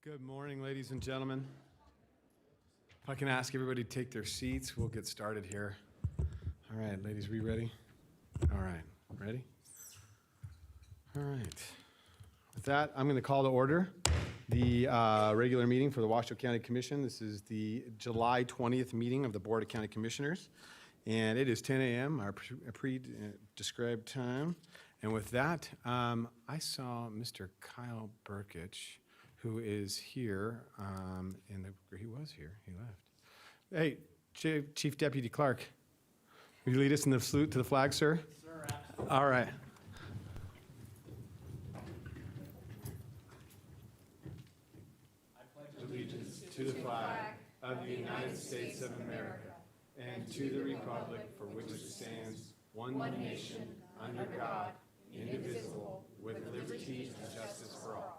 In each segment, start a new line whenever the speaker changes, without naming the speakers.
Good morning, ladies and gentlemen. If I can ask everybody to take their seats, we'll get started here. All right, ladies, we ready? All right, ready? All right. With that, I'm going to call to order the regular meeting for the Washoe County Commission. This is the July 20th meeting of the Board of County Commissioners, and it is 10 a.m., our pre-described time. And with that, I saw Mr. Kyle Burkich, who is here, he was here, he left. Hey, Chief Deputy Clark, will you lead us in the salute to the flag, sir?
Sir, absolutely.
All right.
I pledge
Allegiance to the flag of the United States of America and to the republic for which it stands, one nation, under God, indivisible, with liberty and justice for all.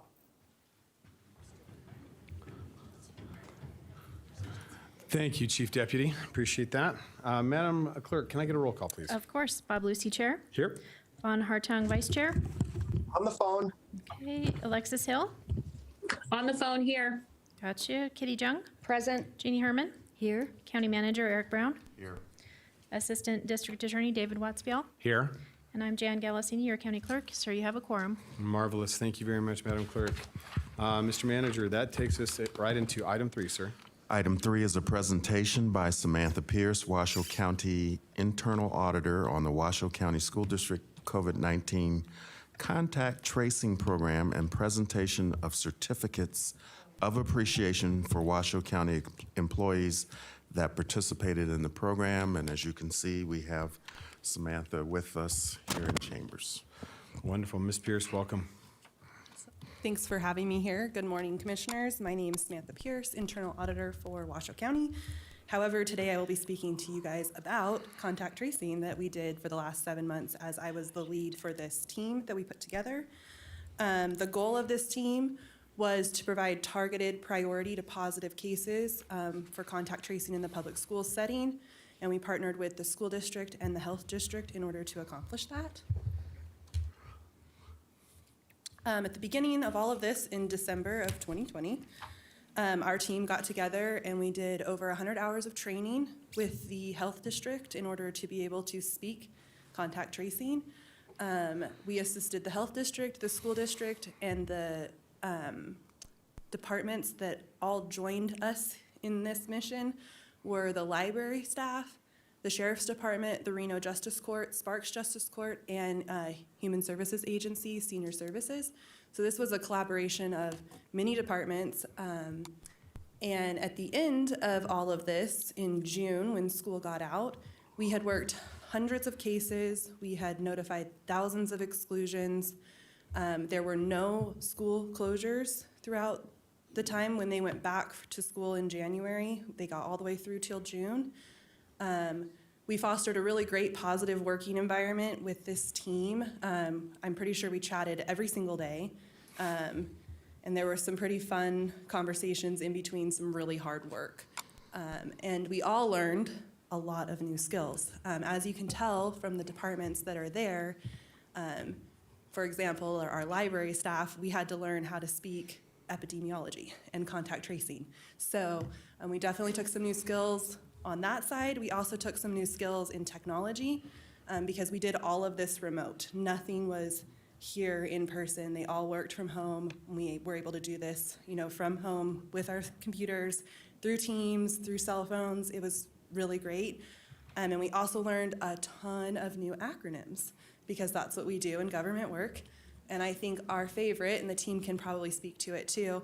Thank you, Chief Deputy. Appreciate that. Madam Clerk, can I get a roll call, please?
Of course. Bob Lucy, Chair.
Here.
Von Hartung, Vice Chair.
On the phone.
Okay. Alexis Hill.
On the phone here.
Gotcha. Kitty Jung.
Present.
Jeannie Herman.
Here.
County Manager Eric Brown.
Here.
Assistant District Attorney David Watsfield.
Here.
And I'm Jan Galasini, your County Clerk. Sir, you have a quorum.
Marvelous. Thank you very much, Madam Clerk. Mr. Manager, that takes us right into item 3, sir.
Item 3 is a presentation by Samantha Pierce, Washoe County Internal Auditor, on the Washoe County School District COVID-19 Contact Tracing Program and presentation of certificates of appreciation for Washoe County employees that participated in the program. And as you can see, we have Samantha with us here in chambers.
Wonderful. Ms. Pierce, welcome.
Thanks for having me here. Good morning, Commissioners. My name is Samantha Pierce, Internal Auditor for Washoe County. However, today I will be speaking to you guys about contact tracing that we did for the last 7 months, as I was the lead for this team that we put together. The goal of this team was to provide targeted priority to positive cases for contact tracing in the public school setting, and we partnered with the school district and the health district in order to accomplish that. At the beginning of all of this, in December of 2020, our team got together and we did over 100 hours of training with the health district in order to be able to speak contact tracing. We assisted the health district, the school district, and the departments that all joined us in this mission were the library staff, the Sheriff's Department, the Reno Justice Court, Sparks Justice Court, and Human Services Agency, Senior Services. So this was a collaboration of many departments. And at the end of all of this, in June, when school got out, we had worked hundreds of cases. We had notified thousands of exclusions. There were no school closures throughout the time when they went back to school in January. They got all the way through till June. We fostered a really great positive working environment with this team. I'm pretty sure we chatted every single day. And there were some pretty fun conversations in between some really hard work. And we all learned a lot of new skills. As you can tell from the departments that are there, for example, our library staff, we had to learn how to speak epidemiology and contact tracing. So we definitely took some new skills on that side. We also took some new skills in technology because we did all of this remote. Nothing was here in person. They all worked from home. We were able to do this, from home with our computers, through Teams, through cell phones. It was really great. And we also learned a ton of new acronyms because that's what we do in government work. And I think our favorite, and the team can probably speak to it too,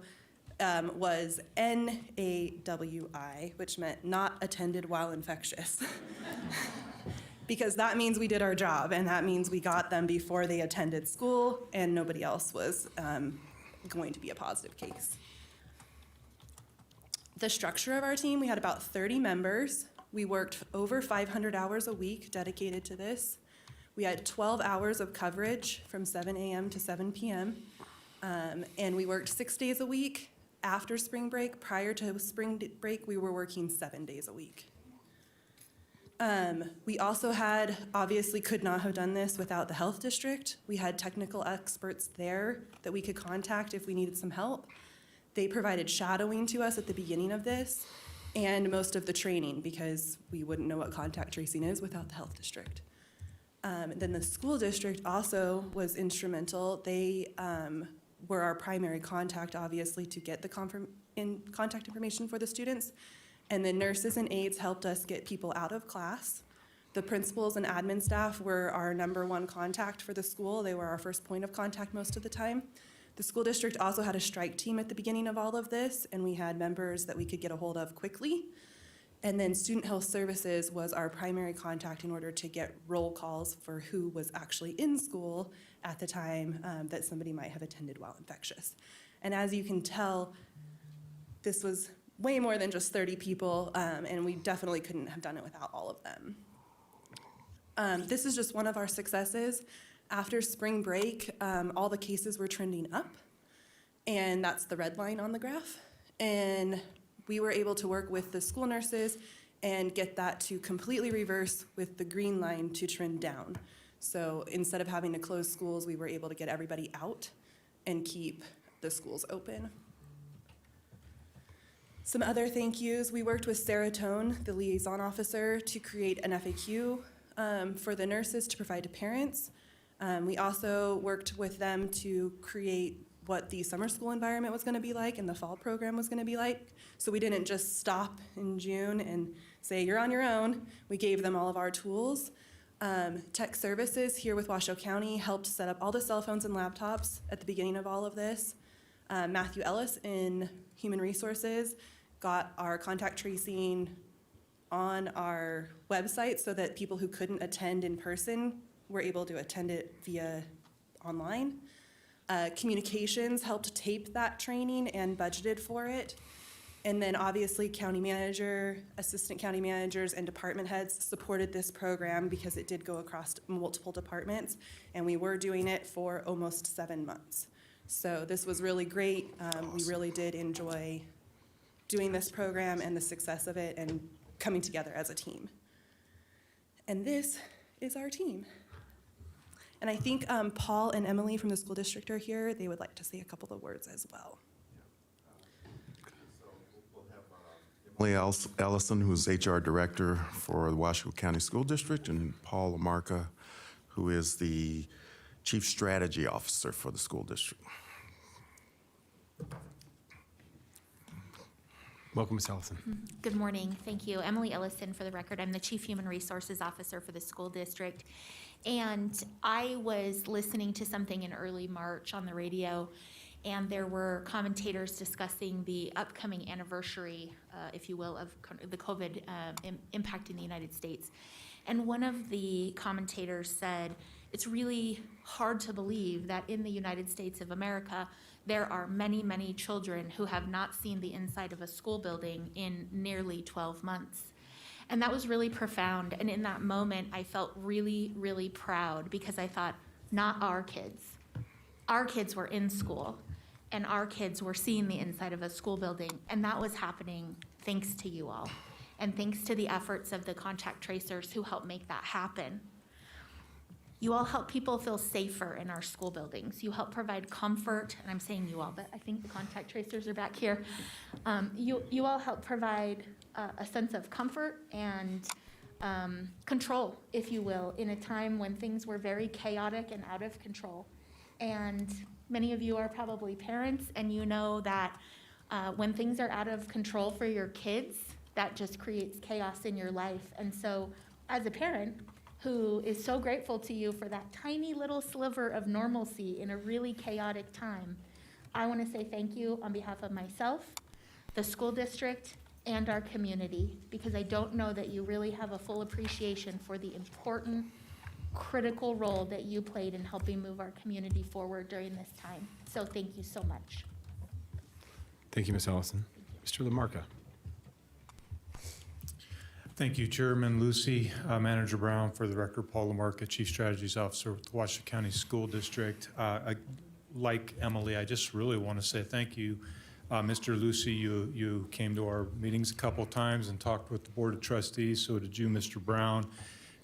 was NAWI, which meant not attended while infectious. Because that means we did our job, and that means we got them before they attended school, and nobody else was going to be a positive case. The structure of our team, we had about 30 members. We worked over 500 hours a week dedicated to this. We had 12 hours of coverage from 7 a.m. to 7 p.m. And we worked 6 days a week. After spring break, prior to spring break, we were working 7 days a week. We also had, obviously could not have done this without the health district. We had technical experts there that we could contact if we needed some help. They provided shadowing to us at the beginning of this and most of the training because we wouldn't know what contact tracing is without the health district. Then the school district also was instrumental. They were our primary contact, obviously, to get the contact information for the students. And the nurses and aides helped us get people out of class. The principals and admin staff were our #1 contact for the school. They were our first point of contact most of the time. The school district also had a strike team at the beginning of all of this, and we had members that we could get a hold of quickly. And then Student Health Services was our primary contact in order to get roll calls for who was actually in school at the time that somebody might have attended while infectious. And as you can tell, this was way more than just 30 people, and we definitely couldn't have done it without all of them. This is just one of our successes. After spring break, all the cases were trending up, and that's the red line on the graph. And we were able to work with the school nurses and get that to completely reverse with the green line to trend down. So instead of having to close schools, we were able to get everybody out and keep the schools open. Some other thank yous, we worked with Sarah Tone, the liaison officer, to create an FAQ for the nurses to provide to parents. We also worked with them to create what the summer school environment was going to be like and the fall program was going to be like. So we didn't just stop in June and say, you're on your own. We gave them all of our tools. Tech Services here with Washoe County helped set up all the cell phones and laptops at the beginning of all of this. Matthew Ellis in Human Resources got our contact tracing on our website so that people who couldn't attend in person were able to attend it via online. Communications helped tape that training and budgeted for it. And then obviously county manager, assistant county managers, and department heads supported this program because it did go across multiple departments, and we were doing it for almost 7 months. So this was really great. We really did enjoy doing this program and the success of it and coming together as a team. And this is our team. And I think Paul and Emily from the school district are here. They would like to say a couple of words as well.
Emily Ellison, who's HR Director for the Washoe County School District, and Paul Lamarca, who is the Chief Strategy Officer for the school district.
Welcome, Ms. Ellison.
Good morning. Thank you. Emily Ellison, for the record. I'm the Chief Human Resources Officer for the school district. And I was listening to something in early March on the radio, and there were commentators discussing the upcoming anniversary, if you will, of the COVID impact in the United States. And one of the commentators said, it's really hard to believe that in the United States of America, there are many, many children who have not seen the inside of a school building in nearly 12 months. And that was really profound. And in that moment, I felt really, really proud because I thought, not our kids. Our kids were in school, and our kids were seeing the inside of a school building. And that was happening thanks to you all, and thanks to the efforts of the contact tracers who helped make that happen. You all help people feel safer in our school buildings. You help provide comfort, and I'm saying you all, but I think the contact tracers are back here. You all help provide a sense of comfort and control, if you will, in a time when things were very chaotic and out of control. And many of you are probably parents, and you know that when things are out of control for your kids, that just creates chaos in your life. And so as a parent who is so grateful to you for that tiny little sliver of normalcy in a really chaotic time, I want to say thank you on behalf of myself, the school district, and our community, because I don't know that you really have a full appreciation for the important, critical role that you played in helping move our community forward during this time. So thank you so much.
Thank you, Ms. Ellison. Mr. Lamarca.
Thank you, Chairman Lucy, Manager Brown. For the record, Paul Lamarca, Chief Strategies Officer with the Washoe County School District. Like Emily, I just really want to say thank you. Mr. Lucy, you came to our meetings a couple times and talked with the Board of Trustees. So did you, Mr. Brown.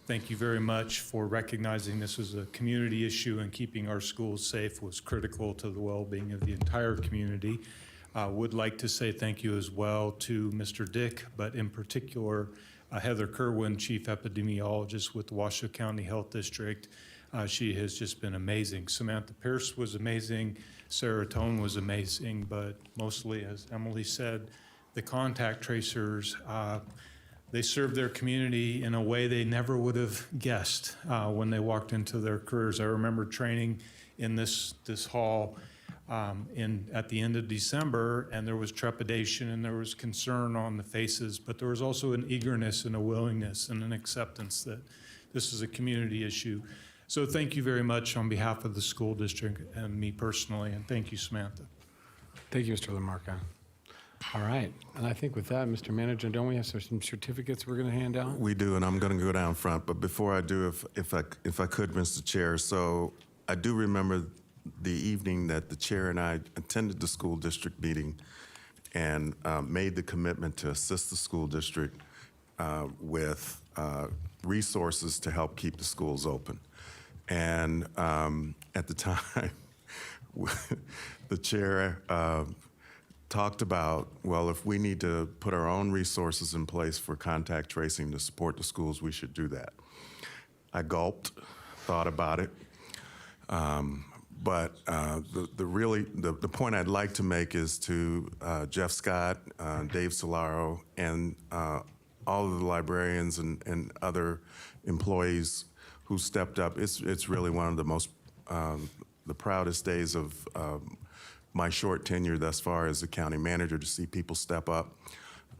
Thank you very much for recognizing this is a community issue, and keeping our schools safe was critical to the well-being of the entire community. Would like to say thank you as well to Mr. Dick, but in particular, Heather Kerwin, Chief Epidemiologist with the Washoe County Health District. She has just been amazing. Samantha Pierce was amazing. Sarah Tone was amazing, but mostly, as Emily said, the contact tracers, they served their community in a way they never would have guessed when they walked into their careers. I remember training in this hall at the end of December, and there was trepidation and there was concern on the faces, but there was also an eagerness and a willingness and an acceptance that this is a community issue. So thank you very much on behalf of the school district and me personally, and thank you, Samantha.
Thank you, Mr. Lamarca. All right, and I think with that, Mr. Manager, don't we have some certificates we're going to hand out?
We do, and I'm going to go down front. But before I do, if I could, Mr. Chair, so I do remember the evening that the chair and I attended the school district meeting and made the commitment to assist the school district with resources to help keep the schools open. And at the time, the chair talked about, well, if we need to put our own resources in place for contact tracing to support the schools, we should do that. I gulped, thought about it. But the point I'd like to make is to Jeff Scott, Dave Solaro, and all of the librarians and other employees who stepped up. It's really one of the most, the proudest days of my short tenure thus far as a county manager, to see people step up,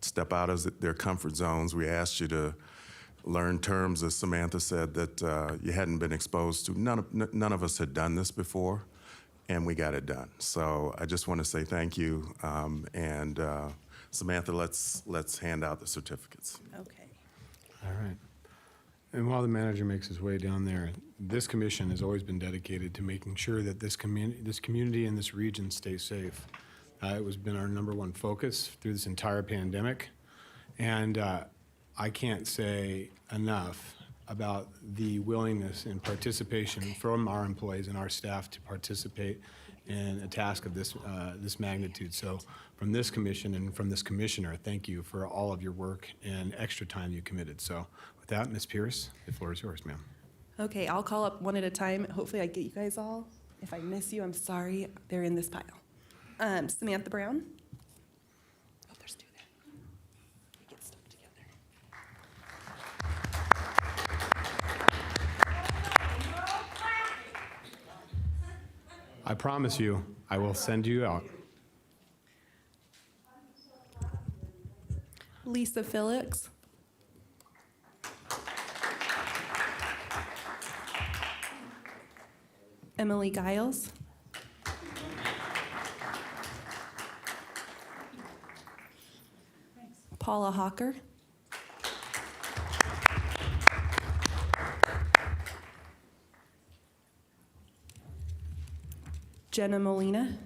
step out of their comfort zones. We asked you to learn terms, as Samantha said, that you hadn't been exposed to. None of us had done this before, and we got it done. So I just want to say thank you. And Samantha, let's hand out the certificates.
Okay.
All right. And while the manager makes his way down there, this commission has always been dedicated to making sure that this community and this region stay safe. It has been our #1 focus through this entire pandemic. And I can't say enough about the willingness and participation from our employees and our staff to participate in a task of this magnitude. So from this commission and from this commissioner, thank you for all of your work and extra time you committed. So with that, Ms. Pierce, the floor is yours, ma'am.
Okay, I'll call up one at a time. Hopefully I get you guys all. If I miss you, I'm sorry. They're in this pile. Samantha Brown. Oh, there's two there. They get stuck together.
I promise you, I will send you out.
Lisa Phillips. Emily Giles. Paula Hawker. Jenna Molina.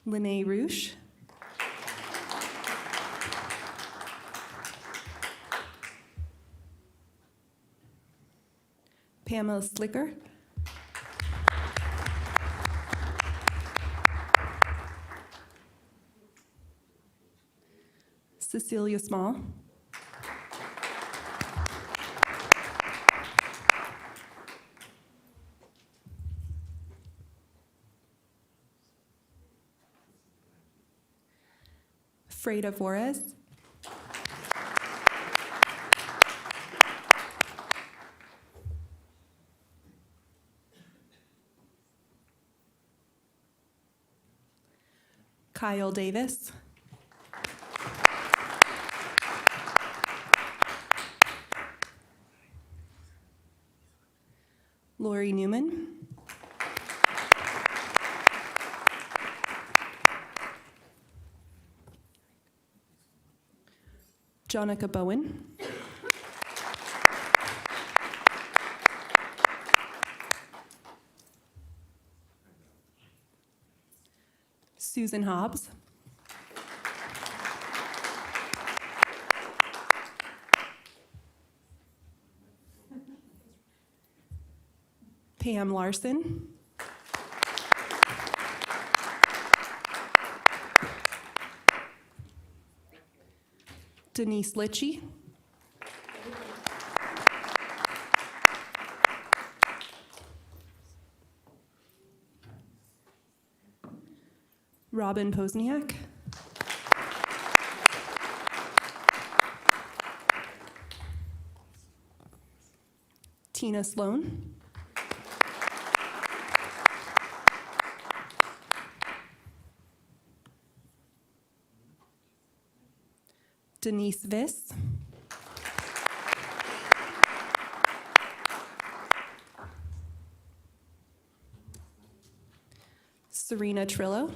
Lene Roosh. Pamela Slicker. Cecilia Small. Freda Flores. Kyle Davis. Lori Newman. Jonica Bowen. Susan Hobbs. Pam Larson. Denise Litchie. Robin Posniak. Tina Sloan. Denise Viss. Serena Trillo.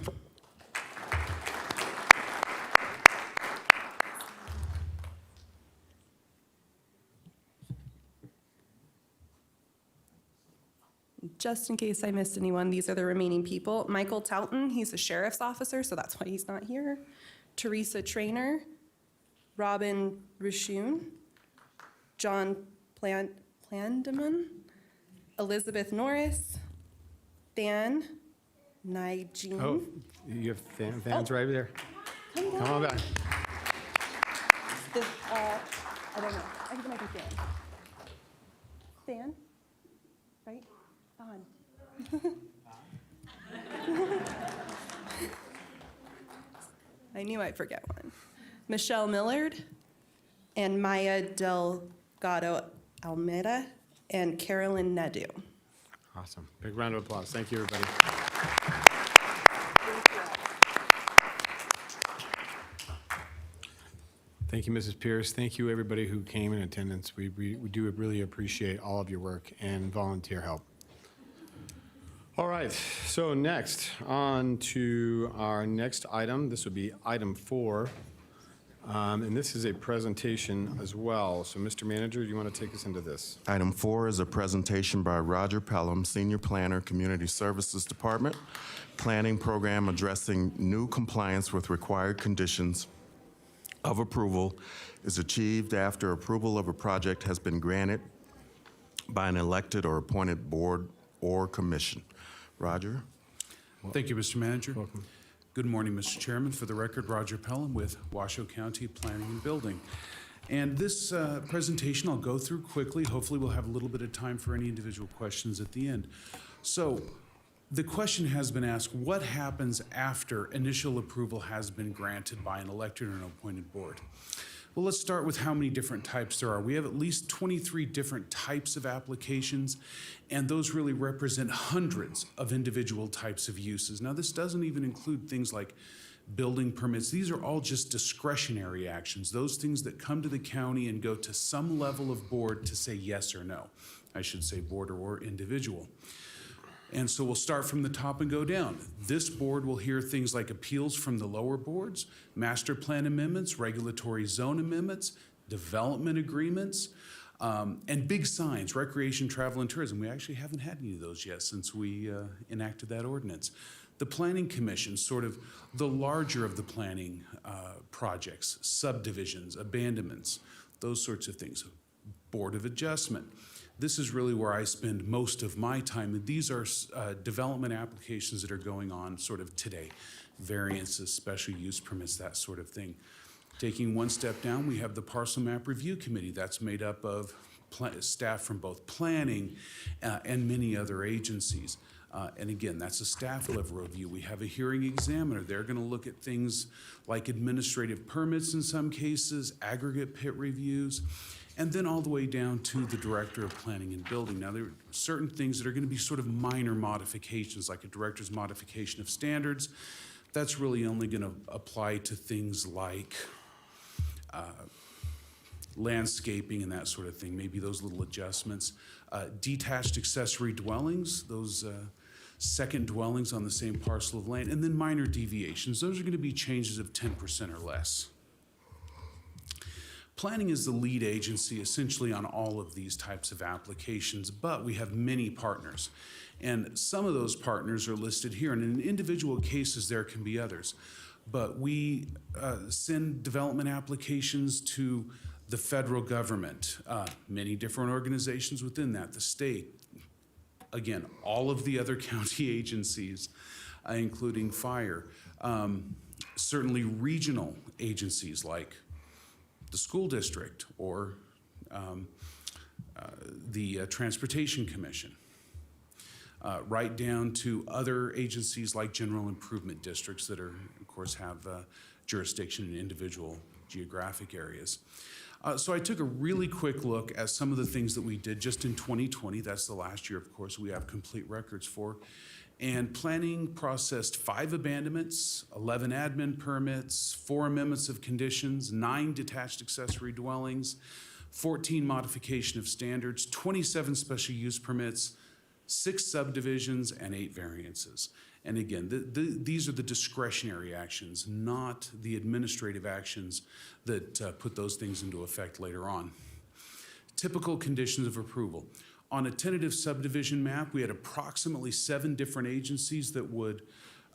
Just in case I missed anyone, these are the remaining people. Michael Talton, he's a sheriff's officer, so that's why he's not here. Teresa Trainer, Robin Rishoon, John Plandeman, Elizabeth Norris, Than Nijeen.
Oh, you have fans right there. Come on back.
I don't know. I think it might be Than. Than? Right? Than. I knew I'd forget one. Michelle Millard and Maya Delgado Almeida and Carolyn Nadu.
Awesome. Big round of applause. Thank you, everybody. Thank you, Mrs. Pierce. Thank you, everybody who came in attendance. We do really appreciate all of your work and volunteer help. All right, so next, on to our next item. This would be item 4. And this is a presentation as well. So, Mr. Manager, do you want to take us into this?
Item 4 is a presentation by Roger Pelham, Senior Planner, Community Services Department, Planning Program addressing new compliance with required conditions of approval is achieved after approval of a project has been granted by an elected or appointed board or commission. Roger?
Thank you, Mr. Manager.
Welcome.
Good morning, Mr. Chairman. For the record, Roger Pelham with Washoe County Planning and Building. And this presentation I'll go through quickly. Hopefully we'll have a little bit of time for any individual questions at the end. So the question has been asked, what happens after initial approval has been granted by an elected or an appointed board? Well, let's start with how many different types there are. We have at least 23 different types of applications, and those really represent hundreds of individual types of uses. Now, this doesn't even include things like building permits. These are all just discretionary actions, those things that come to the county and go to some level of board to say yes or no. I should say board or individual. And so we'll start from the top and go down. This board will hear things like appeals from the lower boards, master plan amendments, regulatory zone amendments, development agreements, and big signs, recreation, travel, and tourism. We actually haven't had any of those yet since we enacted that ordinance. The Planning Commission, sort of the larger of the planning projects, subdivisions, abandonments, those sorts of things. Board of Adjustment. This is really where I spend most of my time. And these are development applications that are going on sort of today. Variances, special use permits, that sort of thing. Taking one step down, we have the Parcel Map Review Committee. That's made up of staff from both planning and many other agencies. And again, that's a staff level review. We have a hearing examiner. They're going to look at things like administrative permits in some cases, aggregate pit reviews, and then all the way down to the Director of Planning and Building. Now, there are certain things that are going to be sort of minor modifications, like a director's modification of standards. That's really only going to apply to things like landscaping and that sort of thing, maybe those little adjustments. Detached accessory dwellings, those second dwellings on the same parcel of land, and then minor deviations. Those are going to be changes of 10% or less. Planning is the lead agency essentially on all of these types of applications, but we have many partners. And some of those partners are listed here, and in individual cases there can be others. But we send development applications to the federal government, many different organizations within that, the state, Again, all of the other county agencies, including fire, certainly regional agencies like the school district or the Transportation Commission, right down to other agencies like general improvement districts that are, of course, have jurisdiction in individual geographic areas. So I took a really quick look at some of the things that we did just in 2020. That's the last year, of course, we have complete records for. And planning processed 5 abandonments, 11 admin permits, 4 amendments of conditions, 9 detached accessory dwellings, 14 modification of standards, 27 special use permits, 6 subdivisions, and 8 variances. And again, these are the discretionary actions, not the administrative actions that put those things into effect later on. Typical conditions of approval. On a tentative subdivision map, we had approximately 7 different agencies that would,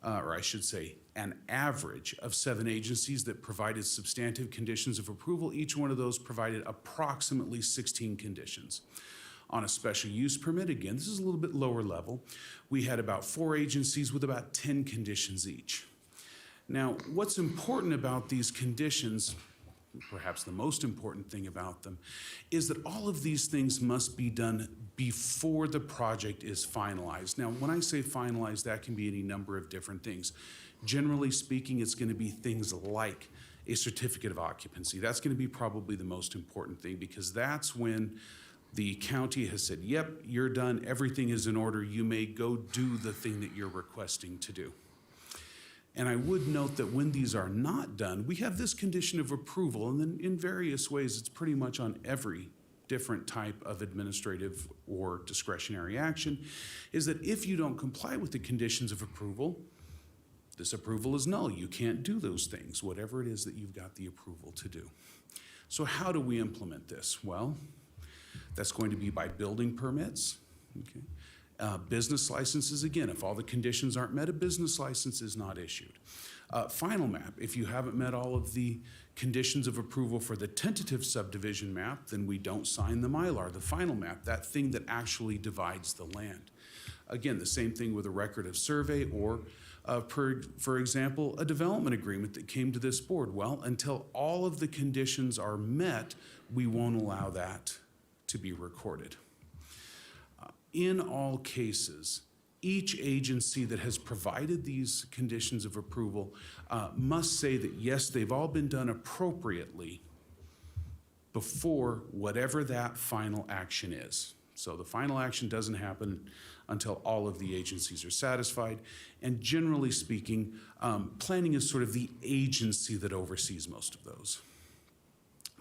or I should say, an average of 7 agencies that provided substantive conditions of approval. Each one of those provided approximately 16 conditions. On a special use permit, again, this is a little bit lower level, we had about 4 agencies with about 10 conditions each. Now, what's important about these conditions, perhaps the most important thing about them, is that all of these things must be done before the project is finalized. Now, when I say finalized, that can be any number of different things. Generally speaking, it's going to be things like a certificate of occupancy. That's going to be probably the most important thing, because that's when the county has said, yep, you're done, everything is in order, you may go do the thing that you're requesting to do. And I would note that when these are not done, we have this condition of approval, and then in various ways, it's pretty much on every different type of administrative or discretionary action, is that if you don't comply with the conditions of approval, this approval is null. You can't do those things, whatever it is that you've got the approval to do. So how do we implement this? Well, that's going to be by building permits, okay? Business licenses, again, if all the conditions aren't met, a business license is not issued. Final map, if you haven't met all of the conditions of approval for the tentative subdivision map, then we don't sign the Mylar, the final map, that thing that actually divides the land. Again, the same thing with a record of survey or, for example, a development agreement that came to this board. Well, until all of the conditions are met, we won't allow that to be recorded. In all cases, each agency that has provided these conditions of approval must say that yes, they've all been done appropriately before whatever that final action is. So the final action doesn't happen until all of the agencies are satisfied. And generally speaking, planning is sort of the agency that oversees most of those.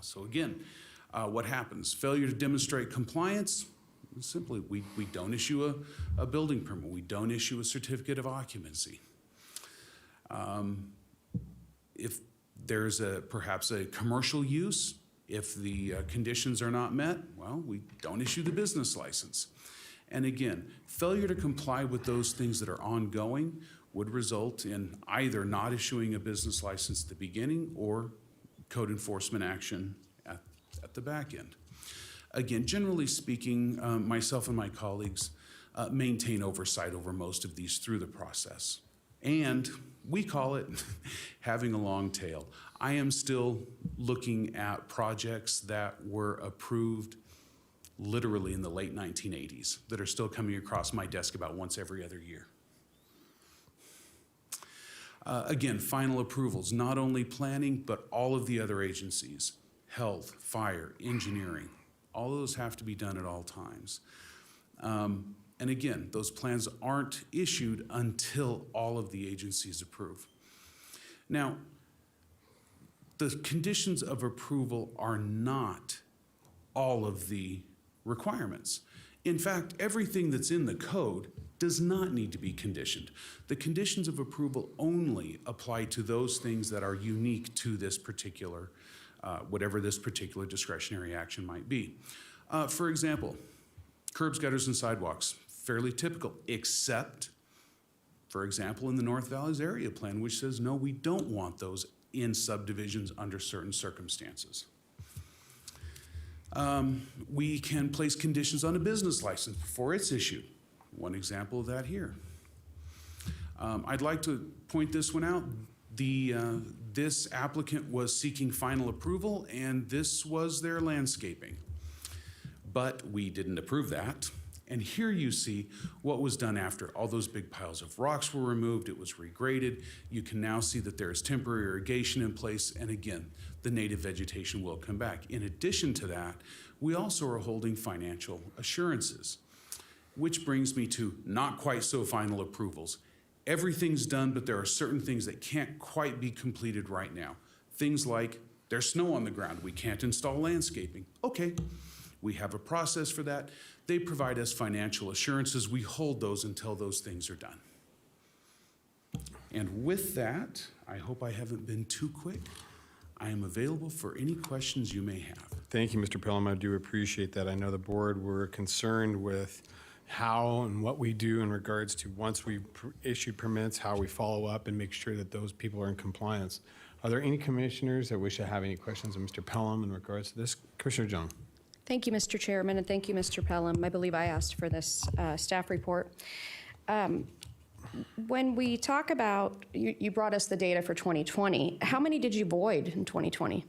So again, what happens? Failure to demonstrate compliance, simply we don't issue a building permit. We don't issue a certificate of occupancy. If there's perhaps a commercial use, if the conditions are not met, well, we don't issue the business license. And again, failure to comply with those things that are ongoing would result in either not issuing a business license at the beginning or code enforcement action at the back end. Again, generally speaking, myself and my colleagues maintain oversight over most of these through the process. And we call it having a long tail. I am still looking at projects that were approved literally in the late 1980s that are still coming across my desk about once every other year. Again, final approvals, not only planning, but all of the other agencies, health, fire, engineering, all those have to be done at all times. And again, those plans aren't issued until all of the agencies approve. Now, the conditions of approval are not all of the requirements. In fact, everything that's in the code does not need to be conditioned. The conditions of approval only apply to those things that are unique to this particular, whatever this particular discretionary action might be. For example, curbs, gutters, and sidewalks, fairly typical, except, for example, in the North Valleys Area Plan, which says, no, we don't want those in subdivisions under certain circumstances. We can place conditions on a business license before it's issued. One example of that here. I'd like to point this one out. This applicant was seeking final approval, and this was their landscaping. But we didn't approve that. And here you see what was done after. All those big piles of rocks were removed, it was regraded. You can now see that there is temporary irrigation in place, and again, the native vegetation will come back. In addition to that, we also are holding financial assurances, which brings me to not quite so final approvals. Everything's done, but there are certain things that can't quite be completed right now. Things like there's snow on the ground, we can't install landscaping. Okay, we have a process for that. They provide us financial assurances. We hold those until those things are done. And with that, I hope I haven't been too quick. I am available for any questions you may have.
Thank you, Mr. Pelham. I do appreciate that. I know the board were concerned with how and what we do in regards to once we've issued permits, how we follow up and make sure that those people are in compliance. Are there any commissioners that wish to have any questions of Mr. Pelham in regards to this? Commissioner Jung.
Thank you, Mr. Chairman, and thank you, Mr. Pelham. I believe I asked for this staff report. When we talk about, you brought us the data for 2020. How many did you void in 2020?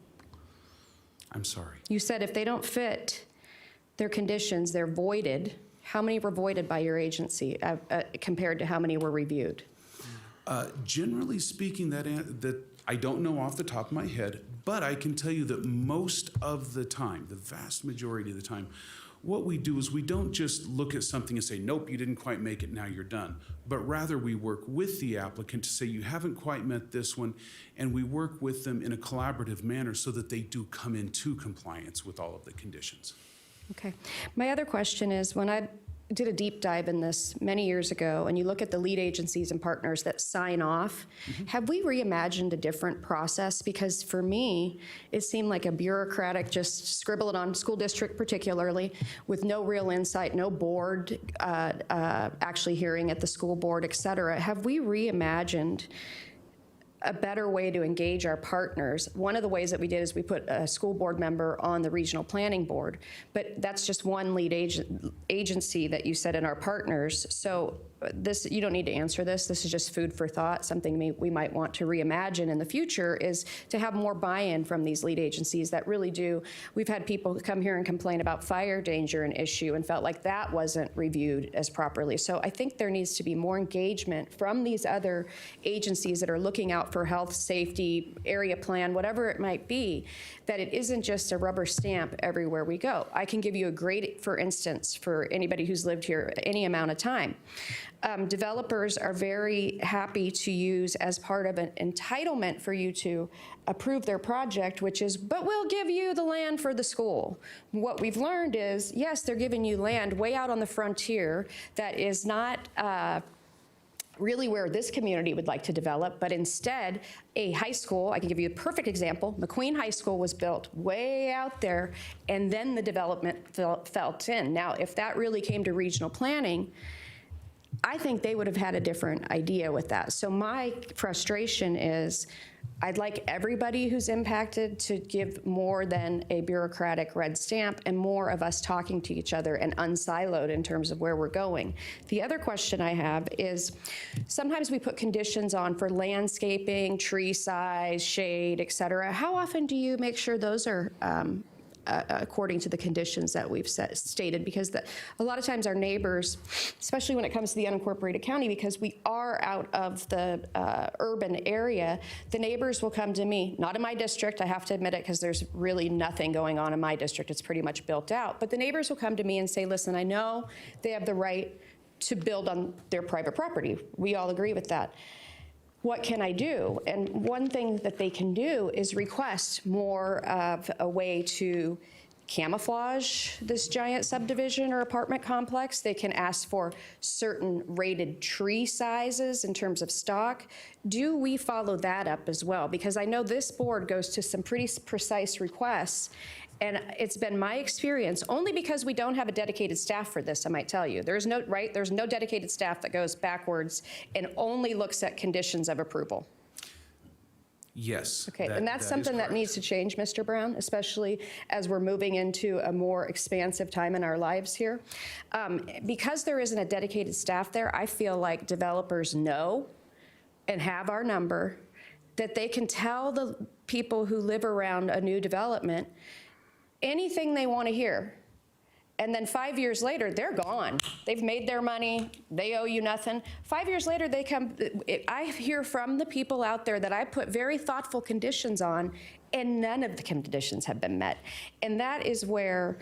I'm sorry.
You said if they don't fit their conditions, they're voided. How many were voided by your agency compared to how many were reviewed?
Generally speaking, that I don't know off the top of my head, but I can tell you that most of the time, the vast majority of the time, what we do is we don't just look at something and say, nope, you didn't quite make it, now you're done. But rather we work with the applicant to say, you haven't quite met this one, and we work with them in a collaborative manner so that they do come into compliance with all of the conditions.
Okay. My other question is, when I did a deep dive in this many years ago, and you look at the lead agencies and partners that sign off, have we reimagined a different process? Because for me, it seemed like a bureaucratic, just scribble it on school district particularly, with no real insight, no board actually hearing at the school board, et cetera. Have we reimagined a better way to engage our partners? One of the ways that we did is we put a school board member on the regional planning board, but that's just one lead agency that you said in our partners. So this, you don't need to answer this. This is just food for thought. Something we might want to reimagine in the future is to have more buy-in from these lead agencies that really do. We've had people come here and complain about fire danger and issue and felt like that wasn't reviewed as properly. So I think there needs to be more engagement from these other agencies that are looking out for health, safety, area plan, whatever it might be, that it isn't just a rubber stamp everywhere we go. I can give you a great, for instance, for anybody who's lived here any amount of time. Developers are very happy to use as part of an entitlement for you to approve their project, which is, but we'll give you the land for the school. What we've learned is, yes, they're giving you land way out on the frontier that is not really where this community would like to develop, but instead a high school, I can give you a perfect example, McQueen High School was built way out there, and then the development felt in. Now, if that really came to regional planning, I think they would have had a different idea with that. So my frustration is, I'd like everybody who's impacted to give more than a bureaucratic red stamp and more of us talking to each other and unsiloed in terms of where we're going. The other question I have is, sometimes we put conditions on for landscaping, tree size, shade, et cetera. How often do you make sure those are according to the conditions that we've stated? Because a lot of times our neighbors, especially when it comes to the unincorporated county, because we are out of the urban area, the neighbors will come to me, not in my district, I have to admit it, because there's really nothing going on in my district. It's pretty much built out. But the neighbors will come to me and say, listen, I know they have the right to build on their private property. We all agree with that. What can I do? And one thing that they can do is request more of a way to camouflage this giant subdivision or apartment complex. They can ask for certain rated tree sizes in terms of stock. Do we follow that up as well? Because I know this board goes to some pretty precise requests, and it's been my experience, only because we don't have a dedicated staff for this, I might tell you. There's no dedicated staff that goes backwards and only looks at conditions of approval.
Yes.
Okay,
that-
and that's
that is
something that
correct.
needs to change, Mr. Brown, especially as we're moving into a more expansive time in our lives here. Because there isn't a dedicated staff there, I feel like developers know and have our number, that they can tell the people who live around a new development anything they want to hear. And then 5 years later, they're gone. They've made their money. They owe you nothing. 5 years later, they come. I hear from the people out there that I put very thoughtful conditions on, and none of the conditions have been met. And that is where,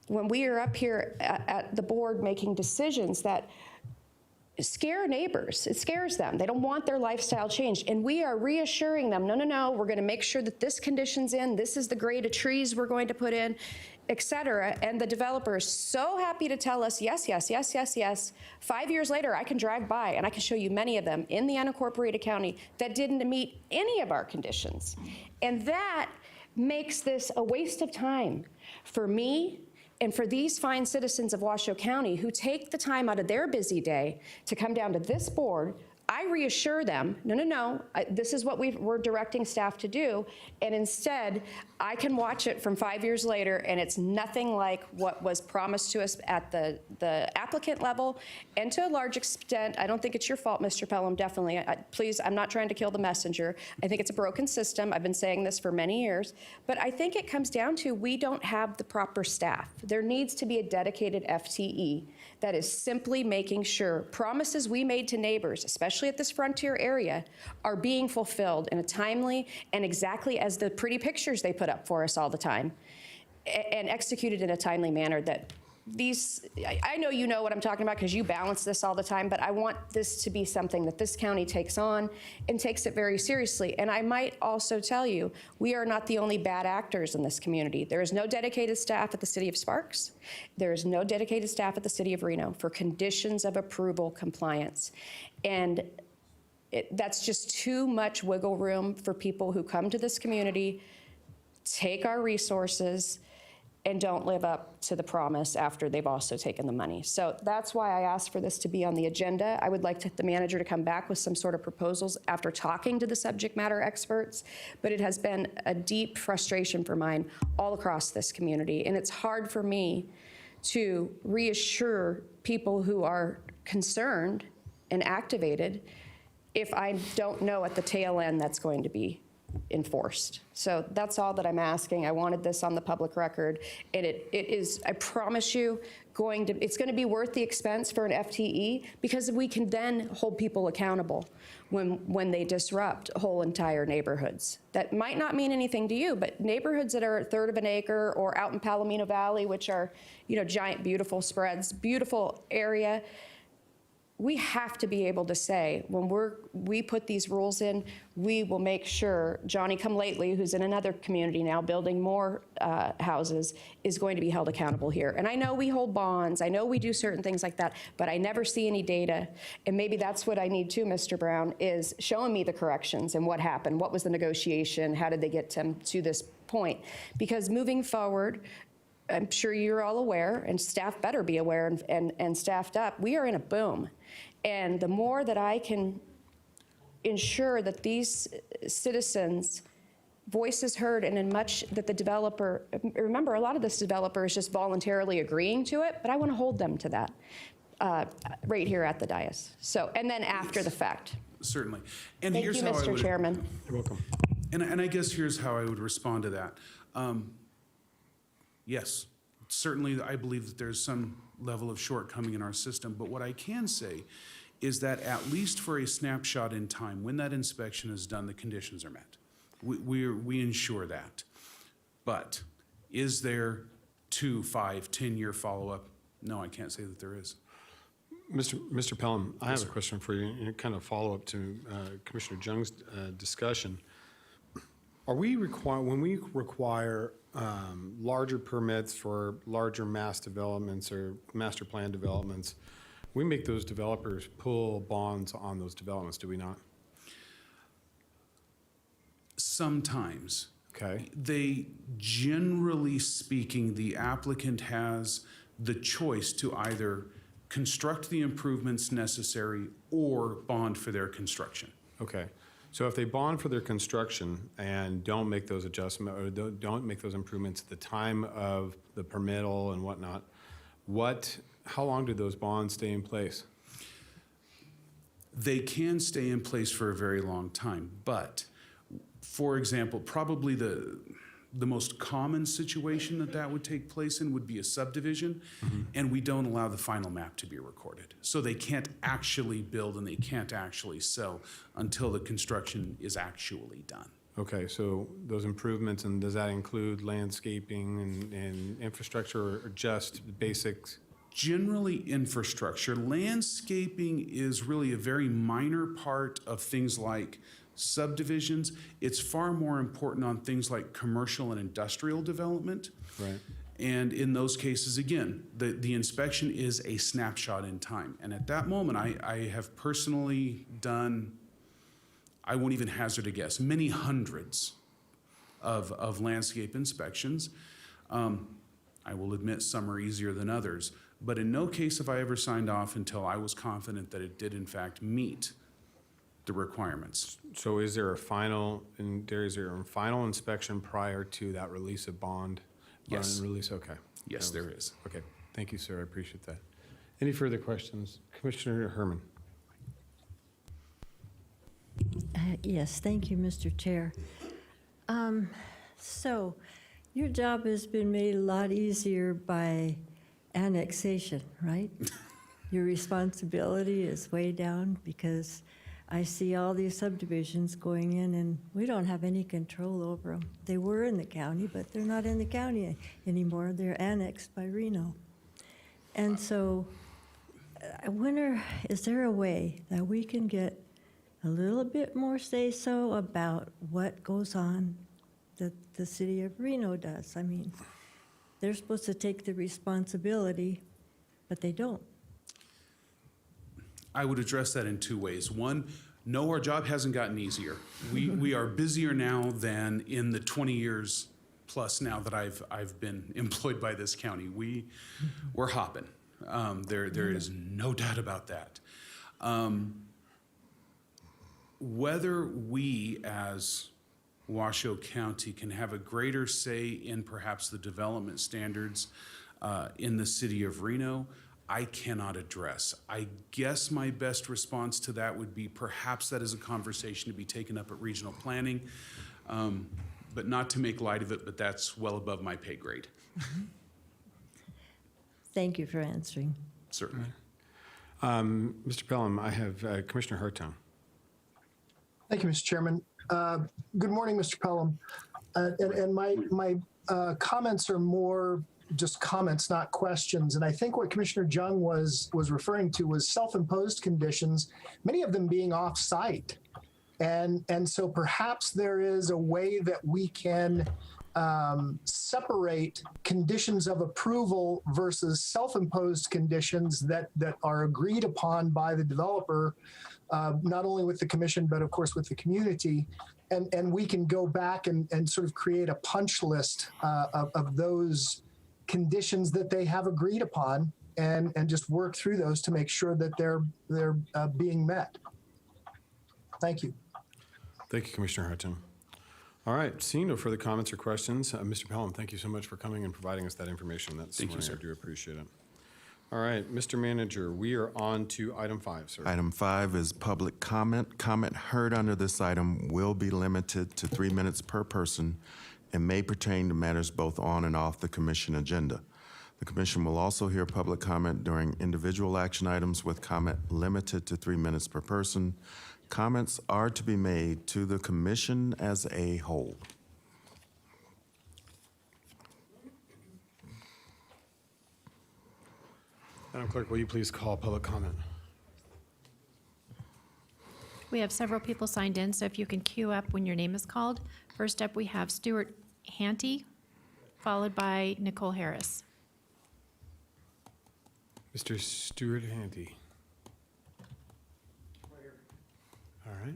when we are up here at the board making decisions that scare neighbors, it scares them. They don't want their lifestyle changed. And we are reassuring them, no, we're going to make sure that this condition's in, this is the grade of trees we're going to put in, et cetera. And the developer is so happy to tell us, yes, yes, yes, yes, yes. 5 years later, I can drive by and I can show you many of them in the unincorporated county that didn't meet any of our conditions. And that makes this a waste of time for me and for these fine citizens of Washoe County who take the time out of their busy day to come down to this board. I reassure them, no, this is what we're directing staff to do, and instead, I can watch it from 5 years later, and it's nothing like what was promised to us at the applicant level, and to a large extent, I don't think it's your fault, Mr. Pelham, definitely. Please, I'm not trying to kill the messenger. I think it's a broken system. I've been saying this for many years, but I think it comes down to we don't have the proper staff. There needs to be a dedicated FTE that is simply making sure promises we made to neighbors, especially at this frontier area, are being fulfilled in a timely and exactly as the pretty pictures they put up for us all the time, and executed in a timely manner. That these, I know you know what I'm talking about because you balance this all the time, but I want this to be something that this county takes on and takes it very seriously. And I might also tell you, we are not the only bad actors in this community. There is no dedicated staff at the city of Sparks. There is no dedicated staff at the city of Reno for conditions of approval compliance. And that's just too much wiggle room for people who come to this community, take our resources, and don't live up to the promise after they've also taken the money. So that's why I asked for this to be on the agenda. I would like the manager to come back with some sort of proposals after talking to the subject matter experts, but it has been a deep frustration for mine all across this community, and it's hard for me to reassure people who are concerned and activated if I don't know at the tail end that's going to be enforced. So that's all that I'm asking. I wanted this on the public record, and it is, I promise you, it's going to be worth the expense for an FTE, because we can then hold people accountable when they disrupt whole entire neighborhoods. That might not mean anything to you, but neighborhoods that are a third of an acre or out in Palomino Valley, which are, giant, beautiful spreads, beautiful area, we have to be able to say, when we put these rules in, we will make sure Johnny Come Lately, who's in another community now building more houses, is going to be held accountable here. And I know we hold bonds, I know we do certain things like that, but I never see any data. And maybe that's what I need too, Mr. Brown, is showing me the corrections and what happened, what was the negotiation, how did they get to this point? Because moving forward, I'm sure you're all aware, and staff better be aware and staffed up, we are in a boom. And the more that I can ensure that these citizens' voice is heard, and in much that the developer, remember, a lot of this developer is just voluntarily agreeing to it, but I want to hold them to that right here at the dais. So, and then after the fact.
Certainly. And
Thank you,
here's how I
Mr.
would-
Chairman.
You're welcome.
And I guess here's how I would respond to that. Yes, certainly I believe that there's some level of shortcoming in our system, but what I can say is that at least for a snapshot in time, when that inspection is done, the conditions are met. We ensure that. But is there 2, 5, 10-year follow-up? No, I can't say that there is.
Mr. Pelham, I have a question for you, and kind of follow up to Commissioner Jung's discussion. When we require larger permits for larger mass developments or master plan developments, we make those developers pull bonds on those developments, do we not?
Sometimes.
Okay.
They, generally speaking, the applicant has the choice to either construct the improvements necessary or bond for their construction.
Okay. So if they bond for their construction and don't make those adjustments, or don't make those improvements at the time of the permittal and whatnot, how long do those bonds stay in place?
They can stay in place for a very long time, but, for example, probably the most common situation that would take place in would be a subdivision, and we don't allow the final map to be recorded. So they can't actually build and they can't actually sell until the construction is actually done.
Okay, so those improvements, and does that include landscaping and infrastructure, or just basics?
Generally, infrastructure. Landscaping is really a very minor part of things like subdivisions. It's far more important on things like commercial and industrial development.
Right.
And in those cases, again, the inspection is a snapshot in time. And at that moment, I have personally done, I won't even hazard a guess, many hundreds of landscape inspections. I will admit some are easier than others, but in no case have I ever signed off until I was confident that it did in fact meet the requirements.
So is there a final inspection prior to that release of bond?
Yes.
Release, okay.
Yes, there is.
Okay, thank you, sir, I appreciate that. Any further questions? Commissioner Herman?
Yes, thank you, Mr. Chair. So, your job has been made a lot easier by annexation, right? Your responsibility is way down because I see all these subdivisions going in and we don't have any control over them. They were in the county, but they're not in the county anymore. They're annexed by Reno. And so I wonder, is there a way that we can get a little bit more say-so about what goes on that the city of Reno does? I mean, they're supposed to take the responsibility, but they don't.
I would address that in two ways. One, no, our job hasn't gotten easier. We are busier now than in the 20 years plus now that I've been employed by this county. We're hopping. There is no doubt about that. Whether we as Washoe County can have a greater say in perhaps the development standards in the city of Reno, I cannot address. I guess my best response to that would be perhaps that is a conversation to be taken up at regional planning, but not to make light of it, but that's well above my pay grade.
Thank you for answering.
Certainly.
Mr. Pelham, I have Commissioner Hartung.
Thank you, Mr. Chairman. Good morning, Mr. Pelham. And my comments are more just comments, not questions. And I think what Commissioner Jung was referring to was self-imposed conditions, many of them being off-site. And so perhaps there is a way that we can separate conditions of approval versus self-imposed conditions that are agreed upon by the developer, not only with the commission, but of course with the community. And we can go back and sort of create a punch list of those conditions that they have agreed upon and just work through those to make sure that they're being met. Thank you.
Thank you, Commissioner Hartung. All right, seeing no further comments or questions, Mr. Pelham, thank you so much for coming and providing us that information.
Thank you, sir.
I do appreciate it. All right, Mr. Manager, we are on to item 5, sir.
Item 5 is public comment. Comment heard under this item will be limited to 3 minutes per person and may pertain to matters both on and off the commission agenda. The commission will also hear public comment during individual action items with comment limited to 3 minutes per person. Comments are to be made to the commission as a whole.
Madam Clerk, will you please call public comment?
We have several people signed in, so if you can queue up when your name is called. First up, we have Stuart Hanty, followed by Nicole Harris.
Mr. Stuart Hanty. All right.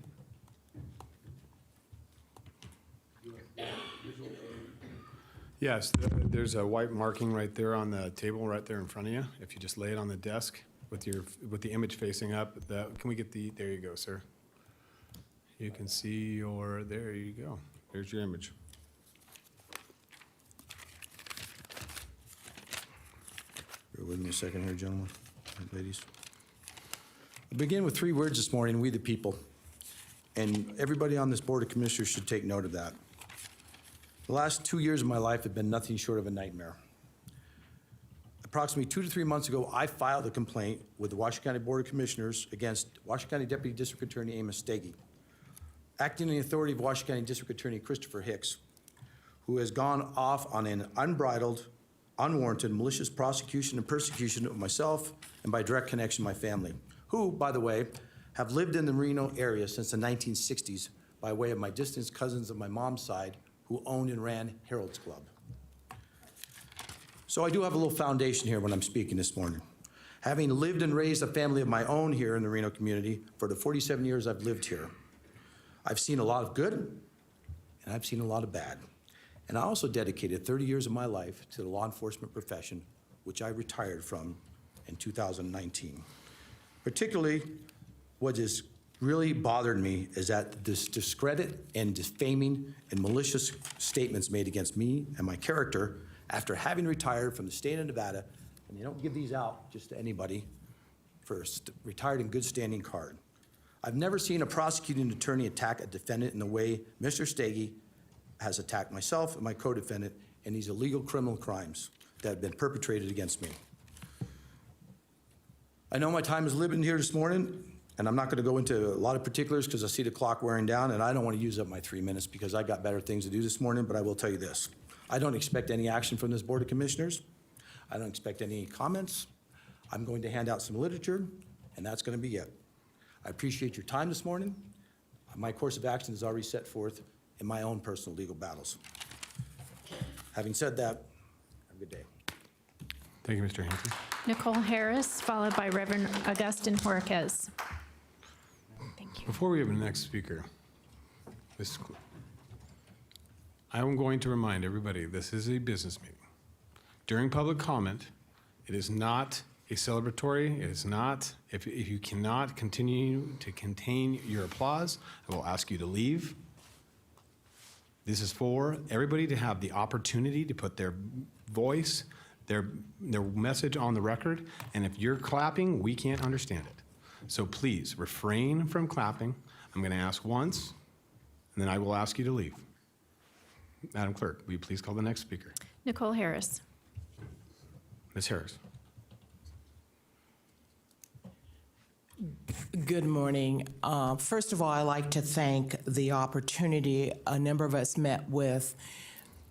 Yes, there's a white marking right there on the table, right there in front of you. If you just lay it on the desk with the image facing up, can we get there you go, sir. You can see your, there you go. There's your image.
Bear with me a second here, gentlemen and ladies. I'll begin with 3 words this morning, we the people. And everybody on this Board of Commissioners should take note of that. The last 2 years of my life have been nothing short of a nightmare. Approximately 2 to 3 months ago, I filed a complaint with the Washington County Board of Commissioners against Washington County Deputy District Attorney Amos Stege, acting on the authority of Washington County District Attorney Christopher Hicks, who has gone off on an unbridled, unwarranted, malicious prosecution and persecution of myself and by direct connection my family, who, by the way, have lived in the Reno area since the 1960s by way of my distant cousins of my mom's side who owned and ran Harold's Club. So I do have a little foundation here when I'm speaking this morning. Having lived and raised a family of my own here in the Reno community for the 47 years I've lived here, I've seen a lot of good and I've seen a lot of bad. And I also dedicated 30 years of my life to the law enforcement profession, which I retired from in 2019. Particularly, what has really bothered me is that this discredit and defaming and malicious statements made against me and my character after having retired from the state of Nevada, and they don't give these out just to anybody, for a retired in good standing card. I've never seen a prosecuting attorney attack a defendant in the way Mr. Stege has attacked myself and my co-defendant in these illegal criminal crimes that have been perpetrated against me. I know my time is limited here this morning, and I'm not going to go into a lot of particulars because I see the clock wearing down, and I don't want to use up my 3 minutes because I got better things to do this morning, but I will tell you this. I don't expect any action from this Board of Commissioners. I don't expect any comments. I'm going to hand out some literature, and that's going to be it. I appreciate your time this morning. My course of action is already set forth in my own personal legal battles. Having said that, have a good day.
Thank you, Mr. Hampton.
Nicole Harris, followed by Reverend Augustin Jorquez. Thank you.
Before we have the next speaker, I'm going to remind everybody, this is a business meeting. During public comment, it is not a celebratory, it is not, if you cannot continue to contain your applause, I will ask you to leave. This is for everybody to have the opportunity to put their voice, their message on the record, and if you're clapping, we can't understand it. So please refrain from clapping. I'm going to ask once, and then I will ask you to leave. Madam Clerk, will you please call the next speaker?
Nicole Harris.
Ms. Harris.
Good morning. First of all, I'd like to thank the opportunity. A number of us met with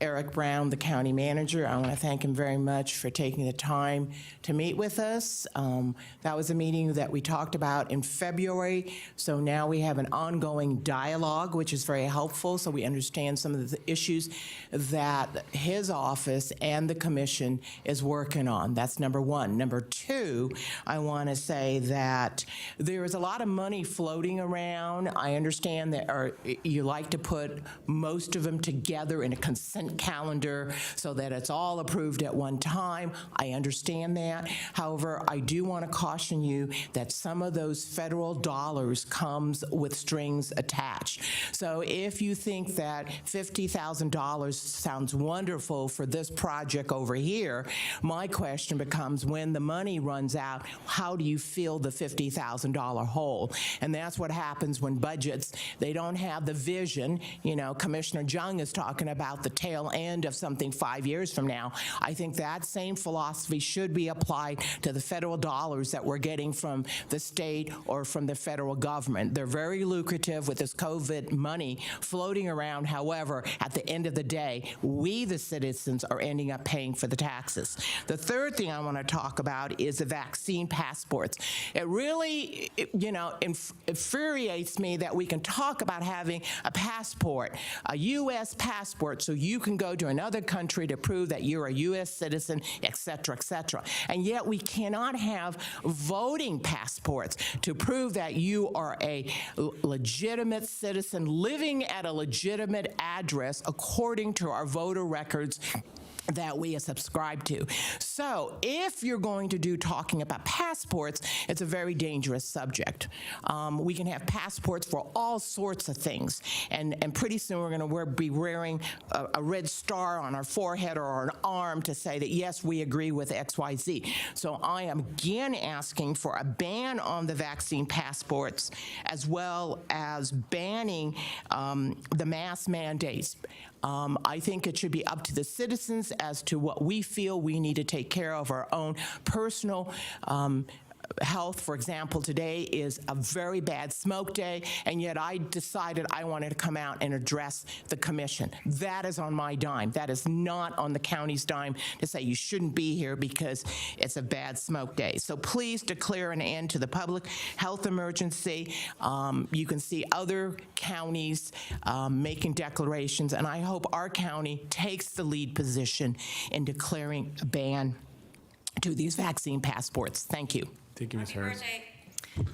Eric Brown, the county manager. I want to thank him very much for taking the time to meet with us. That was a meeting that we talked about in February, so now we have an ongoing dialogue, which is very helpful, so we understand some of the issues that his office and the commission is working on. That's number one. Number two, I want to say that there is a lot of money floating around. I understand that you like to put most of them together in a consent calendar so that it's all approved at one time. I understand that. However, I do want to caution you that some of those federal dollars comes with strings attached. So if you think that $50,000 sounds wonderful for this project over here, my question becomes, when the money runs out, how do you fill the $50,000 hole? And that's what happens when budgets, they don't have the vision. You know, Commissioner Jung is talking about the tail end of something 5 years from now. I think that same philosophy should be applied to the federal dollars that we're getting from the state or from the federal government. They're very lucrative with this COVID money floating around. However, at the end of the day, we, the citizens, are ending up paying for the taxes. The third thing I want to talk about is the vaccine passports. It really, infuriates me that we can talk about having a passport, a U.S. passport, so you can go to another country to prove that you're a U.S. citizen, et cetera, and yet we cannot have voting passports to prove that you are a legitimate citizen living at a legitimate address according to our voter records that we subscribe to. So if you're going to do talking about passports, it's a very dangerous subject. We can have passports for all sorts of things, and pretty soon we're going to be wearing a red star on our forehead or an arm to say that, yes, we agree with XYZ. So I am again asking for a ban on the vaccine passports, as well as banning the mask mandates. I think it should be up to the citizens as to what we feel we need to take care of our own personal health. For example, today is a very bad smoke day, and yet I decided I wanted to come out and address the commission. That is on my dime. That is not on the county's dime to say you shouldn't be here because it's a bad smoke day. So please declare an end to the public health emergency. You can see other counties making declarations, and I hope our county takes the lead position in declaring a ban to these vaccine passports. Thank you.
Thank you, Ms. Harris.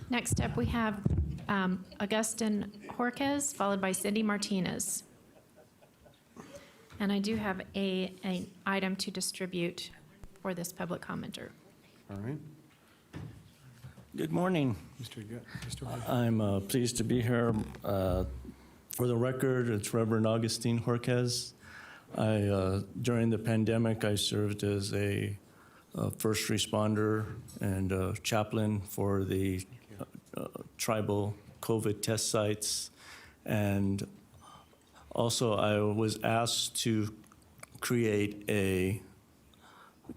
Next up, we have Augustin Jorquez, followed by Cindy Martinez. And I do have an item to distribute for this public commenter.
All right.
Good morning. I'm pleased to be here. For the record, it's Reverend Augustine Jorquez. During the pandemic, I served as a first responder and chaplain for the tribal COVID test sites. And also I was asked to create a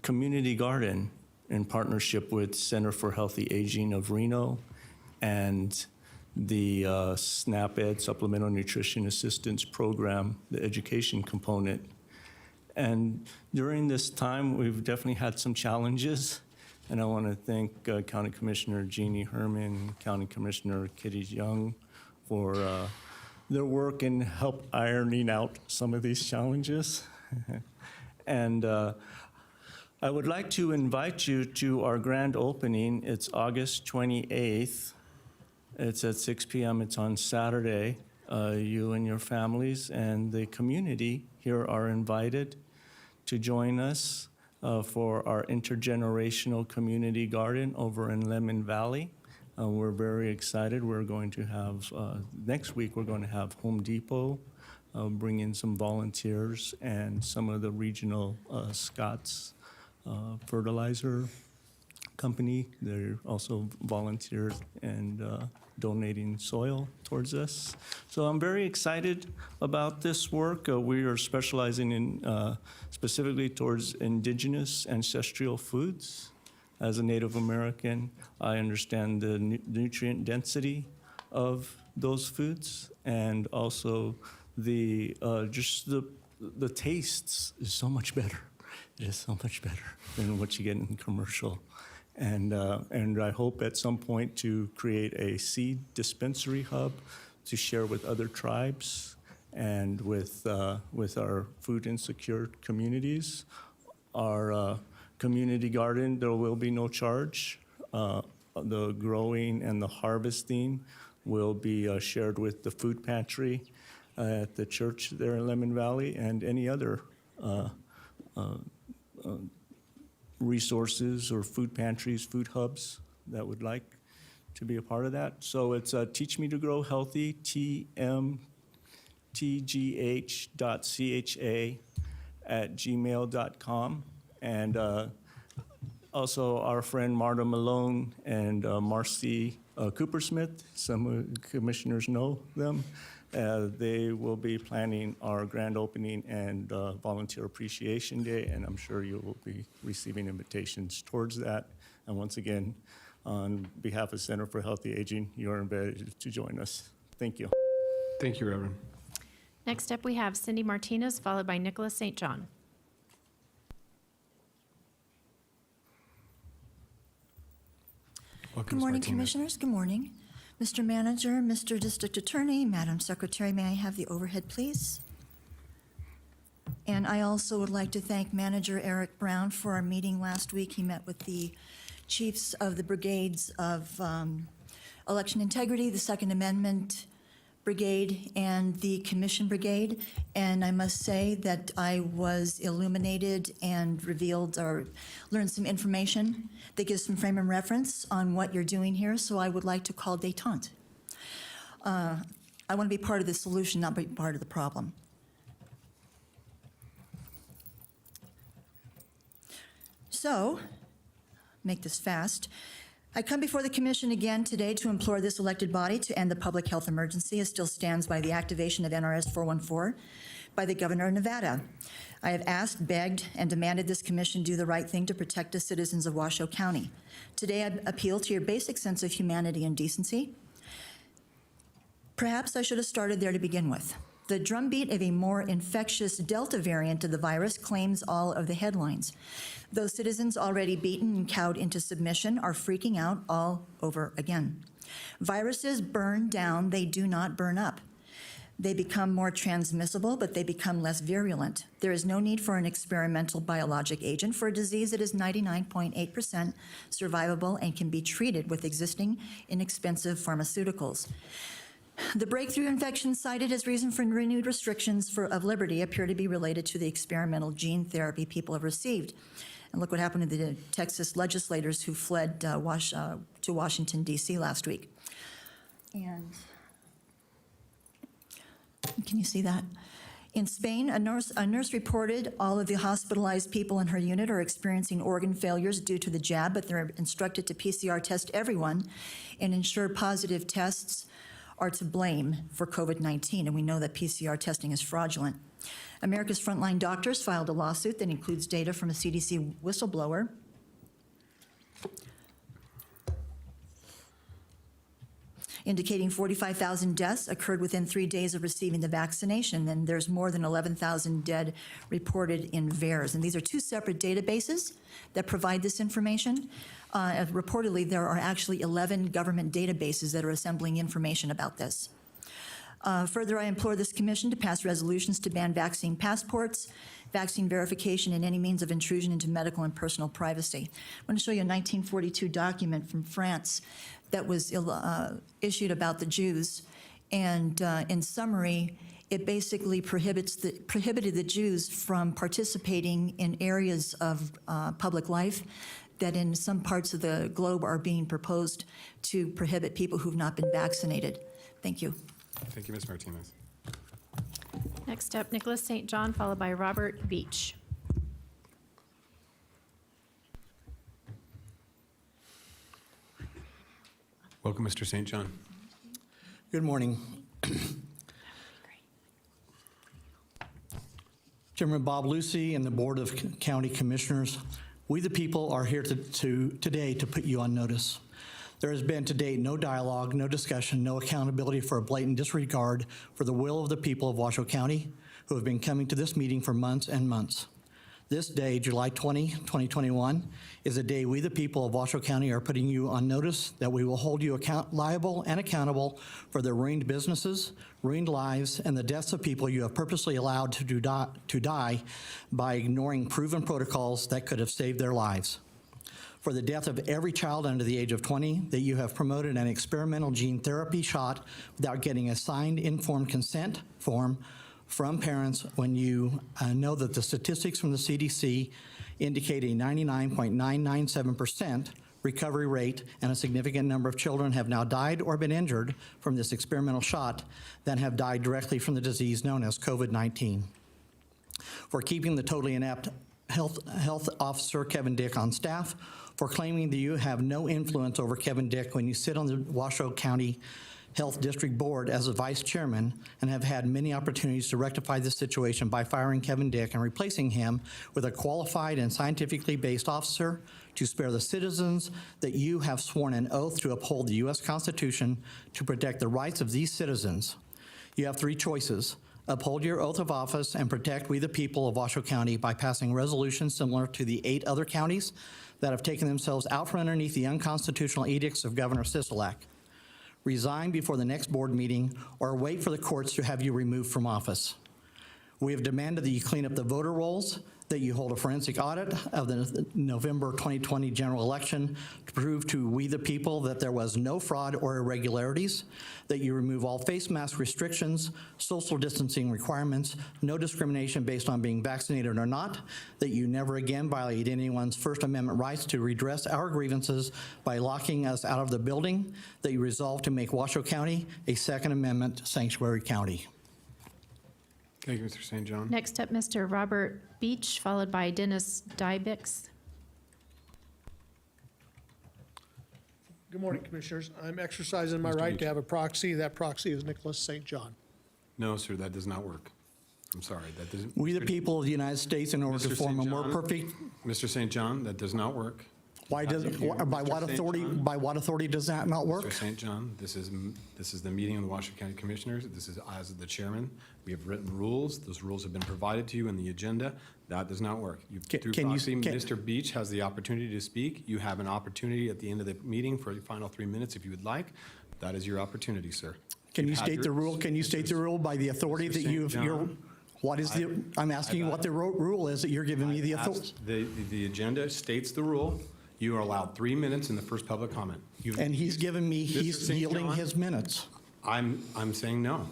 community garden in partnership with Center for Healthy Aging of Reno and the SNAP-Ed, Supplemental Nutrition Assistance Program, the education component. And during this time, we've definitely had some challenges. And I want to thank County Commissioner Jeannie Herman, County Commissioner Kitty Young for their work in help ironing out some of these challenges. And I would like to invite you to our grand opening. It's August 28th. It's at 6 p.m. It's on Saturday. You and your families and the community here are invited to join us for our intergenerational community garden over in Lemon Valley. We're very excited. We're going to have, next week, we're going to have Home Depot bring in some volunteers and some of the regional Scott's fertilizer company. They're also volunteers and donating soil towards us. So I'm very excited about this work. We are specializing in specifically towards indigenous ancestral foods. As a Native American, I understand the nutrient density of those foods, and also the just the tastes is so much better. It is so much better than what you get in commercial. And I hope at some point to create a seed dispensary hub to share with other tribes and with our food insecure communities. Our community garden, there will be no charge. The growing and the harvesting will be shared with the food pantry at the church there in Lemon Valley and any other resources or food pantries, food hubs that would like to be a part of that. So it's Teach Me to Grow Healthy, tmtgh.cha@gmail.com. And also our friend Marta Malone and Marcy Coopersmith, some commissioners know them. They will be planning our grand opening and Volunteer Appreciation Day, and I'm sure you will be receiving invitations towards that. And once again, on behalf of Center for Healthy Aging, you are invited to join us. Thank you.
Thank you, Reverend.
Next up, we have Cindy Martinez, followed by Nicholas St. John.
Welcome,
Good morning,
Martinez.
Commissioners. Good morning. Mr. Manager, Mr. District Attorney, Madam Secretary, may I have the overhead, please? And I also would like to thank Manager Eric Brown for our meeting last week. He met with the chiefs of the brigades of election integrity, the Second Amendment, Brigade and the Commission Brigade, and I must say that I was illuminated and revealed or learned some information that gives some frame and reference on what you're doing here, so I would like to call détente. I want to be part of the solution, not be part of the problem. So, make this fast. I come before the Commission again today to implore this elected body to end the public health emergency as still stands by the activation of NRS 414 by the Governor of Nevada. I have asked, begged, and demanded this Commission do the right thing to protect the citizens of Washoe County. Today I appeal to your basic sense of humanity and decency. Perhaps I should have started there to begin with. The drumbeat of a more infectious Delta variant of the virus claims all of the headlines. Those citizens already beaten and cowed into submission are freaking out all over again. Viruses burn down, they do not burn up. They become more transmissible, but they become less virulent. There is no need for an experimental biologic agent for a disease that is 99.8% survivable and can be treated with existing inexpensive pharmaceuticals. The breakthrough infections cited as reason for renewed restrictions of liberty appear to be related to the experimental gene therapy people have received. And look what happened to the Texas legislators who fled to Washington, D.C. last week. And can you see that? In Spain, a nurse reported all of the hospitalized people in her unit are experiencing organ failures due to the jab, but they're instructed to PCR test everyone and ensure positive tests are to blame for COVID-19, and we know that PCR testing is fraudulent. America's frontline doctors filed a lawsuit that includes data from a CDC whistleblower indicating 45,000 deaths occurred within 3 days of receiving the vaccination, and there's more than 11,000 dead reported in VAERS. And these are two separate databases that provide this information. Reportedly, there are actually 11 government databases that are assembling information about this. Further, I implore this commission to pass resolutions to ban vaccine passports, vaccine verification, and any means of intrusion into medical and personal privacy. I want to show you a 1942 document from France that was issued about the Jews. And in summary, it basically prohibited the Jews from participating in areas of public life that in some parts of the globe are being proposed to prohibit people who've not been vaccinated. Thank you.
Thank you, Ms. Martinez.
Next up, Nicholas St. John, followed by Robert Beach.
Welcome, Mr. St. John.
Good morning. Chairman Bob Lucy and the Board of County Commissioners, we the people are here today to put you on notice. There has been to date no dialogue, no discussion, no accountability for a blatant disregard for the will of the people of Washoe County who have been coming to this meeting for months and months. This day, July 20, 2021, is a day we the people of Washoe County are putting you on notice that we will hold you liable and accountable for the ruined businesses, ruined lives, and the deaths of people you have purposely allowed to die by ignoring proven protocols that could have saved their lives. For the death of every child under the age of 20 that you have promoted an experimental gene therapy shot without getting a signed informed consent form from parents when you know that the statistics from the CDC indicate a 99.997% recovery rate and a significant number of children have now died or been injured from this experimental shot than have died directly from the disease known as COVID-19. For keeping the totally inept health officer Kevin Dick on staff, for claiming that you have no influence over Kevin Dick when you sit on the Washoe County Health District Board as a vice chairman and have had many opportunities to rectify this situation by firing Kevin Dick and replacing him with a qualified and scientifically based officer to spare the citizens that you have sworn an oath to uphold the U.S. Constitution to protect the rights of these citizens. You have three choices. Uphold your oath of office and protect we the people of Washoe County by passing resolutions similar to the 8 other counties that have taken themselves out from underneath the unconstitutional edicts of Governor Sisolak. Resign before the next board meeting or wait for the courts to have you removed from office. We have demanded that you clean up the voter rolls, that you hold a forensic audit of the November 2020 general election to prove to we the people that there was no fraud or irregularities, that you remove all face mask restrictions, social distancing requirements, no discrimination based on being vaccinated or not, that you never again violate anyone's First Amendment rights to redress our grievances by locking us out of the building, that you resolve to make Washoe County a Second Amendment sanctuary county.
Thank you, Mr. St. John.
Next up, Mr. Robert Beach, followed by Dennis Dybix.
Good morning, Commissioners. I'm exercising my
Mr.
right
Beach.
to have a proxy. That proxy is Nicholas St. John.
No, sir, that does not work. I'm sorry, that doesn't.
We the people of the United States, in order to
Mr.
form a
St.
more
John?
perfect,
Mr. St. John, that does not work.
why does, by what authority, by what authority does that not work?
Mr. St. John, this is the meeting of the Washoe County Commissioners. This is, as the chairman, we have written rules. Those rules have been provided to you in the agenda. That does not work. Through proxy, Mr. Beach has the opportunity to speak. You have an opportunity at the end of the meeting for your final 3 minutes if you would like. That is your opportunity, sir.
Can you
You've had
state
your-
the rule? Can you state the rule by the authority
Mr.
that
St.
you've,
John,
what is the, I'm asking what the rule is that you're giving me the authority.
The agenda states the rule. You are allowed 3 minutes in the first public comment.
And he's given me,
Mr.
he's
St.
yielding
John?
his minutes.
I'm saying no.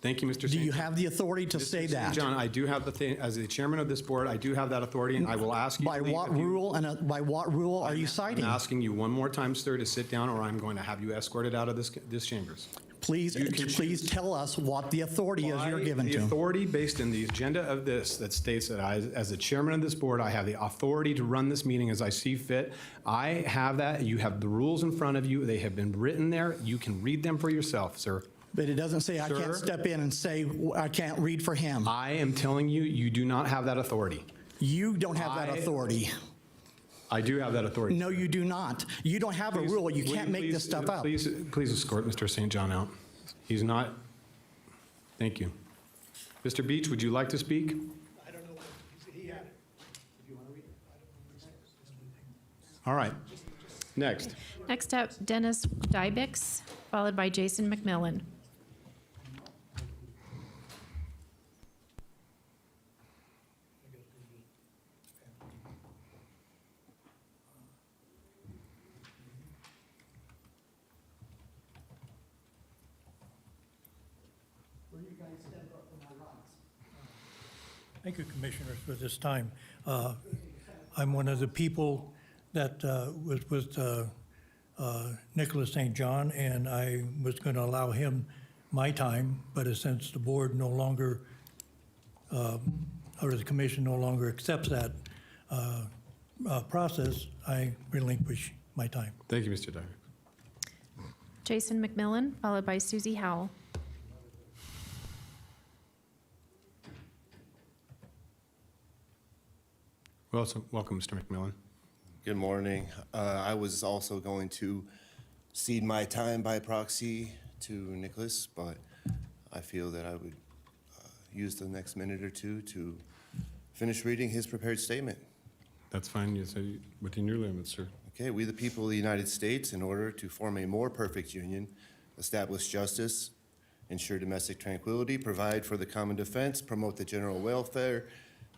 Thank you, Mr. St.
Do you
John.
have the authority to
Mr.
say
St.
that?
John, I do have the thing, as the chairman of this board, I do have that authority, and I will ask you.
By
please,
what
if you-
rule and by what rule are you citing?
I'm asking you one more time, sir, to sit down, or I'm going to have you escorted out of this chambers.
Please,
You can
please tell us what the authority is you're given
The
to.
authority based in the agenda of this that states that I, as the chairman of this board, I have the authority to run this meeting as I see fit. I have that. You have the rules in front of you. They have been written there. You can read them for yourself, sir.
But it doesn't say I can't
Sir?
step in and say I can't read for him.
I am telling you, you do not have that authority.
You don't have that authority.
I do have that authority.
No, you do not. You don't have a rule. You can't make this stuff up.
Please escort Mr. St. John out. He's not. Thank you. Mr. Beach, would you like to speak?
I don't know. He had it. If you want to read it.
All right. Next.
Next up, Dennis Dybix, followed by Jason McMillan.
Thank you, Commissioners, for this time. I'm one of the people that was with Nicholas St. John, and I was going to allow him my time, but since the board no longer, or the commission no longer accepts that process, I relinquish my time.
Thank you, Mr. Dyer.
Jason McMillan, followed by Susie Howell.
Welcome, Mr. McMillan.
Good morning. I was also going to cede my time by proxy to Nicholas, but I feel that I would use the next minute or two to finish reading his prepared statement.
That's fine. You say within your limits, sir.
Okay, we the people of the United States, in order to form a more perfect union, establish justice, ensure domestic tranquility, provide for the common defense, promote the general welfare,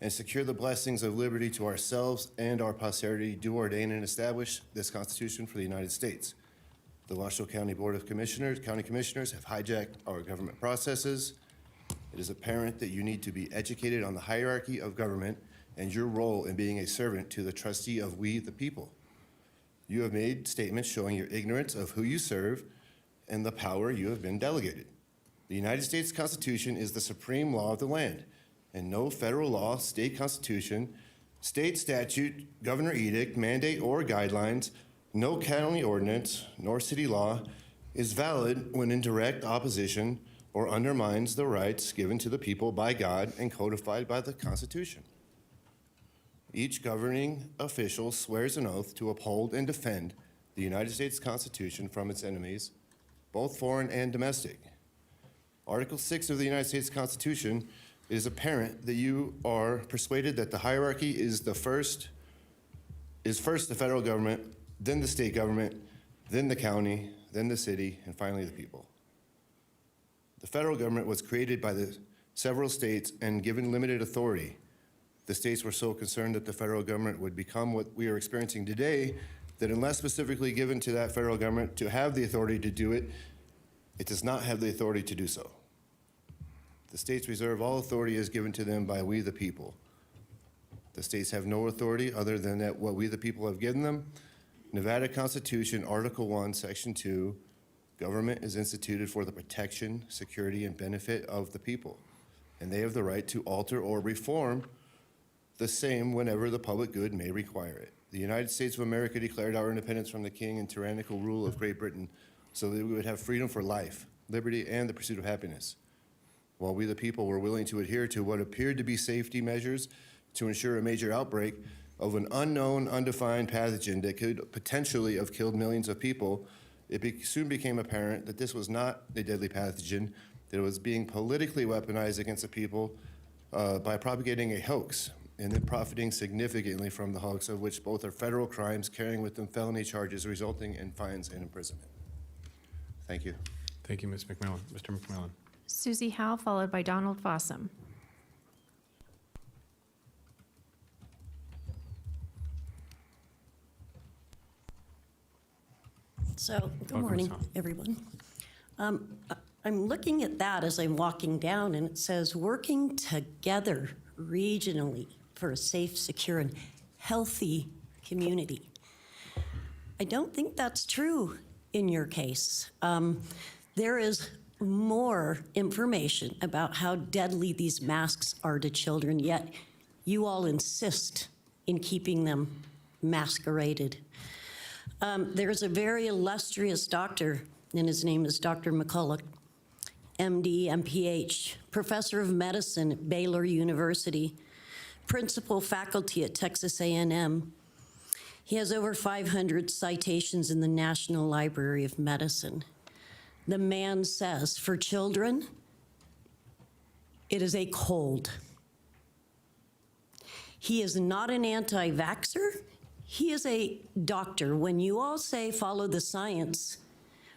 and secure the blessings of liberty to ourselves and our posterity, do ordain and establish this Constitution for the United States. The Washoe County Board of Commissioners, County Commissioners have hijacked our government processes. It is apparent that you need to be educated on the hierarchy of government and your role in being a servant to the trustee of we the people. You have made statements showing your ignorance of who you serve and the power you have been delegated. The United States Constitution is the supreme law of the land, and no federal law, state constitution, state statute, governor edict, mandate, or guidelines, no county ordinance, nor city law is valid when in direct opposition or undermines the rights given to the people by God and codified by the Constitution. Each governing official swears an oath to uphold and defend the United States Constitution from its enemies, both foreign and domestic. Article 6 of the United States Constitution, it is apparent that you are persuaded that the hierarchy is first the federal government, then the state government, then the county, then the city, and finally the people. The federal government was created by the several states and given limited authority. The states were so concerned that the federal government would become what we are experiencing today, that unless specifically given to that federal government to have the authority to do it, it does not have the authority to do so. The states reserve all authority is given to them by we the people. The states have no authority other than that what we the people have given them. Nevada Constitution, Article 1, Section 2, government is instituted for the protection, security, and benefit of the people, and they have the right to alter or reform the same whenever the public good may require it. The United States of America declared our independence from the king and tyrannical rule of Great Britain so that we would have freedom for life, liberty, and the pursuit of happiness. While we the people were willing to adhere to what appeared to be safety measures to ensure a major outbreak of an unknown, undefined pathogen that could potentially have killed millions of people, it soon became apparent that this was not a deadly pathogen, that it was being politically weaponized against the people by propagating a hoax and then profiting significantly from the hoax, of which both are federal crimes carrying with them felony charges resulting in fines and imprisonment. Thank you.
Thank you, Ms. McMillan. Mr. McMillan.
Susie Howe, followed by Donald Fossum.
So, good
Welcome,
morning,
Ms. Howe.
everyone. I'm looking at that as I'm walking down, and it says, working together regionally for a safe, secure, and healthy community. I don't think that's true in your case. There is more information about how deadly these masks are to children, yet you all insist in keeping them masqueraded. There's a very illustrious doctor, and his name is Dr. McCulloch, MD, MPH, professor of medicine at Baylor University, principal faculty at Texas A&M. He has over 500 citations in the National Library of Medicine. The man says, for children, it is a cold. He is not an anti-vaxxer. He is a doctor. When you all say follow the science,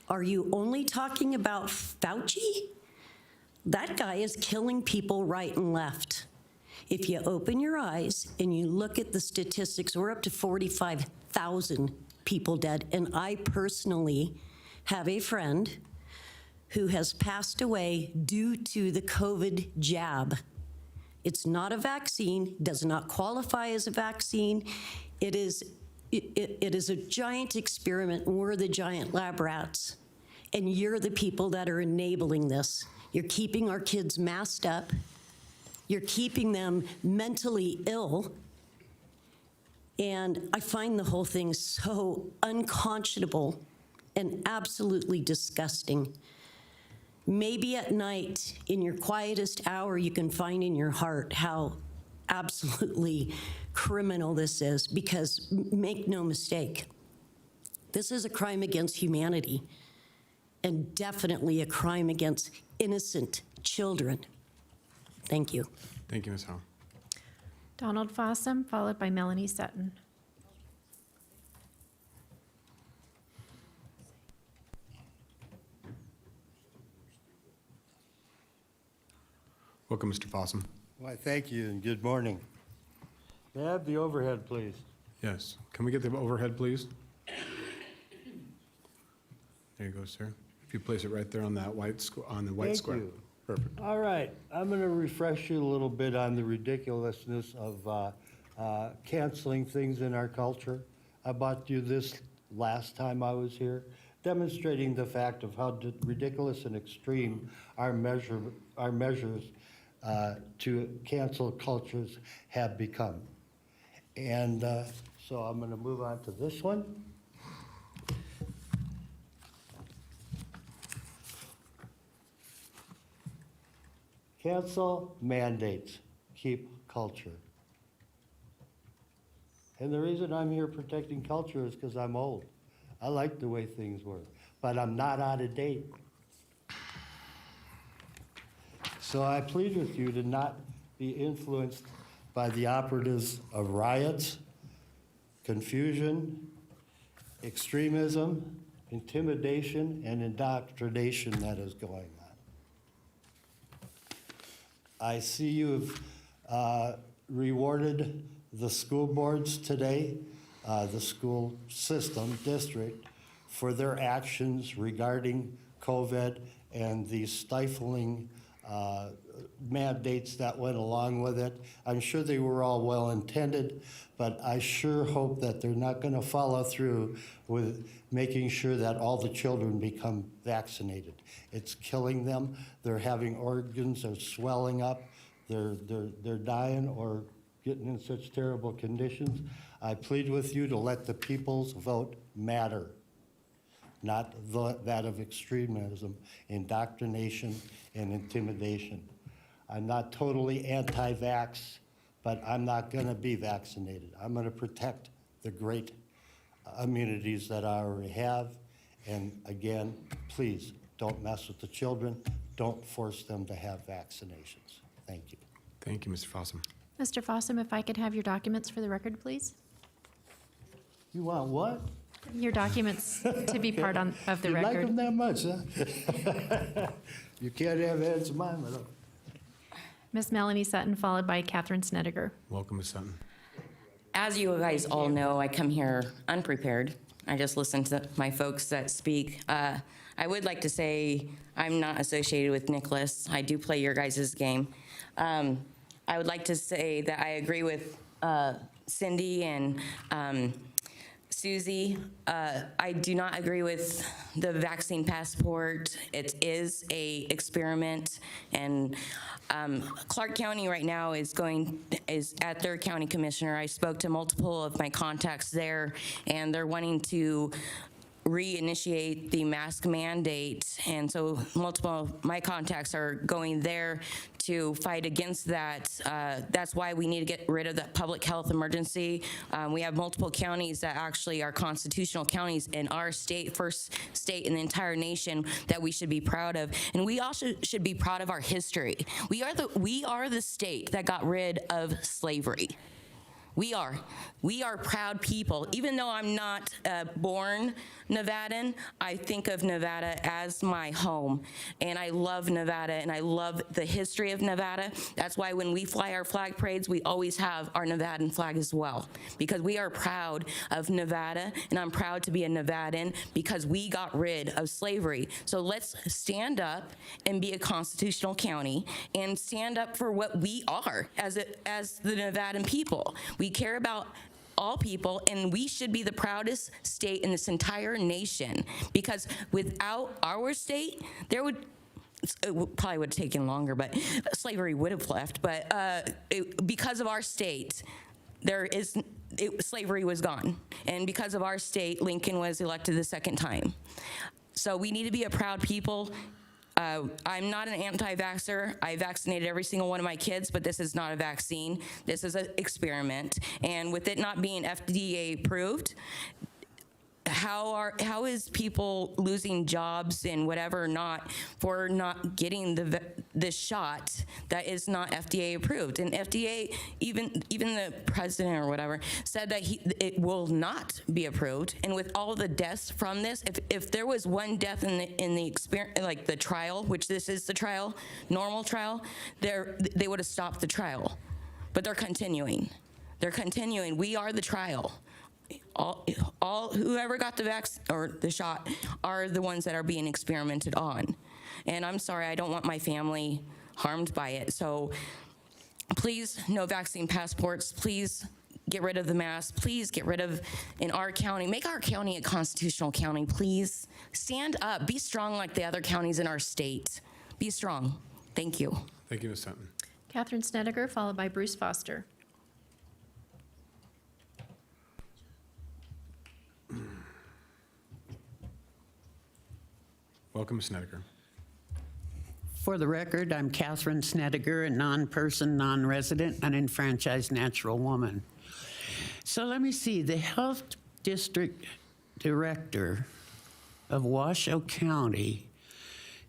are you only talking about Fauci? That guy is killing people right and left. If you open your eyes and you look at the statistics, we're up to 45,000 people dead. And I personally have a friend who has passed away due to the COVID jab. It's not a vaccine, does not qualify as a vaccine. It is a giant experiment, and we're the giant lab rats. And you're the people that are enabling this. You're keeping our kids masked up. You're keeping them mentally ill. And I find the whole thing so unconscionable and absolutely disgusting. Maybe at night, in your quietest hour, you can find in your heart how absolutely criminal this is, because make no mistake, this is a crime against humanity and definitely a crime against innocent children. Thank you.
Thank you, Ms. Howe.
Donald Fossum, followed by Melanie Sutton.
Welcome, Mr. Fossum.
Why, thank you, and good morning. May I have the overhead, please?
Yes. Can we get the overhead, please? There you go, sir. If you place it right there on that white
Thank
square.
you.
Perfect.
All right, I'm going to refresh you a little bit on the ridiculousness of canceling things in our culture. I brought you this last time I was here, demonstrating the fact of how ridiculous and extreme our measures to cancel cultures have become. And so I'm going to move on to this one. Cancel mandates, keep culture. And the reason I'm here protecting culture is because I'm old. I like the way things were, but I'm not out of date. So I plead with you to not be influenced by the operatives of riots, confusion, extremism, intimidation, and indoctrination that is going on. I see you've rewarded the school boards today, the school system, district, for their actions regarding COVID and the stifling mandates that went along with it. I'm sure they were all well-intended, but I sure hope that they're not going to follow through with making sure that all the children become vaccinated. It's killing them. They're having organs, they're swelling up, they're dying or getting in such terrible conditions. I plead with you to let the people's vote matter, not that of extremism, indoctrination, and intimidation. I'm not totally anti-vax, but I'm not going to be vaccinated. I'm going to protect the great immunities that I already have. And again, please don't mess with the children. Don't force them to have vaccinations. Thank you.
Thank you, Mr. Fossum.
Mr. Fossum, if I could have your documents for the record, please?
You want what?
Your documents to be part of the
You
record.
like them that much, huh? You can't have heads of mine, but
Miss Melanie Sutton, followed by Catherine Snedeker.
Welcome, Ms. Sutton.
As you guys all know, I come here unprepared. I just listen to my folks that speak. I would like to say I'm not associated with Nicholas. I do play your guys' game. I would like to say that I agree with Cindy and Susie. I do not agree with the vaccine passport. It is a experiment, and Clark County right now is at their county commissioner. I spoke to multiple of my contacts there, and they're wanting to reinitiate the mask mandate, and so multiple of my contacts are going there to fight against that. That's why we need to get rid of the public health emergency. We have multiple counties that actually are constitutional counties in our state, first state in the entire nation, that we should be proud of. And we also should be proud of our history. We are the state that got rid of slavery. We are proud people. Even though I'm not born Nevadan, I think of Nevada as my home. And I love Nevada, and I love the history of Nevada. That's why when we fly our flag parades, we always have our Nevadan flag as well, because we are proud of Nevada, and I'm proud to be a Nevadan because we got rid of slavery. So let's stand up and be a constitutional county and stand up for what we are as the Nevadan people. We care about all people, and we should be the proudest state in this entire nation, because without our state, it probably would have taken longer, but slavery would have left. But because of our state, slavery was gone. And because of our state, Lincoln was elected the second time. So we need to be a proud people. I'm not an anti-vaxxer. I vaccinated every single one of my kids, but this is not a vaccine. This is an experiment. And with it not being FDA approved, how is people losing jobs and whatever for not getting the shot that is not FDA approved? And FDA, even the president or whatever, said that it will not be approved. And with all the deaths from this, if there was one death in the experience, like the trial, which this is the trial, normal trial, they would have stopped the trial. But they're continuing. They're continuing. We are the trial. All whoever got the vaccine or the shot are the ones that are being experimented on. And I'm sorry, I don't want my family harmed by it. So please, no vaccine passports. Please get rid of the mask. Please get rid of, in our county, make our county a constitutional county, please. Stand up, be strong like the other counties in our state. Be strong. Thank you.
Thank you, Ms. Sutton.
Catherine Snedeker, followed by Bruce Foster.
Welcome, Ms. Snedeker.
For the record, I'm Catherine Snedeker, a non-person, non-resident, unenfranchised natural woman. So let me see, the Health District Director of Washoe County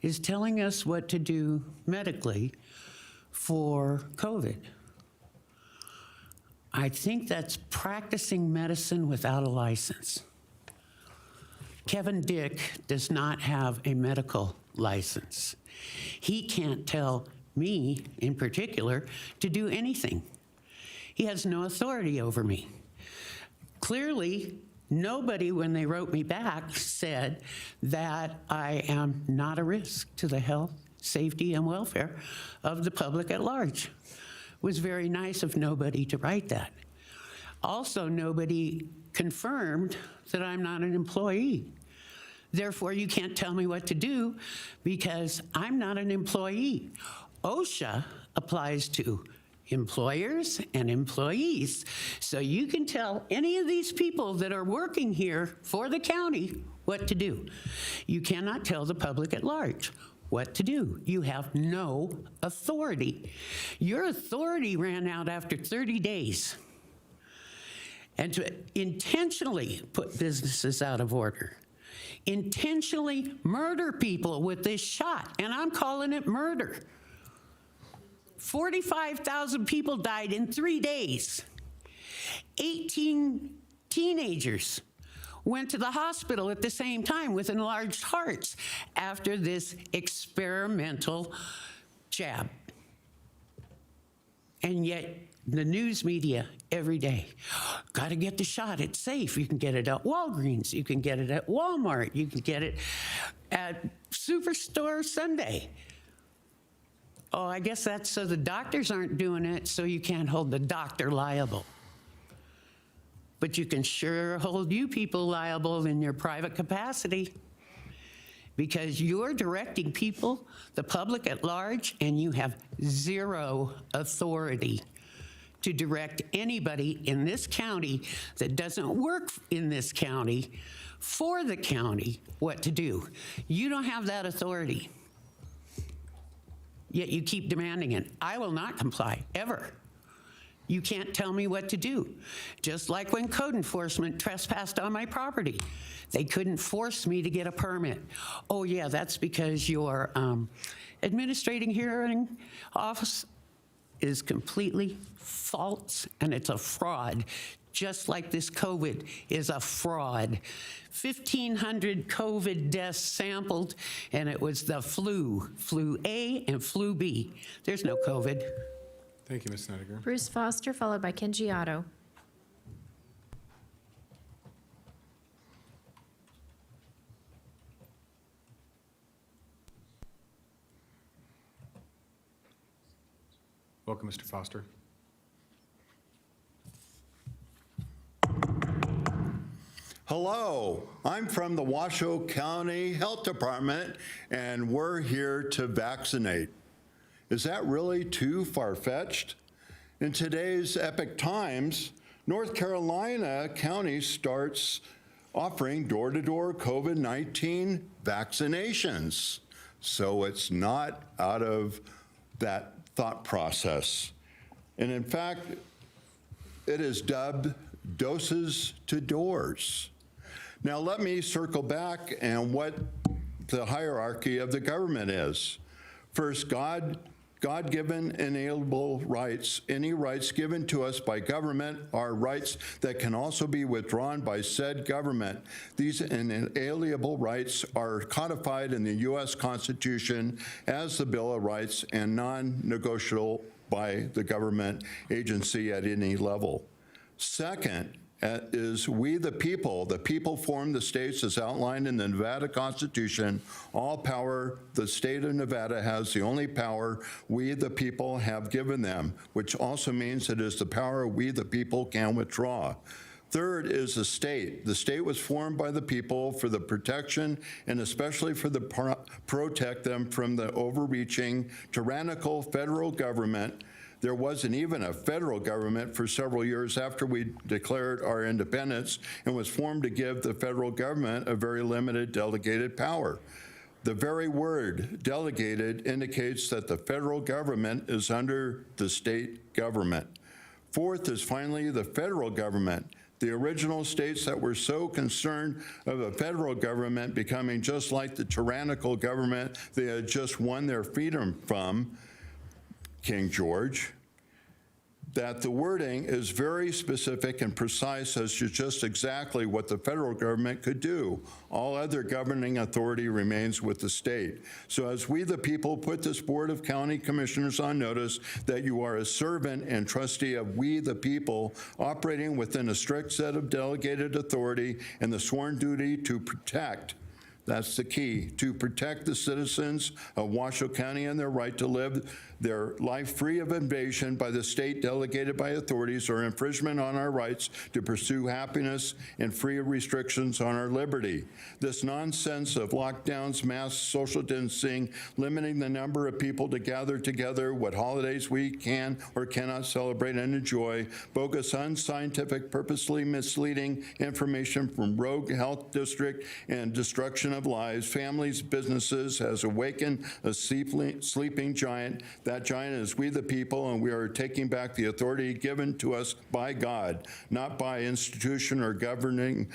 is telling us what to do medically for COVID. I think that's practicing medicine without a license. Kevin Dick does not have a medical license. He can't tell me, in particular, to do anything. He has no authority over me. Clearly, nobody, when they wrote me back, said that I am not a risk to the health, safety, and welfare of the public at large. It was very nice of nobody to write that. Also, nobody confirmed that I'm not an employee. Therefore, you can't tell me what to do because I'm not an employee. OSHA applies to employers and employees. So you can tell any of these people that are working here for the county what to do. You cannot tell the public at large what to do. You have no authority. Your authority ran out after 30 days. And to intentionally put businesses out of order, intentionally murder people with this shot, and I'm calling it murder. 45,000 people died in 3 days. 18 teenagers went to the hospital at the same time with enlarged hearts after this experimental jab. And yet, the news media every day, got to get the shot, it's safe. You can get it at Walgreens, you can get it at Walmart, you can get it at Superstore Sunday. Oh, I guess that's so the doctors aren't doing it, so you can't hold the doctor liable. But you can sure hold you people liable in your private capacity because you're directing people, the public at large, and you have zero authority to direct anybody in this county that doesn't work in this county for the county what to do. You don't have that authority. Yet you keep demanding it. I will not comply, ever. You can't tell me what to do. Just like when code enforcement trespassed on my property. They couldn't force me to get a permit. Oh yeah, that's because your administrating hearing office is completely false and it's a fraud. Just like this COVID is a fraud. 1,500 COVID deaths sampled, and it was the flu A and flu B. There's no COVID.
Thank you, Ms. Snyder.
Bruce Foster, followed by Kenji Otto.
Welcome, Mr. Foster.
Hello, I'm from the Washoe County Health Department, and we're here to vaccinate. Is that really too far-fetched? In today's epic times, North Carolina County starts offering door-to-door COVID-19 vaccinations. So it's not out of that thought process. And in fact, it is dubbed doses to doors. Now let me circle back and what the hierarchy of the government is. First, God-given inalienable rights. Any rights given to us by government are rights that can also be withdrawn by said government. These inalienable rights are codified in the U.S. Constitution as the Bill of Rights and non-negotiable by the government agency at any level. Second, is we the people form the states as outlined in the Nevada Constitution. All power, the state of Nevada has the only power we the people have given them, which also means it is the power we the people can withdraw. Third is the state. The state was formed by the people for the protection and especially for the protect them from the overreaching, tyrannical federal government. There wasn't even a federal government for several years after we declared our independence and was formed to give the federal government a very limited delegated power. The very word delegated indicates that the federal government is under the state government. Fourth is finally the federal government. The original states that were so concerned of a federal government becoming just like the tyrannical government they had just won their freedom from, King George, that the wording is very specific and precise as to just exactly what the federal government could do. All other governing authority remains with the state. So as we, the people, put this Board of County Commissioners on notice that you are a servant and trustee of we, the people, operating within a strict set of delegated authority and the sworn duty to protect. That's the key, to protect the citizens of Washoe County and their right to live their life free of invasion by the state delegated by authorities or infringement on our rights to pursue happiness and free of restrictions on our liberty. This nonsense of lockdowns, mass social distancing, limiting the number of people to gather together, what holidays we can or cannot celebrate and enjoy, bogus, unscientific, purposely misleading information from rogue health district and destruction of lives, families, businesses has awakened a sleeping giant. That giant is we the people, and we are taking back the authority given to us by God, not by institution or governing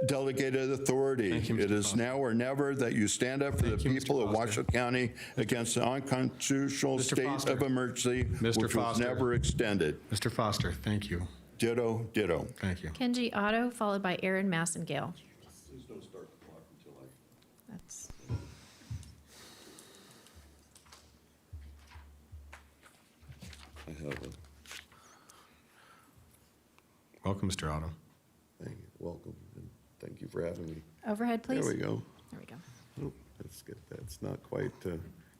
delegated authority. It is now or never that you stand up for the people of Washoe County against the unconstitutional state of emergency, which was never extended.
Mr. Foster, thank you.
Ditto, ditto.
Thank you.
Kenji Otto, followed by Aaron Massengale.
Please don't start the clock until
That's
I have a,
Welcome, Mr. Otto.
thank you, welcome, and thank you for having me.
overhead, please.
There we go.
There we go.
Oh, that's good. That's not quite,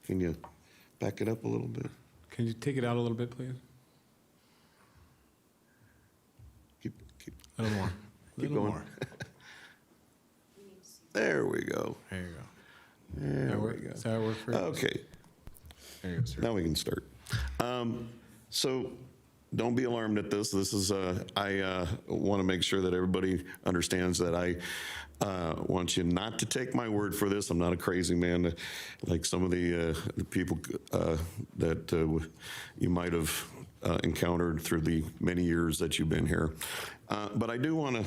can you back it up a little bit?
Can you take it out a little bit, please?
Keep,
A little more.
keep
Little
going.
more.
There we go.
There you go.
There we go.
Does that work for you?
Okay,
There you go, sir.
now we can start. So don't be alarmed at this. This is, I want to make sure that everybody understands that I want you not to take my word for this. I'm not a crazy man like some of the people that you might have encountered through the many years that you've been here. But I do want to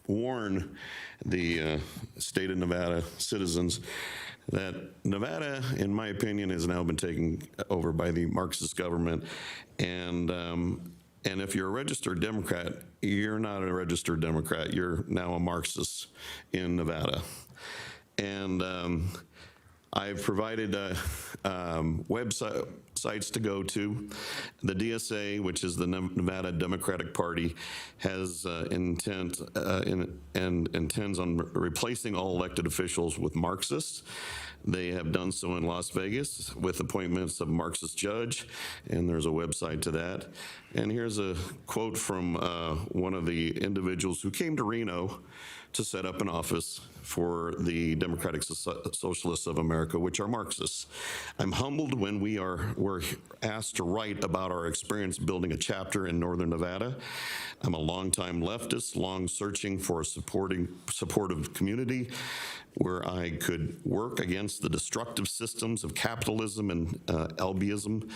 warn the state of Nevada citizens that Nevada, in my opinion, has now been taken over by the Marxist government. And if you're a registered Democrat, you're not a registered Democrat. You're now a Marxist in Nevada. And I've provided websites to go to. The DSA, which is the Nevada Democratic Party, has intends on replacing all elected officials with Marxists. They have done so in Las Vegas with appointments of Marxist judge, and there's a website to that. And here's a quote from one of the individuals who came to Reno to set up an office for the Democratic Socialists of America, which are Marxists. I'm humbled when we're asked to write about our experience building a chapter in Northern Nevada. I'm a longtime leftist, long searching for a supportive community where I could work against the destructive systems of capitalism and LBism.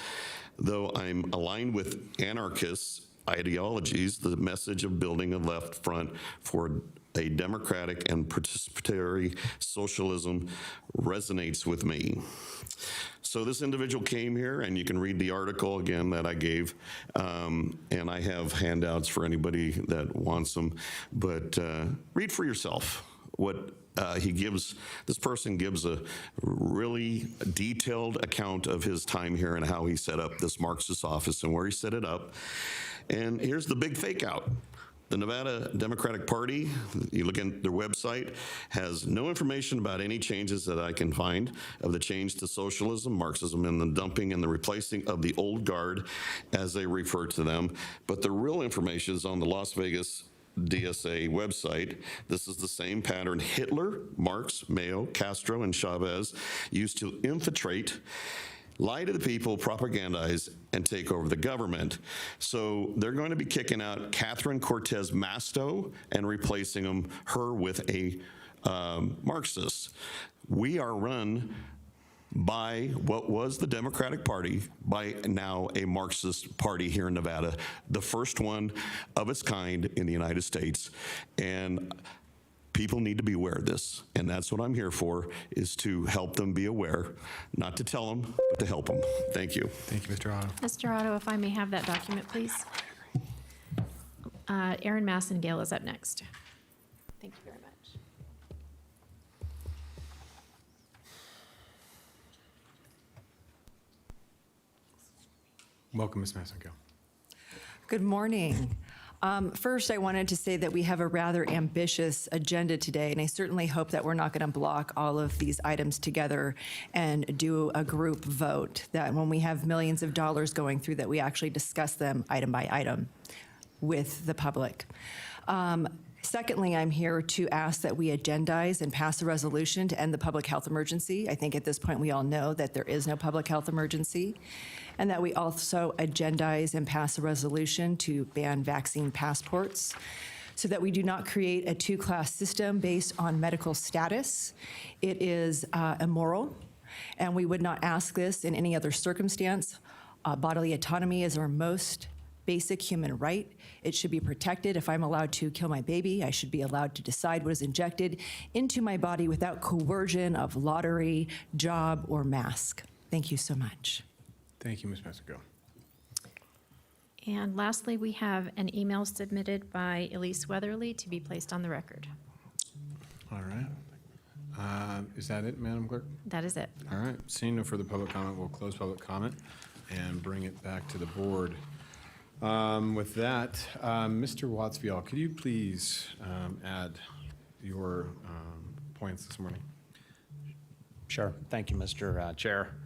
Though I'm aligned with anarchists' ideologies, the message of building a left front for a democratic and participatory socialism resonates with me. So this individual came here, and you can read the article again that I gave, and I have handouts for anybody that wants them, but read for yourself what he gives. This person gives a really detailed account of his time here and how he set up this Marxist office and where he set it up. And here's the big fake out. The Nevada Democratic Party, you look at their website, has no information about any changes that I can find of the change to socialism, Marxism, and the dumping and the replacing of the old guard, as they refer to them. But the real information is on the Las Vegas DSA website. This is the same pattern Hitler, Marx, Mayo, Castro, and Chavez used to infiltrate, lie to the people, propagandize, and take over the government. So they're going to be kicking out Catherine Cortez Masto and replacing her with a Marxist. We are run by what was the Democratic Party, by now a Marxist party here in Nevada, the first one of its kind in the United States. And People need to be aware of this, and that's what I'm here for, is to help them be aware, not to tell them, but to help them. Thank you.
Thank you, Mr. Otto.
Mr. Otto, if I may have that document, please. Aaron Massengale is up next. Thank you very much.
Welcome, Ms. Massengale.
Good morning. First, I wanted to say that we have a rather ambitious agenda today, and I certainly hope that we're not going to block all of these items together and do a group vote, that when we have millions of dollars going through, that we actually discuss them item by item with the public. Secondly, I'm here to ask that we agendize and pass a resolution to end the public health emergency. I think at this point we all know that there is no public health emergency, and that we also agendize and pass a resolution to ban vaccine passports so that we do not create a two-class system based on medical status. It is immoral, and we would not ask this in any other circumstance. Bodily autonomy is our most basic human right. It should be protected. If I'm allowed to kill my baby, I should be allowed to decide what is injected into my body without coercion of lottery, job, or mask. Thank you so much.
Thank you, Ms. Massengale.
And lastly, we have an email submitted by Elise Weatherly to be placed on the record.
All right. Is that it, Madam Clerk?
That is it.
All right. Seeing no further public comment, we'll close public comment and bring it back to the board. With that, Mr. Wattsfield, could you please add your points this morning?
Sure. Thank you, Mr. Chair.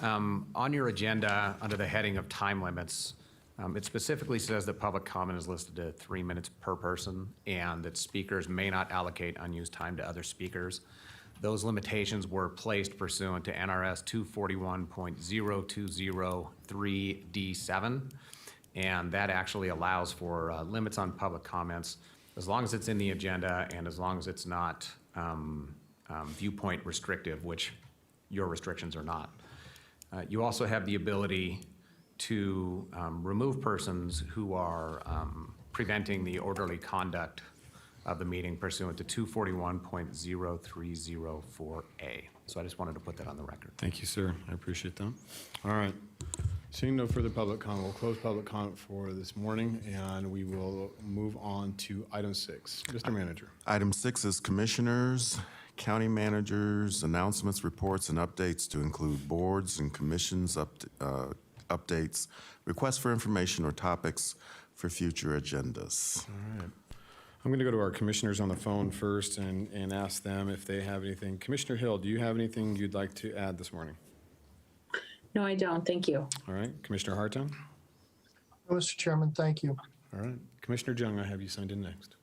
On your agenda, under the heading of time limits, it specifically says that public comment is listed at 3 minutes per person and that speakers may not allocate unused time to other speakers. Those limitations were placed pursuant to NRS 241.0203D7, and that actually allows for limits on public comments as long as it's in the agenda and as long as it's not viewpoint restrictive, which your restrictions are not. You also have the ability to remove persons who are preventing the orderly conduct of the meeting pursuant to 241.0304A. So I just wanted to put that on the record.
Thank you, sir. I appreciate that. All right. Seeing no further public comment, we'll close public comment for this morning, and we will move on to item 6. Mr. Manager.
Item 6 is commissioners, county managers, announcements, reports, and updates to include boards and commissions updates, requests for information or topics for future agendas.
All right. I'm going to go to our commissioners on the phone first and ask them if they have anything. Commissioner Hill, do you have anything you'd like to add this morning?
No, I don't. Thank you.
All right. Commissioner Hartung?
No, Mr. Chairman, thank you.
All right. Commissioner Jung, I have you signed in next.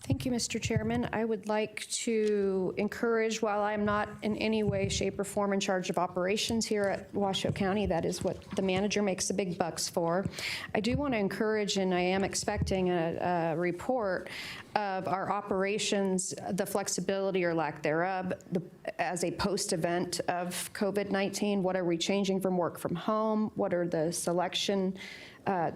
Thank you, Mr. Chairman. I would like to encourage, while I'm not in any way, shape, or form in charge of operations here at Washoe County, that is what the manager makes the big bucks for, I do want to encourage, and I am expecting a report of our operations, the flexibility or lack thereof, as a post-event of COVID-19. What are we changing from work from home? What are the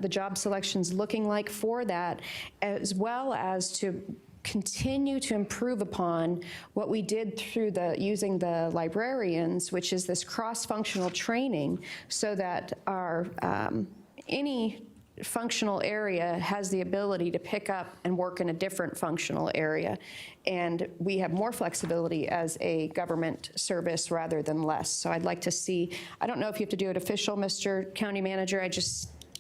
job selections looking like for that, as well as to continue to improve upon what we did through using the librarians, which is this cross-functional training, so that our any functional area has the ability to pick up and work in a different functional area. And we have more flexibility as a government service rather than less. So I'd like to see, I don't know if you have to do it official, Mr. County Manager,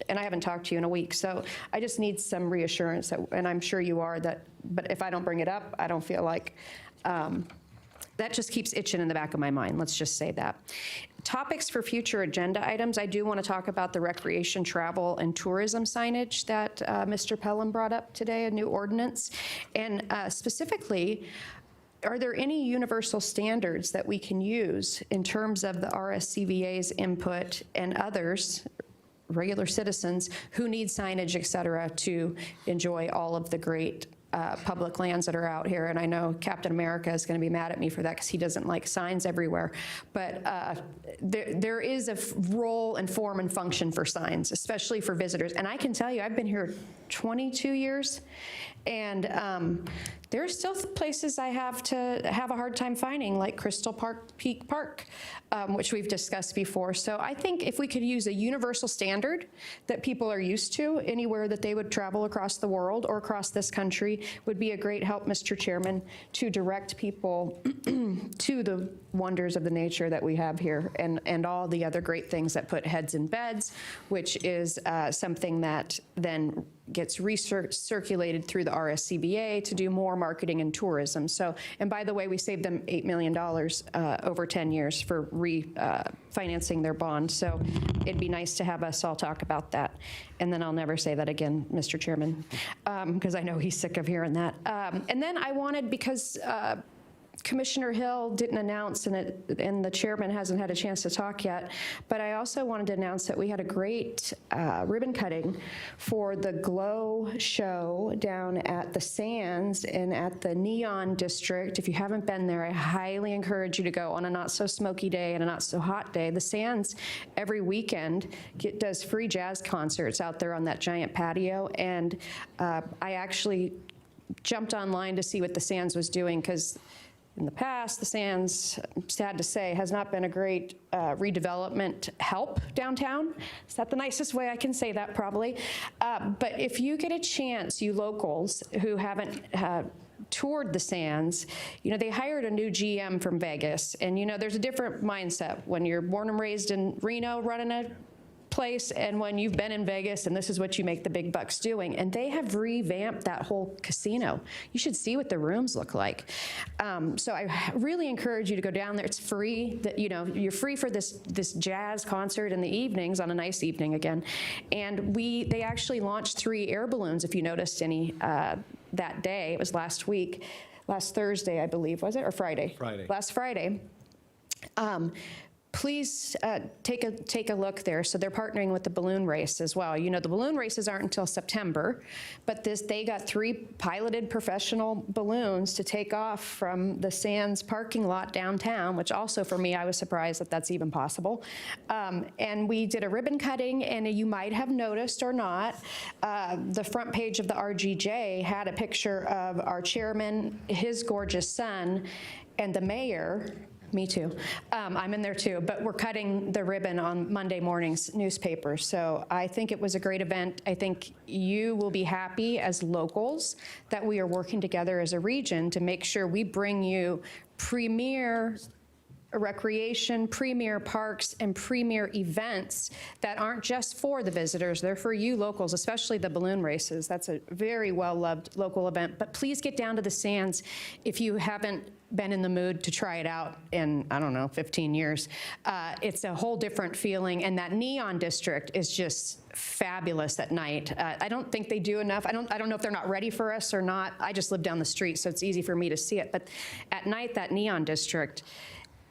and I haven't talked to you in a week, so I just need some reassurance, and I'm sure you are, but if I don't bring it up, I don't feel like, that just keeps itching in the back of my mind, let's just say that. Topics for future agenda items, I do want to talk about the recreation, travel, and tourism signage that Mr. Pelham brought up today, a new ordinance, and specifically, are there any universal standards that we can use in terms of the RSCVA's input and others, regular citizens who need signage, et cetera, to enjoy all of the great public lands that are out here? And I know Captain America is going to be mad at me for that because he doesn't like signs everywhere. But there is a role and form and function for signs, especially for visitors. And I can tell you, I've been here 22 years, and there are still places I have a hard time finding, like Crystal Peak Park, which we've discussed before. So I think if we could use a universal standard that people are used to anywhere that they would travel across the world or across this country would be a great help, Mr. Chairman, to direct people to the wonders of the nature that we have here and all the other great things that put heads in beds, which is something that then gets circulated through the RSCBA to do more marketing and tourism. So, and by the way, we saved them $8 million over 10 years for refinancing their bond. So it'd be nice to have us all talk about that. And then I'll never say that again, Mr. Chairman, because I know he's sick of hearing that. And then I wanted, because Commissioner Hill didn't announce, and the chairman hasn't had a chance to talk yet, but I also wanted to announce that we had a great ribbon cutting for the Glow show down at the Sands and at the Neon District. If you haven't been there, I highly encourage you to go on a not so smoky day and a not so hot day. The Sands every weekend does free jazz concerts out there on that giant patio, and I actually jumped online to see what the Sands was doing, because in the past, the Sands, sad to say, has not been a great redevelopment help downtown. Is that the nicest way I can say that, probably? But if you get a chance, you locals who haven't toured the Sands, they hired a new GM from Vegas, and there's a different mindset when you're born and raised in Reno running a place and when you've been in Vegas and this is what you make the big bucks doing. And they have revamped that whole casino. You should see what the rooms look like. So I really encourage you to go down there. It's free. You're free for this jazz concert in the evenings, on a nice evening again. And they actually launched 3 air balloons, if you noticed any that day. It was last Thursday, I believe, was it? Or Friday?
Friday.
Last Friday. Please take a look there. So they're partnering with the balloon race as well. The balloon races aren't until September, but they got 3 piloted professional balloons to take off from the Sands parking lot downtown, which also for me, I was surprised that that's even possible. And we did a ribbon cutting, and you might have noticed or not, the front page of the RGJ had a picture of our chairman, his gorgeous son, and the mayor. Me too. I'm in there too, but we're cutting the ribbon on Monday morning's newspaper. So I think it was a great event. I think you will be happy as locals that we are working together as a region to make sure we bring you premier recreation, premier parks, and premier events that aren't just for the visitors, they're for you locals, especially the balloon races. That's a very well-loved local event. But please get down to the Sands if you haven't been in the mood to try it out in, 15 years. It's a whole different feeling, and that Neon District is just fabulous at night. I don't think they do enough. I don't know if they're not ready for us or not. I just live down the street, so it's easy for me to see it. But at night, that Neon District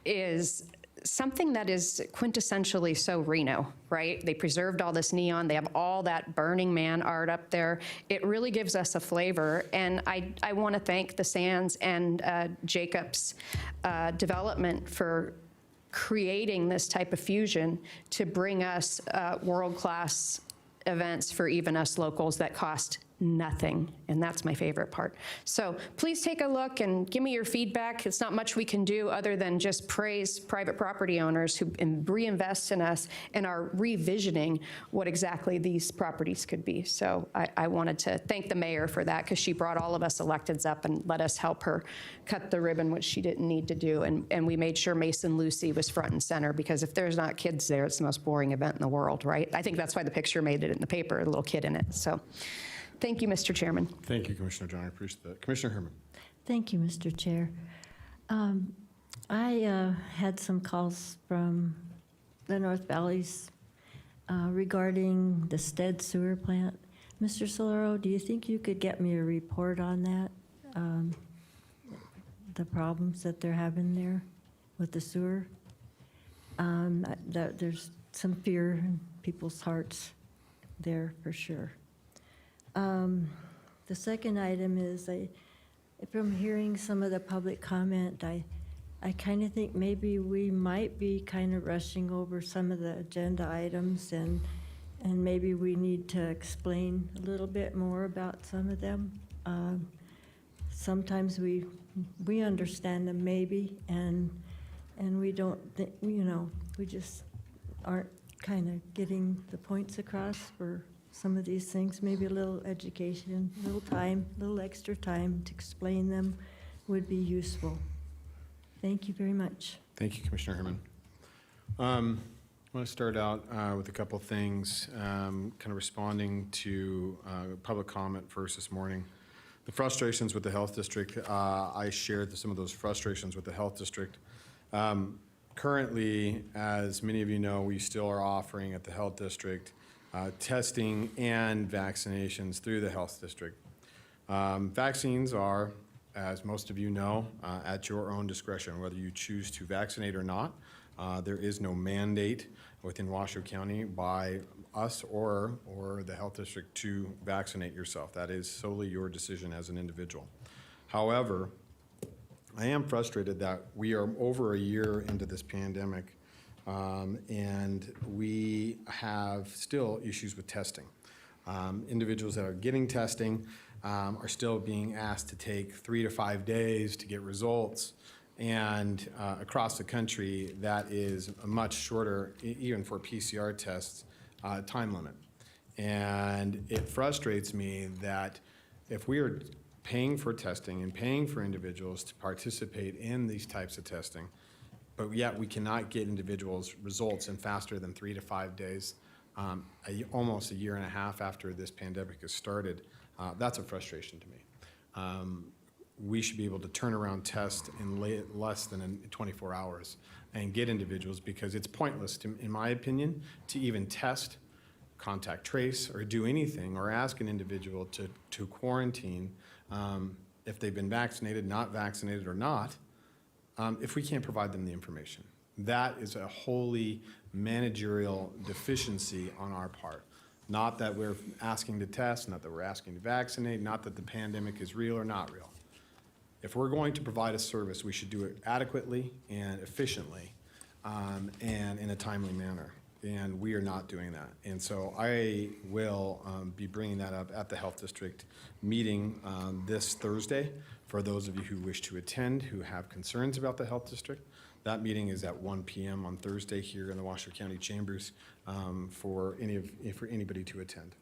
is something that is quintessentially so Reno, right? They preserved all this neon. They have all that Burning Man art up there. It really gives us a flavor. And I want to thank the Sands and Jacobs Development for creating this type of fusion to bring us world-class events for even us locals that cost nothing, and that's my favorite part. So please take a look and give me your feedback. It's not much we can do other than just praise private property owners who reinvest in us and are revisioning what exactly these properties could be. So I wanted to thank the mayor for that, because she brought all of us electeds up and let us help her cut the ribbon, which she didn't need to do. And we made sure Mason Lucy was front and center, because if there's not kids there, it's the most boring event in the world, right? I think that's why the picture made it in the paper, a little kid in it. So thank you, Mr. Chairman.
Thank you, Commissioner John. I appreciate that. Commissioner Herman.
Thank you, Mr. Chair. I had some calls from the North Valleys regarding the Stead sewer plant. Mr. Solero, do you think you could get me a report on that? The problems that they're having there with the sewer? There's some fear in people's hearts there for sure. The second item is, from hearing some of the public comment, I kind of think maybe we might be kind of rushing over some of the agenda items, and maybe we need to explain a little bit more about some of them. sometimes we understand them maybe, and we don't, we just aren't kind of getting the points across for some of these things. Maybe a little education, a little time, a little extra time to explain them would be useful. Thank you very much.
Thank you, Commissioner Herman. I want to start out with a couple things, kind of responding to public comment first this morning. The frustrations with the health district, I shared some of those frustrations with the health district. Currently, as many of you know, we still are offering at the health district testing and vaccinations through the health district. Vaccines are, as most of you know, at your own discretion, whether you choose to vaccinate or not. There is no mandate within Washoe County by us or the health district to vaccinate yourself. That is solely your decision as an individual. However, I am frustrated that we are over a year into this pandemic, and we have still issues with testing. Individuals that are getting testing are still being asked to take 3 to 5 days to get results. And across the country, that is a much shorter, even for PCR tests, time limit. And it frustrates me that if we are paying for testing and paying for individuals to participate in these types of testing, but yet we cannot get individuals results in faster than 3 to 5 days, almost a year and a half after this pandemic has started, that's a frustration to me. We should be able to turn around tests in less than 24 hours and get individuals, because it's pointless, in my opinion, to even test, contact trace, or do anything, or ask an individual to quarantine if they've been vaccinated, not vaccinated, or not, if we can't provide them the information. That is a wholly managerial deficiency on our part. Not that we're asking to test, not that we're asking to vaccinate, not that the pandemic is real or not real. If we're going to provide a service, we should do it adequately and efficiently, and in a timely manner. And we are not doing that. And so I will be bringing that up at the Health District meeting this Thursday for those of you who wish to attend, who have concerns about the Health District. That meeting is at 1 p.m. on Thursday here in the Washoe County Chambers for anybody to attend.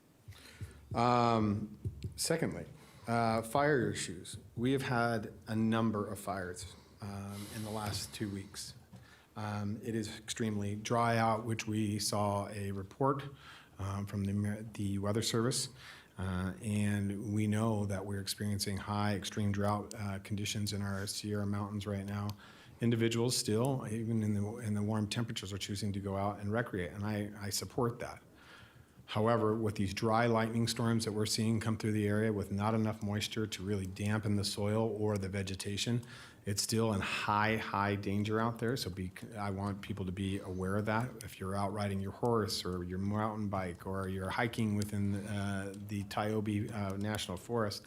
Secondly, fire issues. We have had a number of fires in the last 2 weeks. It is extremely dry out, which we saw a report from the Weather Service, and we know that we're experiencing high extreme drought conditions in our Sierra Mountains right now. Individuals still, even in the warm temperatures, are choosing to go out and recreate, and I support that. However, with these dry lightning storms that we're seeing come through the area with not enough moisture to really dampen the soil or the vegetation, it's still in high danger out there. So I want people to be aware of that. If you're out riding your horse or your mountain bike or you're hiking within the Tiobe National Forest,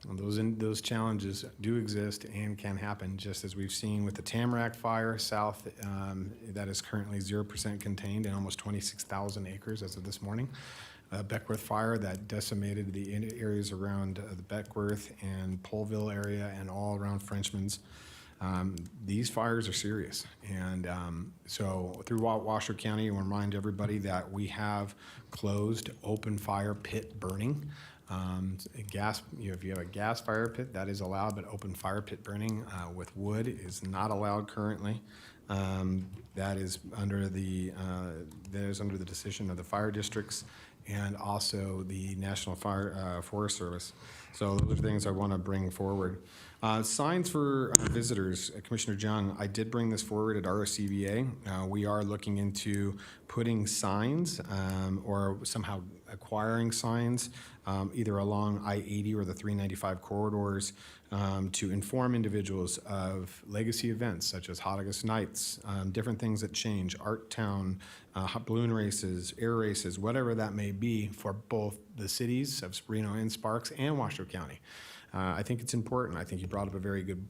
those challenges do exist and can happen, just as we've seen with the Tamarack fire south that is currently 0% contained and almost 26,000 acres as of this morning. Beckworth fire that decimated the areas around the Beckworth and Poleville area and all around Frenchman's. These fires are serious. And so through Washoe County, I want to remind everybody that we have closed open fire pit burning. If you have a gas fire pit, that is allowed, but open fire pit burning with wood is not allowed currently. That is under the decision of the fire districts and also the National Forest Service. So those are things I want to bring forward. Signs for visitors, Commissioner Jung, I did bring this forward at RCVA. We are looking into putting signs or somehow acquiring signs either along I-80 or the 395 corridors to inform individuals of legacy events such as Hot August Nights, different things that change, Art Town, balloon races, air races, whatever that may be for both the cities of Reno and Sparks and Washoe County. I think it's important. I think you brought up a very good,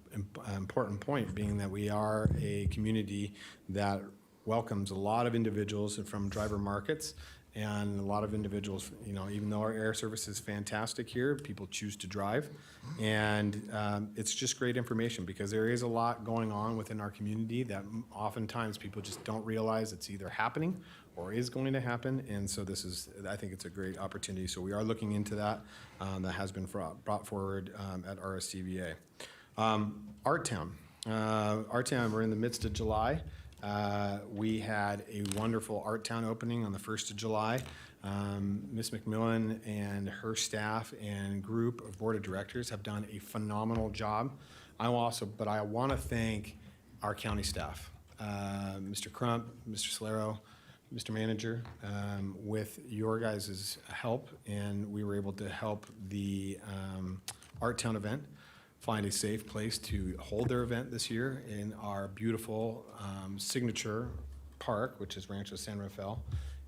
important point, being that we are a community that welcomes a lot of individuals from driver markets And a lot of individuals, you know, even though our air service is fantastic here, people choose to drive. And it's just great information because there is a lot going on within our community that oftentimes people just don't realize it's either happening or is going to happen. And so this is, I think it's a great opportunity. So we are looking into that. That has been brought forward at RSCVA. Art Town. Art Town, we're in the midst of July. We had a wonderful Art Town opening on the 1st of July. Ms. McMillan and her staff and group of board of directors have done a phenomenal job. I want to thank our county staff, Mr. Crump, Mr. Solero, Mr. Manager, with your guys' help, and we were able to help the Art Town event find a safe place to hold their event this year in our beautiful signature park, which is Rancho San Rafael.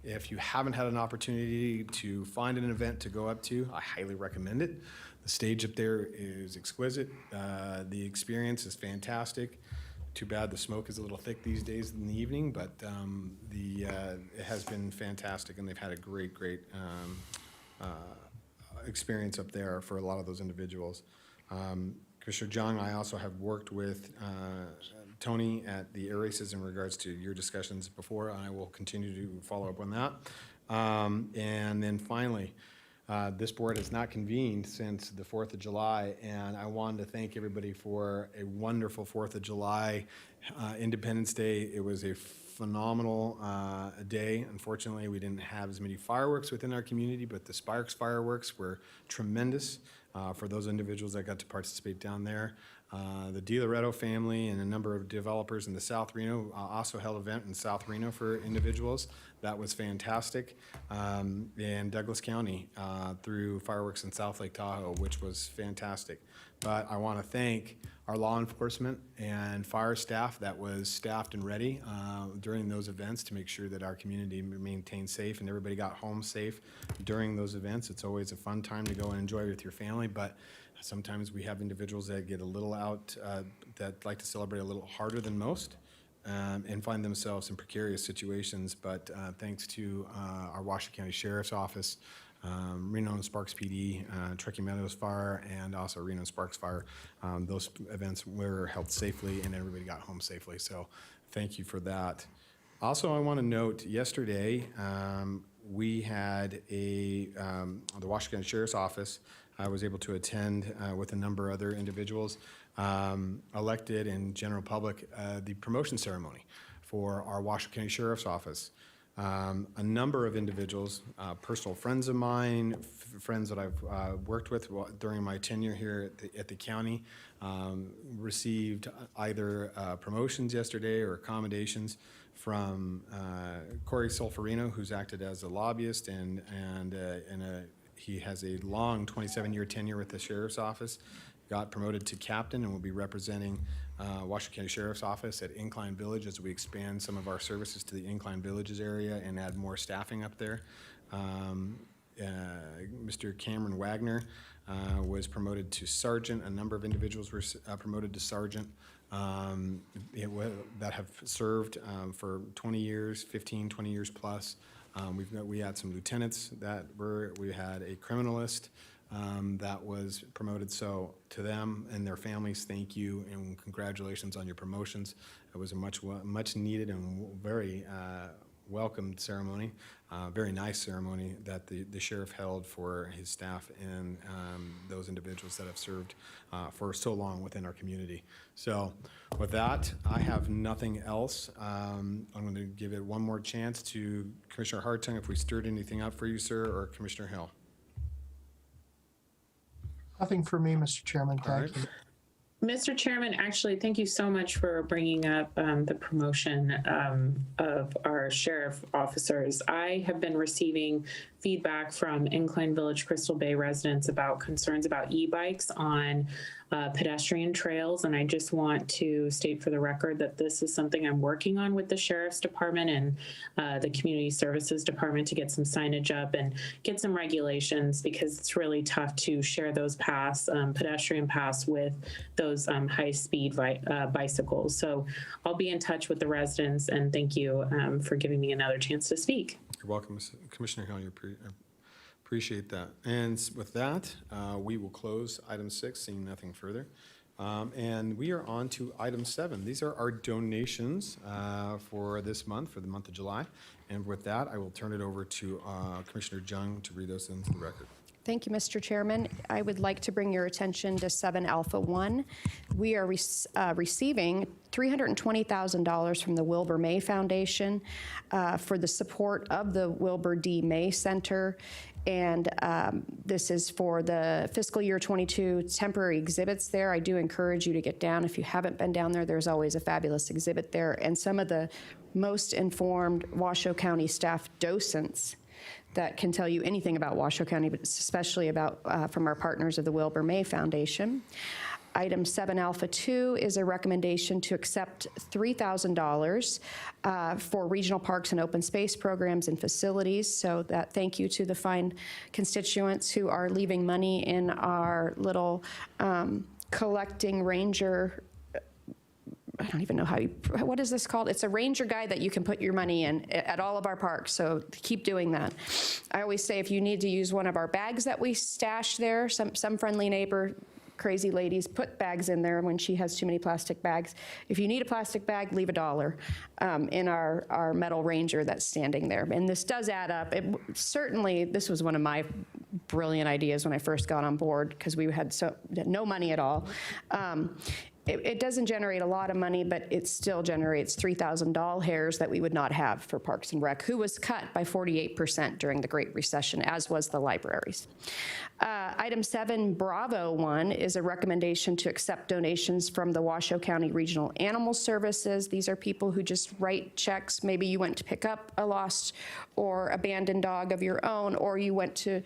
If you haven't had an opportunity to find an event to go up to, I highly recommend it. The stage up there is exquisite. The experience is fantastic. Too bad the smoke is a little thick these days in the evening, but it has been fantastic, and they've had a great experience up there for a lot of those individuals. Commissioner Jung, I also have worked with Tony at the air races in regards to your discussions before, and I will continue to follow up on that. And then finally, this board has not convened since the 4th of July, and I wanted to thank everybody for a wonderful 4th of July Independence Day. It was a phenomenal day. Unfortunately, we didn't have as many fireworks within our community, but the Sparks fireworks were tremendous for those individuals that got to participate down there. The De Loretto family and a number of developers in the South Reno also held an event in South Reno for individuals. That was fantastic. And Douglas County through fireworks in South Lake Tahoe, which was fantastic. But I want to thank our law enforcement and fire staff that was staffed and ready during those events to make sure that our community maintained safe and everybody got home safe during those events. It's always a fun time to go and enjoy with your family, but sometimes we have individuals that get a little out, that like to celebrate a little harder than most and find themselves in precarious situations. But thanks to our Washington County Sheriff's Office, Reno and Sparks PD, Truckee Meadows Fire, and also Reno and Sparks Fire. Those events were held safely and everybody got home safely. So thank you for that. Also, I want to note yesterday we had the Washington County Sheriff's Office. I was able to attend with a number of other individuals elected and general public the promotion ceremony for our Washington County Sheriff's Office. A number of individuals, personal friends of mine, friends that I've worked with during my tenure here at the county, received either promotions yesterday or accommodations from Corey Solferino, who's acted as a lobbyist, and he has a long 27-year tenure with the Sheriff's Office. Got promoted to captain and will be representing Washington County Sheriff's Office at Incline Village as we expand some of our services to the Incline Villages area and add more staffing up there. Mr. Cameron Wagner was promoted to sergeant. A number of individuals were promoted to sergeant that have served for 20 years, 15, 20 years plus. We had some lieutenants we had a criminalist that was promoted. So to them and their families, thank you and congratulations on your promotions. It was a much needed and very welcomed ceremony, very nice ceremony that the sheriff held for his staff and those individuals that have served for so long within our community. So with that, I have nothing else. I'm going to give it one more chance to Commissioner Hartung if we stirred anything up for you, sir, or Commissioner Hill.
Nothing for me, Mr. Chairman. Thank you.
Mr. Chairman, actually, thank you so much for bringing up the promotion of our sheriff officers. I have been receiving feedback from Incline Village Crystal Bay residents about concerns about e-bikes on pedestrian trails, and I just want to state for the record that this is something I'm working on with the Sheriff's Department and the Community Services Department to get some signage up and get some regulations, because it's really tough to share those paths, pedestrian paths, with those high-speed bicycles. So I'll be in touch with the residents, and thank you for giving me another chance to speak.
You're welcome, Commissioner Hill. Appreciate that. And with that, we will close item 6, seeing nothing further. And we are on to item 7. These are our donations for this month, for the month of July. And with that, I will turn it over to Commissioner Jung to read those into the record.
Thank you, Mr. Chairman. I would like to bring your attention to 7 Alpha 1. We are receiving $320,000 from the Wilbur May Foundation for the support of the Wilbur D. May Center. And this is for the fiscal year 22 temporary exhibits there. I do encourage you to get down. If you haven't been down there, there's always a fabulous exhibit there. And some of the most informed Washoe County staff docents that can tell you anything about Washoe County, but especially about from our partners of the Wilbur May Foundation. Item 7 Alpha 2 is a recommendation to accept $3,000 for regional parks and open space programs and facilities. So that thank you to the fine constituents who are leaving money in our little collecting ranger. I don't even know what is this called? It's a ranger guide that you can put your money in at all of our parks, so keep doing that. I always say if you need to use one of our bags that we stash there, some friendly neighbor, crazy ladies, put bags in there when she has too many plastic bags. If you need a plastic bag, leave $1 in our metal ranger that's standing there. And this does add up. Certainly, this was one of my brilliant ideas when I first got on board because we had no money at all. It doesn't generate a lot of money, but it still generates 3,000 doll hairs that we would not have for Parks and Rec, who was cut by 48% during the Great Recession, as was the libraries. Item 7, Bravo 1, is a recommendation to accept donations from the Washoe County Regional Animal Services. These are people who just write checks. Maybe you went to pick up a lost or abandoned dog of your own, or you went to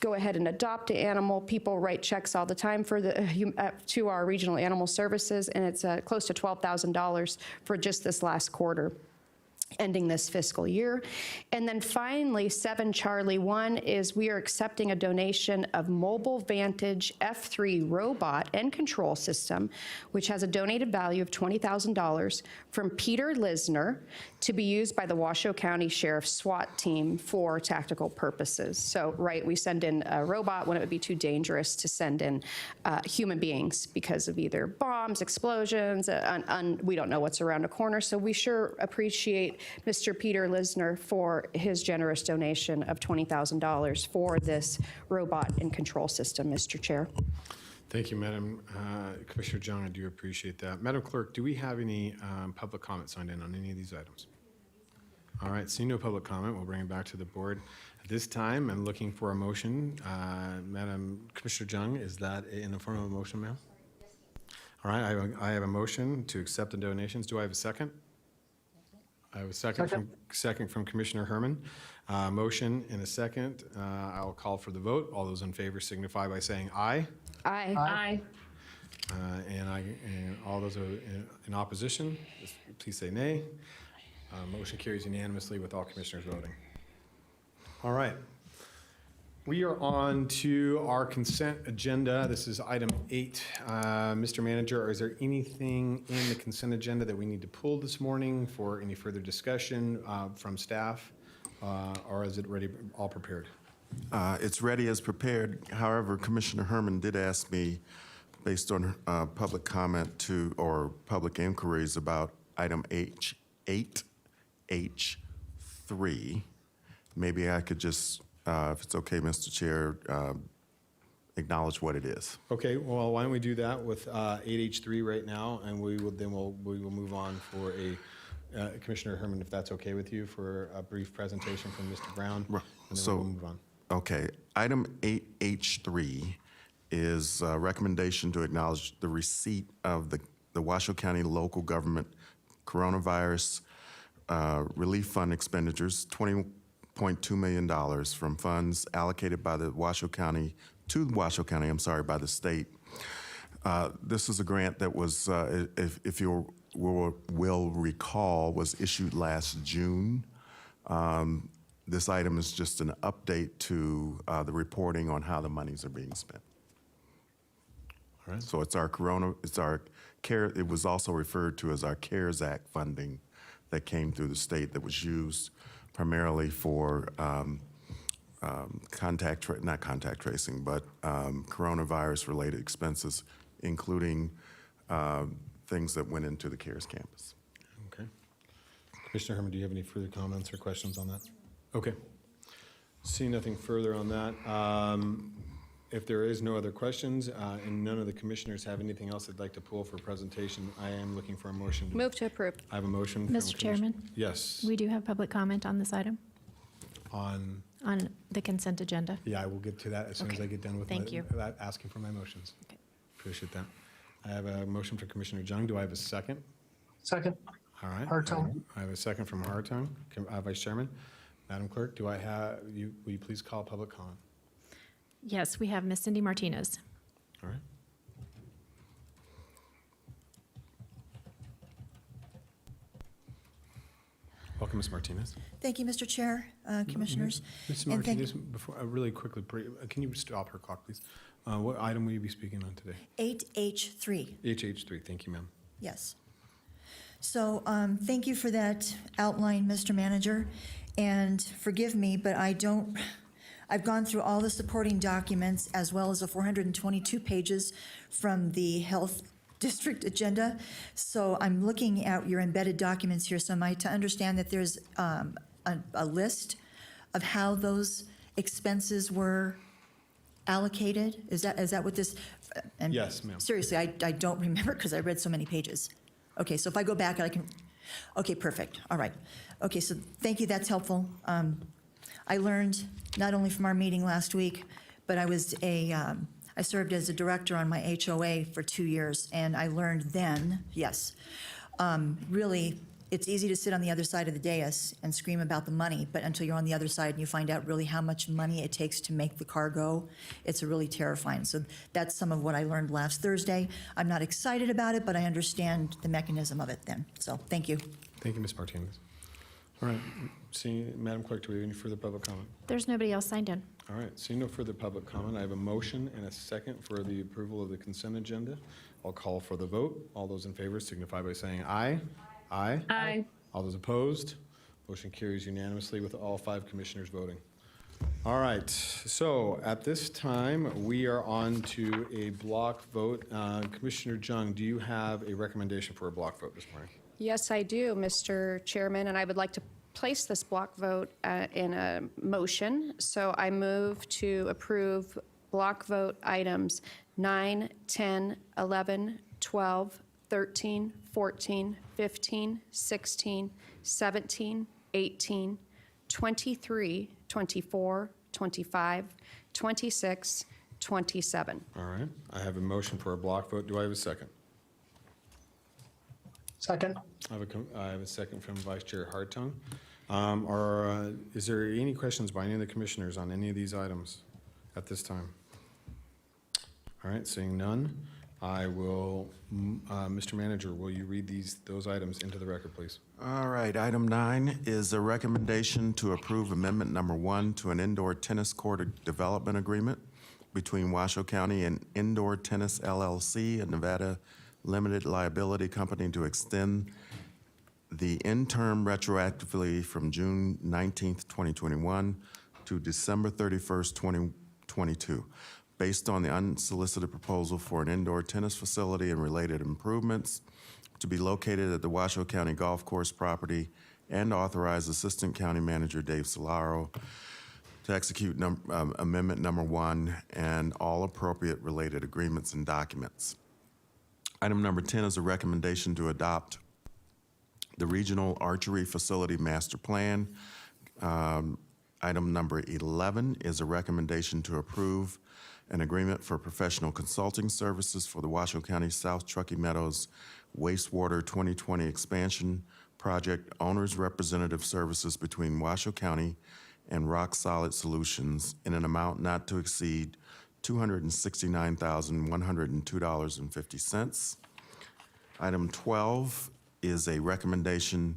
go ahead and adopt an animal. People write checks all the time for to our regional animal services, and it's close to $12,000 for just this last quarter, ending this fiscal year. And then finally, 7 Charlie 1 is we are accepting a donation of Mobile Vantage F3 robot and control system, which has a donated value of $20,000 from Peter Lisner to be used by the Washoe County Sheriff's SWAT team for tactical purposes. So, right, we send in a robot when it would be too dangerous to send in human beings because of either bombs, explosions, we don't know what's around a corner. So we sure appreciate Mr. Peter Lisner for his generous donation of $20,000 for this robot and control system, Mr. Chair.
Thank you, Madam Commissioner Jung. I do appreciate that. Madam Clerk, do we have any public comment signed in on any of these items? All right, seeing no public comment, we'll bring it back to the board. At this time, I'm looking for a motion. Madam Commissioner Jung, is that in the form of a motion, ma'am? All right, I have a motion to accept the donations. Do I have a second? I have a second from Commissioner Herman. Motion and a second. I'll call for the vote. All those in favor signify by saying aye.
Aye.
Aye.
And all those in opposition, please say nay. Motion carries unanimously with all commissioners voting. All right. We are on to our consent agenda. This is item 8. Mr. Manager, is there anything in the consent agenda that we need to pull this morning for any further discussion from staff, or is it ready, all prepared?
It's ready as prepared. However, Commissioner Herman did ask me, based on public comment or public inquiries about item 8H3, maybe I could just, if it's okay, Mr. Chair, acknowledge what it is.
Okay, well, why don't we do that with 8H3 right now, and we will move on for Commissioner Herman, if that's okay with you, for a brief presentation from Mr. Brown, and then we'll move on.
Okay, item 8H3 is a recommendation to acknowledge the receipt of the Washoe County Local Government Coronavirus Relief Fund expenditures, $20.2 million from funds allocated by the Washoe County, by the state. This is a grant that was, if you will recall, was issued last June. This item is just an update to the reporting on how the monies are being spent. All right. So it's our it was also referred to as our CARES Act funding that came through the state that was used primarily for not contact tracing, but coronavirus-related expenses, including things that went into the CARES campus.
Okay. Commissioner Herman, do you have any further comments or questions on that? Okay. Seeing nothing further on that, if there is no other questions and none of the commissioners have anything else they'd like to pull for presentation, I am looking for a motion.
Move to approve.
I have a motion. from
Mr. Chairman?
Yes.
We do have public comment on this item,
On,
on the consent agenda.
yeah, I will get to that as soon as
Okay.
I get done with
Thank you.
asking for my motions.
Okay.
Appreciate that. I have a motion for Commissioner Jung. Do I have a second?
Second.
All right.
Hartung.
I have a second from Hartung. Vice Chairman. Madam Clerk, do I have, will you please call public comment?
Yes, we have Miss Cindy Martinez.
All right. Welcome, Ms. Martinez.
Thank you, Mr. Chair, Commissioners.
Ms.
And thank-
Martinez, before, really quickly, can you stop her clock, please? What item will you be speaking on today?
8H3.
HH3, thank you, ma'am.
Yes. So thank you for that outline, Mr. Manager. And forgive me, but I've gone through all the supporting documents as well as the 422 pages from the Health District agenda. So I'm looking at your embedded documents here. So am I to understand that there's a list of how those expenses were allocated? Is that what this? And
Yes, ma'am.
Seriously, I don't remember because I read so many pages. Okay, so if I go back, I can, okay, perfect, all right. Okay, so thank you, that's helpful. I learned not only from our meeting last week, but I served as a director on my HOA for 2 years, and I learned then, yes, really, it's easy to sit on the other side of the dais and scream about the money, but until you're on the other side and you find out really how much money it takes to make the car go, it's really terrifying. So that's some of what I learned last Thursday. I'm not excited about it, but I understand the mechanism of it then. So thank you.
Thank you, Ms. Martinez. All right, Madam Clerk, do we have any further public comment?
There's nobody else signed in.
All right, seeing no further public comment, I have a motion and a second for the approval of the consent agenda. I'll call for the vote. All those in favor signify by saying aye. Aye.
Aye.
All those opposed? Motion carries unanimously with all 5 commissioners voting. All right, so at this time, we are on to a block vote. Commissioner Jung, do you have a recommendation for a block vote this morning?
Yes, I do, Mr. Chairman, and I would like to place this block vote in a motion. So I move to approve block vote items 9, 10, 11, 12, 13, 14, 15, 16, 17, 18, 23, 24, 25, 26, 27.
All right, I have a motion for a block vote. Do I have a second?
Second.
I have a second from Vice Chair Hartung. Is there any questions by any of the commissioners on any of these items at this time? All right, seeing none, I will, Mr. Manager, will you read those items into the record, please?
All right, item 9 is a recommendation to approve amendment number 1 to an indoor tennis court development agreement between Washoe County and Indoor Tennis LLC, a Nevada limited liability company, to extend the interim retroactively from June 19th, 2021 to December 31st, 2022, based on the unsolicited proposal for an indoor tennis facility and related improvements to be located at the Washoe County Golf Course property, and authorize Assistant County Manager Dave Solaro to execute amendment number 1 and all appropriate related agreements and documents. Item number 10 is a recommendation to adopt the Regional Archery Facility Master Plan. Item number 11 is a recommendation to approve an agreement for professional consulting services for the Washoe County South Truckee Meadows Wastewater 2020 Expansion Project Owners Representative Services between Washoe County and Rock Solid Solutions in an amount not to exceed $269,102.50. Item 12 is a recommendation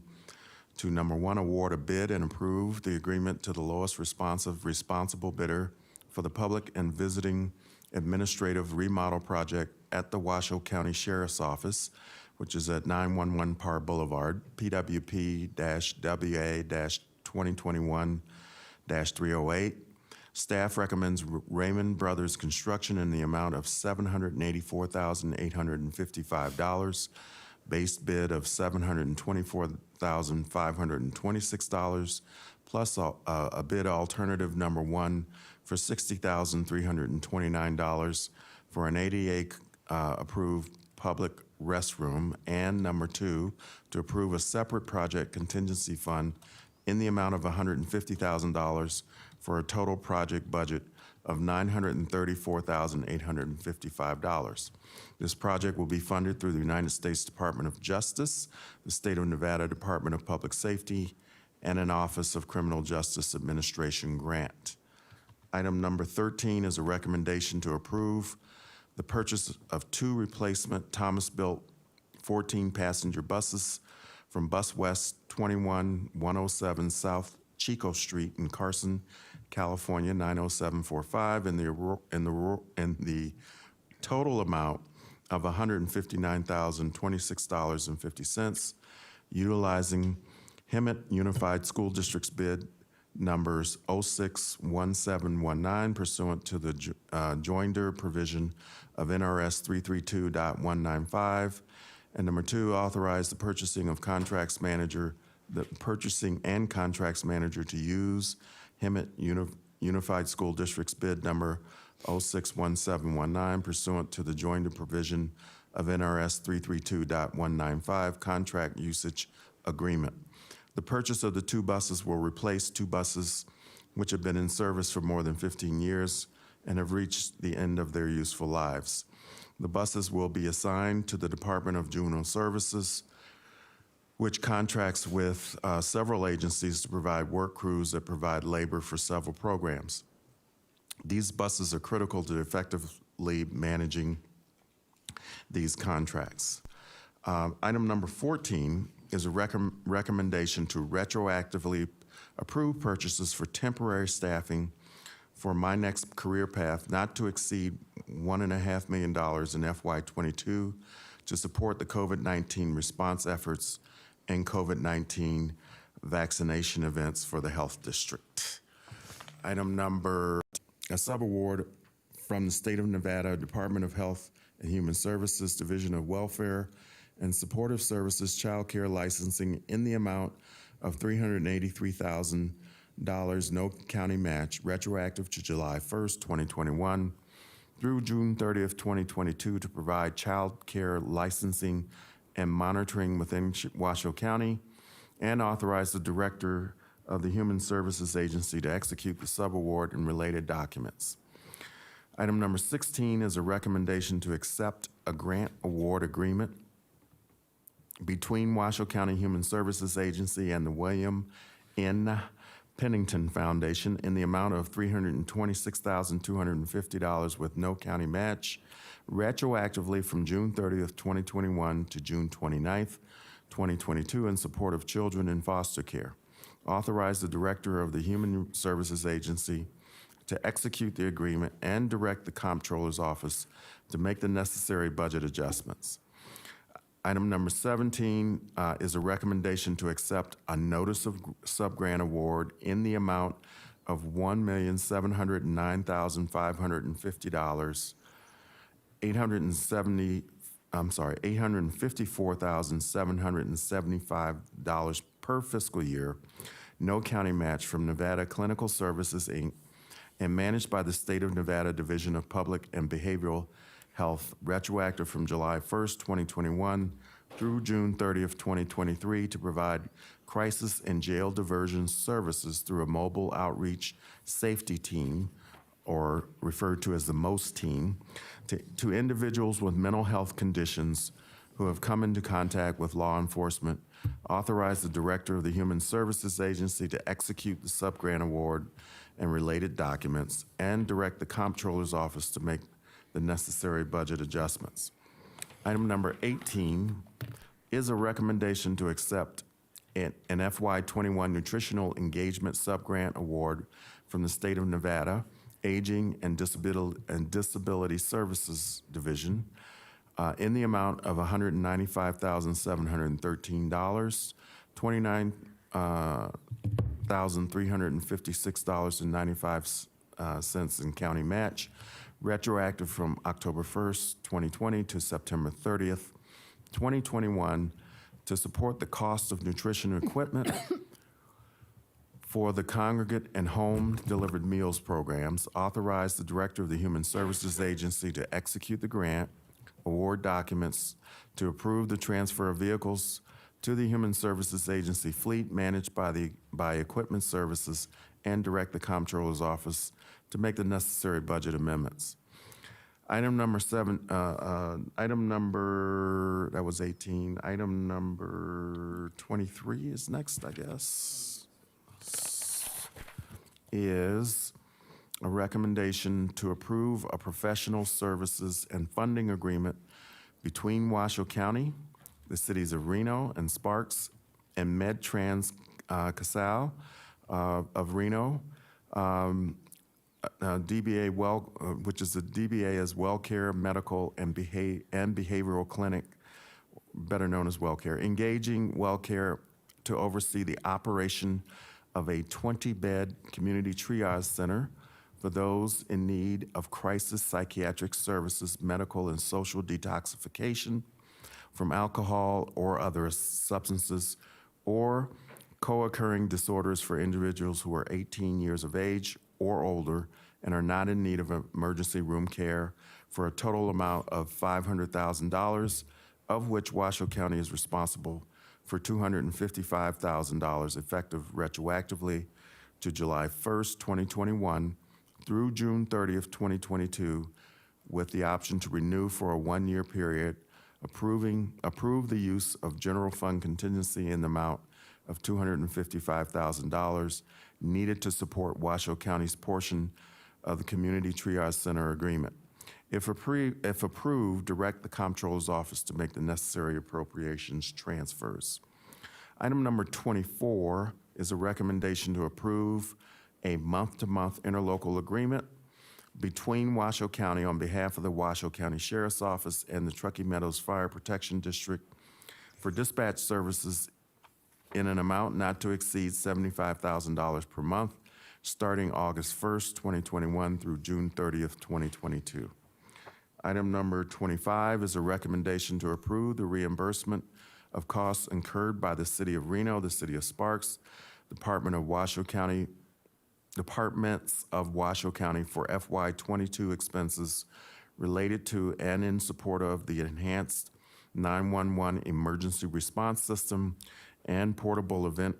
to, number 1, award a bid and approve the agreement to the lowest responsible bidder for the public and visiting administrative remodel project at the Washoe County Sheriff's Office, which is at 911 Parr Boulevard, PWP-WA-20 2021-308. Staff recommends Raymond Brothers Construction in the amount of $784,855, base bid of $724,526, plus a bid alternative number 1 for $60,329 for an ADA approved public restroom, and number 2, to approve a separate project contingency fund in the amount of $150,000 for a total project budget of $934,855. This project will be funded through the United States Department of Justice, the State of Nevada Department of Public Safety, and an Office of Criminal Justice Administration grant. Item number 13 is a recommendation to approve the purchase of 2 replacement Thomas-built 14-passenger buses from Bus West 21107 South Chico Street in Carson, California 90745, in the total amount of $159,026.50, utilizing Hemet Unified School District's bid numbers 061719 pursuant to the joinder provision of NRS 332.195, and number 2, authorize the purchasing and contracts manager to use Hemet Unified School District's bid number 061719 pursuant to the joinder provision of NRS 332.195 contract usage agreement. The purchase of the 2 buses will replace 2 buses which have been in service for more than 15 years and have reached the end of their useful lives. The buses will be assigned to the Department of Juvenile Services, which contracts with several agencies to provide work crews that provide labor for several programs. These buses are critical to effectively managing these contracts. Item number 14 is a recommendation to retroactively approve purchases for temporary staffing for My Next Career Path not to exceed $1.5 million in FY22 to support the COVID-19 response efforts and COVID-19 vaccination events for the health district. Item number, a subaward from the State of Nevada Department of Health and Human Services Division of Welfare and Supportive Services Child Care Licensing in the amount of $383,000, no county match, retroactive to July 1st, 2021 through June 30th, 2022 to provide child care licensing and monitoring within Washoe County, and authorize the Director of the Human Services Agency to execute the subaward and related documents. Item number 16 is a recommendation to accept a grant award agreement between Washoe County Human Services Agency and the William N. Pennington Foundation in the amount of $326,250 with no county match, retroactively from June 30th, 2021 to June 29th, 2022 in support of children in foster care. Authorize the Director of the Human Services Agency to execute the agreement and direct the Comptroller's Office to make the necessary budget adjustments. Item number 17 is a recommendation to accept a notice of subgrant award in the amount of $1,709,550, $854,775 per fiscal year, no county match, from Nevada Clinical Services, Inc., and managed by the State of Nevada Division of Public and Behavioral Health, retroactive from July 1st, 2021 through June 30th, 2023 to provide crisis and jail diversion services through a mobile outreach safety team, or referred to as the MOST team, to individuals with mental health conditions who have come into contact with law enforcement. Authorize the Director of the Human Services Agency to execute the subgrant award and related documents, and direct the Comptroller's Office to make the necessary budget adjustments. Item number 18 is a recommendation to accept an FY21 Nutritional Engagement Subgrant Award from the State of Nevada Aging and Disability Services Division in the amount of $195,713, $1,356.95 in county match, retroactive from October 1st, 2020 to September 30th, 2021, to support the cost of nutrition equipment for the congregate and home delivered meals programs. Authorize the director of the Human Services Agency to execute the grant, award documents, to approve the transfer of vehicles to the Human Services Agency fleet managed by Equipment Services, and direct the Comptroller's Office to make the necessary budget amendments. Item number that was 18. Item number 23 is next, I guess, is a recommendation to approve a professional services and funding agreement between Washoe County, the cities of Reno and Sparks, and MedTrans Casal of Reno, DBA which is the DBA as WellCare Medical and Behavioral Clinic, better known as WellCare, engaging WellCare to oversee the operation of a 20-bed community triage center for those in need of crisis psychiatric services, medical and social detoxification from alcohol or other substances, or co-occurring disorders for individuals who are 18 years of age or older and are not in need of emergency room care, for a total amount of $500,000, of which Washoe County is responsible for $255,000, effective retroactively to July 1st, 2021 through June 30th, 2022, with the option to renew for a one-year period. Approve the use of general fund contingency in the amount of $255,000 needed to support Washoe County's portion of the Community Triage Center agreement. If approved, direct the Comptroller's Office to make the necessary appropriations transfers. Item number 24 is a recommendation to approve a month-to-month interlocal agreement between Washoe County on behalf of the Washoe County Sheriff's Office and the Truckee Meadows Fire Protection District for dispatch services in an amount not to exceed $75,000 per month, starting August 1st, 2021 through June 30th, 2022. Item number 25 is a recommendation to approve the reimbursement of costs incurred by the City of Reno, the City of Sparks, Departments of Washoe County for FY22 expenses related to and in support of the enhanced 911 emergency response system and portable event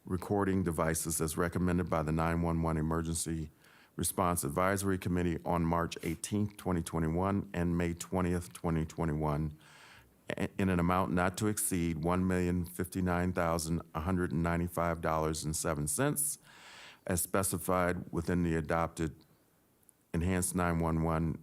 recording devices as recommended by the 911 Emergency Response Advisory Committee on March 18th, 2021 and May 20th, 2021 in an amount not to exceed $1,059,195.07 as specified within the adopted Enhanced 911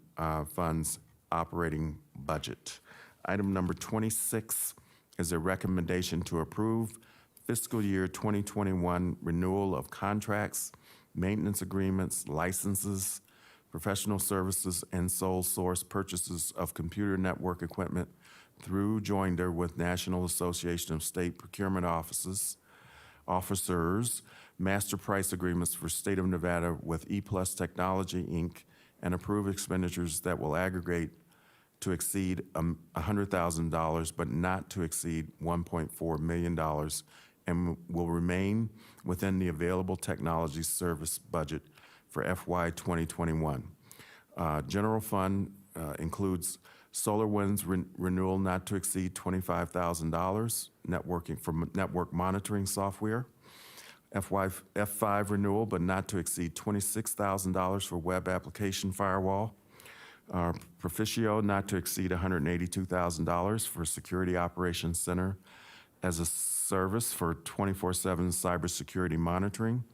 Funds operating budget. Item number 26 is a recommendation to approve fiscal year 2021 renewal of contracts, maintenance agreements, licenses, professional services, and sole source purchases of computer network equipment through joinder with National Association of State Procurement Officers, master price agreements for State of Nevada with ePlus Technology, Inc., and approve expenditures that will aggregate to exceed $100,000, but not to exceed $1.4 million, and will remain within the available technology service budget for FY 2021. General fund includes SolarWinds renewal not to exceed $25,000, networking for network monitoring software. F5 renewal, but not to exceed $26,000 for web application firewall. Proficio not to exceed $182,000 for Security Operations Center as a service for 24/7 cybersecurity monitoring.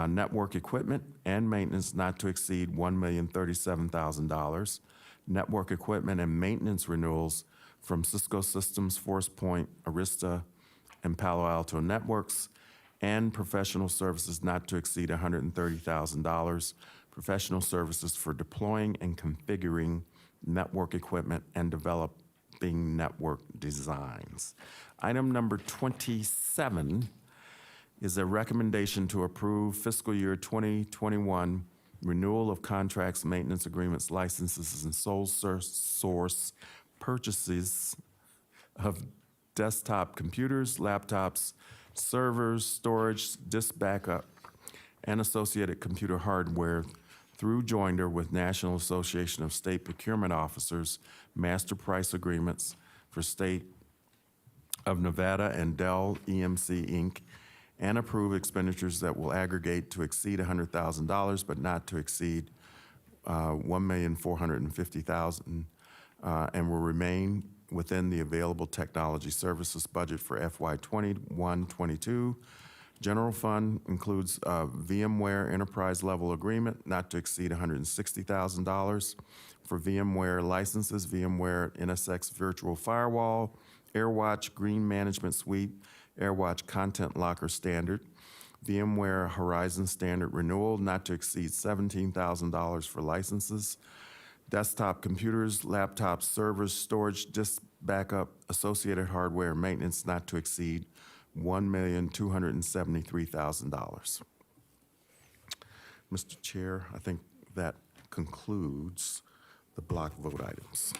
Network equipment and maintenance not to exceed $1,037,000. Network equipment and maintenance renewals from Cisco Systems, ForcePoint, Arista, and Palo Alto Networks, and professional services not to exceed $130,000. Professional services for deploying and configuring network equipment and developing network designs. Item number 27 is a recommendation to approve fiscal year 2021 renewal of contracts, maintenance agreements, licenses, and sole source purchases of desktop computers, laptops, servers, storage, disk backup, and associated computer hardware through joinder with National Association of State Procurement Officers master price agreements for State of Nevada and Dell EMC, Inc., and approve expenditures that will aggregate to exceed $100,000 but not to exceed $1,450,000 and will remain within the available technology services budget for FY 21-22. General fund includes a VMware enterprise level agreement not to exceed $160,000 for VMware licenses, VMware NSX Virtual Firewall, AirWatch Green Management Suite, AirWatch Content Locker Standard, VMware Horizon Standard renewal not to exceed $17,000 for licenses, desktop computers, laptops, servers, storage, disk backup, associated hardware, maintenance not to exceed $1,273,000. Mr. Chair, I think that concludes the block vote items.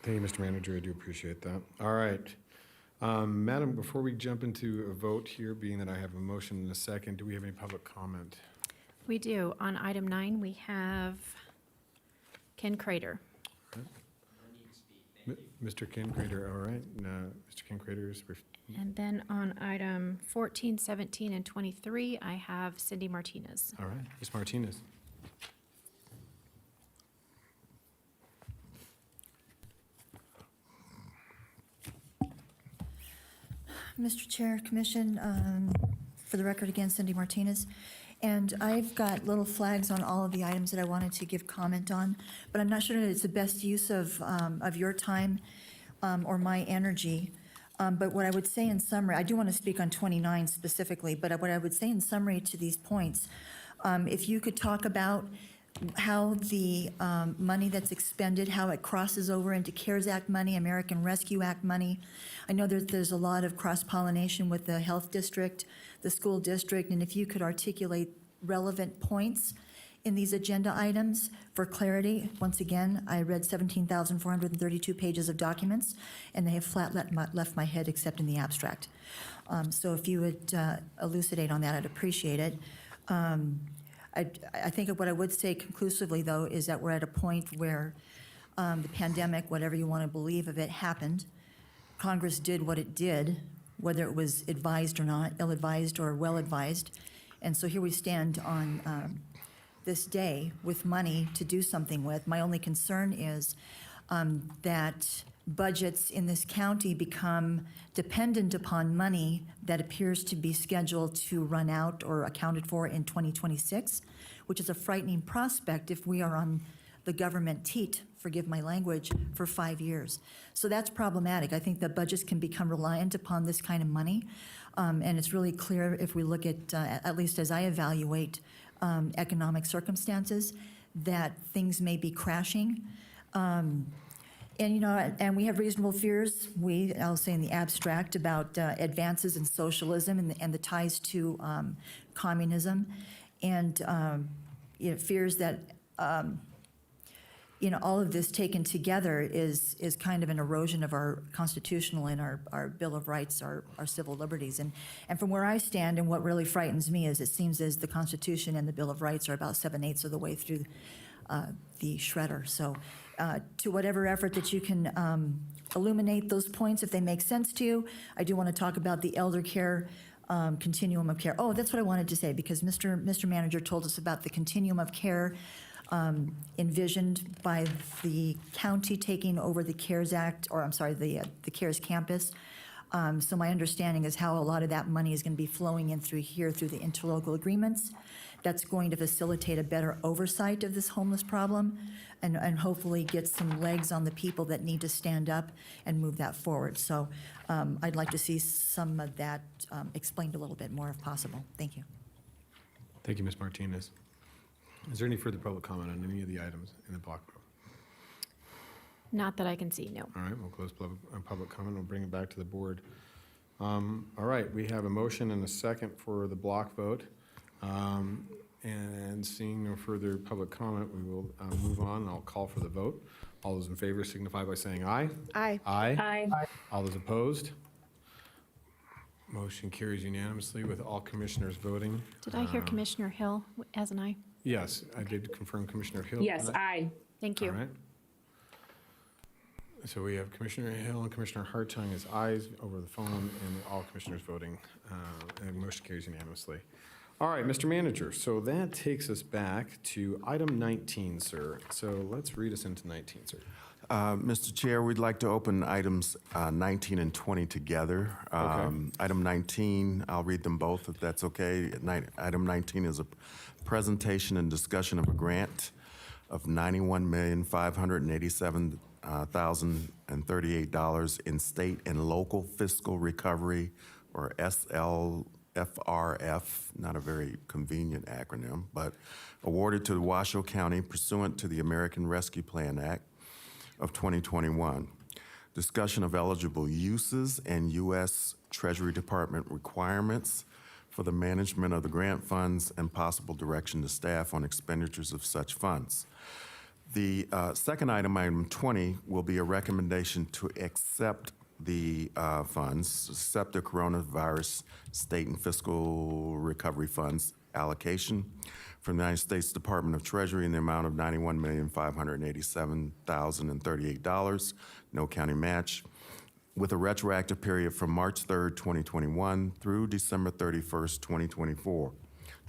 Thank you, Mr. Manager. I do appreciate that. All right. Madam, before we jump into a vote here, being that I have a motion and a second, do we have any public comment?
We do. On item 9, we have Ken Crater.
Mr. Ken Crater, all right. Mr. Ken Crater is.
And then on item 14, 17, and 23, I have Cindy Martinez.
All right. Ms. Martinez.
Mr. Chair, Commission, for the record again, Cindy Martinez. And I've got little flags on all of the items that I wanted to give comment on, but I'm not sure that it's the best use of your time or my energy. But what I would say in summary, I do want to speak on 29 specifically, but what I would say in summary to these points, if you could talk about how the money that's expended, how it crosses over into CARES Act money, American Rescue Act money. I know there's a lot of cross-pollination with the health district, the school district, and if you could articulate relevant points in these agenda items for clarity. Once again, I read 17,432 pages of documents, and they have flat left my head except in the abstract. So if you would elucidate on that, I'd appreciate it. I think what I would say conclusively, though, is that we're at a point where the pandemic, whatever you want to believe of it, happened. Congress did what it did, whether it was advised or not, ill-advised or well-advised. And so here we stand on this day with money to do something with. My only concern is that budgets in this county become dependent upon money that appears to be scheduled to run out or accounted for in 2026, which is a frightening prospect if we are on the government teat, forgive my language, for 5 years. So that's problematic. I think that budgets can become reliant upon this kind of money. And it's really clear if we look at least as I evaluate economic circumstances, that things may be crashing. And, you know, and we have reasonable fears, I'll say in the abstract, about advances in socialism and the ties to communism, and you know, fears that you know, all of this taken together is kind of an erosion of our constitutional and our Bill of Rights, our civil liberties. And from where I stand, and what really frightens me is it seems as the Constitution and the Bill of Rights are about 7/8 of the way through the shredder. So to whatever effort that you can illuminate those points, if they make sense to you. I do want to talk about the elder care continuum of care. Oh, that's what I wanted to say, because Mr. Manager told us about the continuum of care envisioned by the county taking over the CARES Act, or I'm sorry, the CARES campus. So my understanding is how a lot of that money is going to be flowing in through here through the interlocal agreements. That's going to facilitate a better oversight of this homeless problem and hopefully get some legs on the people that need to stand up and move that forward. So I'd like to see some of that explained a little bit more if possible. Thank you.
Thank you, Ms. Martinez. Is there any further public comment on any of the items in the block vote?
Not that I can see, no.
All right, we'll close public comment. We'll bring it back to the board. All right, we have a motion and a second for the block vote. And seeing no further public comment, we will move on. I'll call for the vote. All those in favor signify by saying aye.
Aye.
Aye. All those opposed? Motion carries unanimously with all commissioners voting.
Did I hear Commissioner Hill as an aye?
Yes, I did confirm Commissioner Hill.
Yes, aye.
Thank you.
All right. So we have Commissioner Hill and Commissioner Hartung as ayes over the phone, and all commissioners voting, and motion carries unanimously. All right, Mr. Manager, so that takes us back to item 19, sir. So let's read us into 19, sir.
Mr. Chair, we'd like to open items 19 and 20 together. Item 19, I'll read them both if that's okay. Item 19 is a presentation and discussion of a grant of $91,587,038 in state and local fiscal recovery, or SLFRF, not a very convenient acronym, but awarded to Washoe County pursuant to the American Rescue Plan Act of 2021. Discussion of eligible uses and U.S. Treasury Department requirements for the management of the grant funds and possible direction to staff on expenditures of such funds. The second item, item 20, will be a recommendation to accept the funds, accept the coronavirus state and fiscal recovery funds allocation from the United States Department of Treasury in the amount of $91,587,038, no county match, with a retroactive period from March 3rd, 2021 through December 31st, 2024,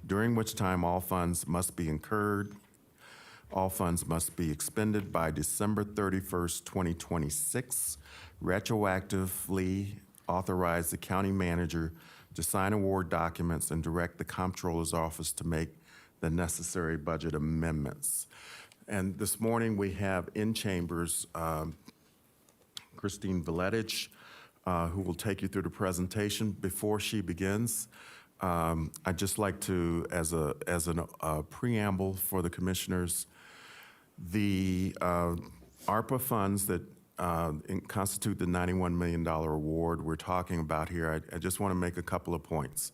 during which time all funds must be incurred, all funds must be expended by December 31st, 2026, retroactively authorize the county manager to sign award documents and direct the comptroller's office to make the necessary budget amendments. And this morning we have in chambers Christine Veletich, who will take you through the presentation. Before she begins, I'd just like to, as a preamble for the commissioners, the ARPA funds that constitute the $91 million award we're talking about here, I just want to make a couple of points.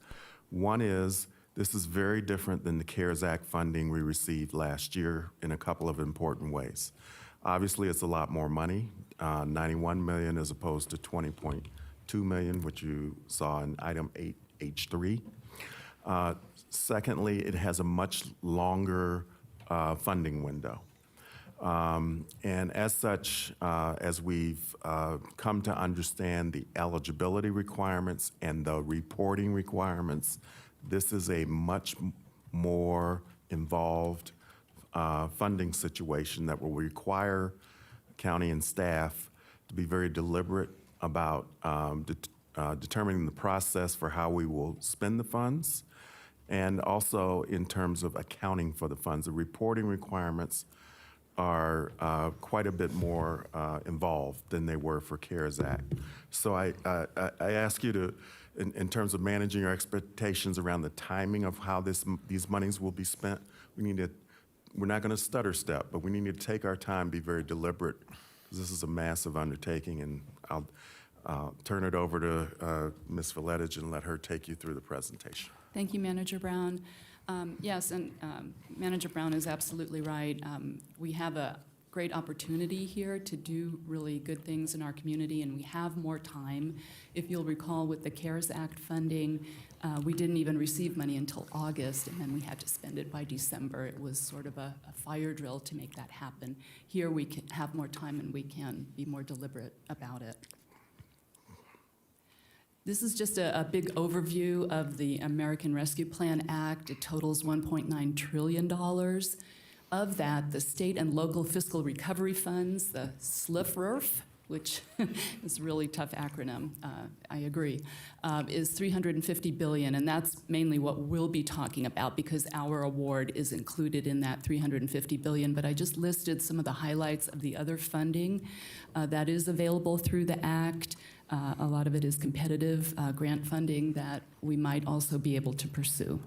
One is, this is very different than the CARES Act funding we received last year in a couple of important ways. Obviously, it's a lot more money, 91 million as opposed to 20.2 million, which you saw in item 8H3. Secondly, it has a much longer funding window. And as such, as we've come to understand the eligibility requirements and the reporting requirements, this is a much more involved funding situation that will require county and staff to be very deliberate about determining the process for how we will spend the funds, and also in terms of accounting for the funds. The reporting requirements are quite a bit more involved than they were for CARES Act. So I ask you to, in terms of managing your expectations around the timing of how these monies will be spent, we're not going to stutter step, but we need to take our time, be very deliberate, because this is a massive undertaking, and I'll turn it over to Ms. Veletich and let her take you through the presentation.
Thank you, Manager Brown. Yes, and Manager Brown is absolutely right. We have a great opportunity here to do really good things in our community, and we have more time. If you'll recall, with the CARES Act funding, we didn't even receive money until August, and then we had to spend it by December. It was sort of a fire drill to make that happen. Here we can have more time and we can be more deliberate about it. This is just a big overview of the American Rescue Plan Act. It totals $1.9 trillion. Of that, the state and local fiscal recovery funds, the SLFRF, which is a really tough acronym, I agree, is $350 billion, and that's mainly what we'll be talking about because our award is included in that $350 billion, but I just listed some of the highlights of the other funding that is available through the Act. A lot of it is competitive grant funding that we might also be able to pursue.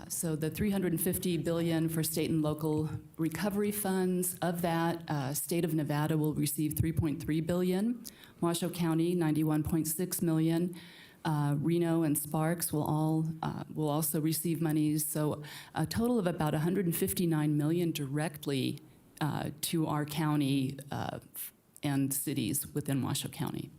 So the $350 billion for state and local recovery funds, of that, state of Nevada will receive $3.3 billion, Washoe County $91.6 million, Reno and Sparks will also receive monies. So a total of about $159 million directly to our county and cities within Washoe County.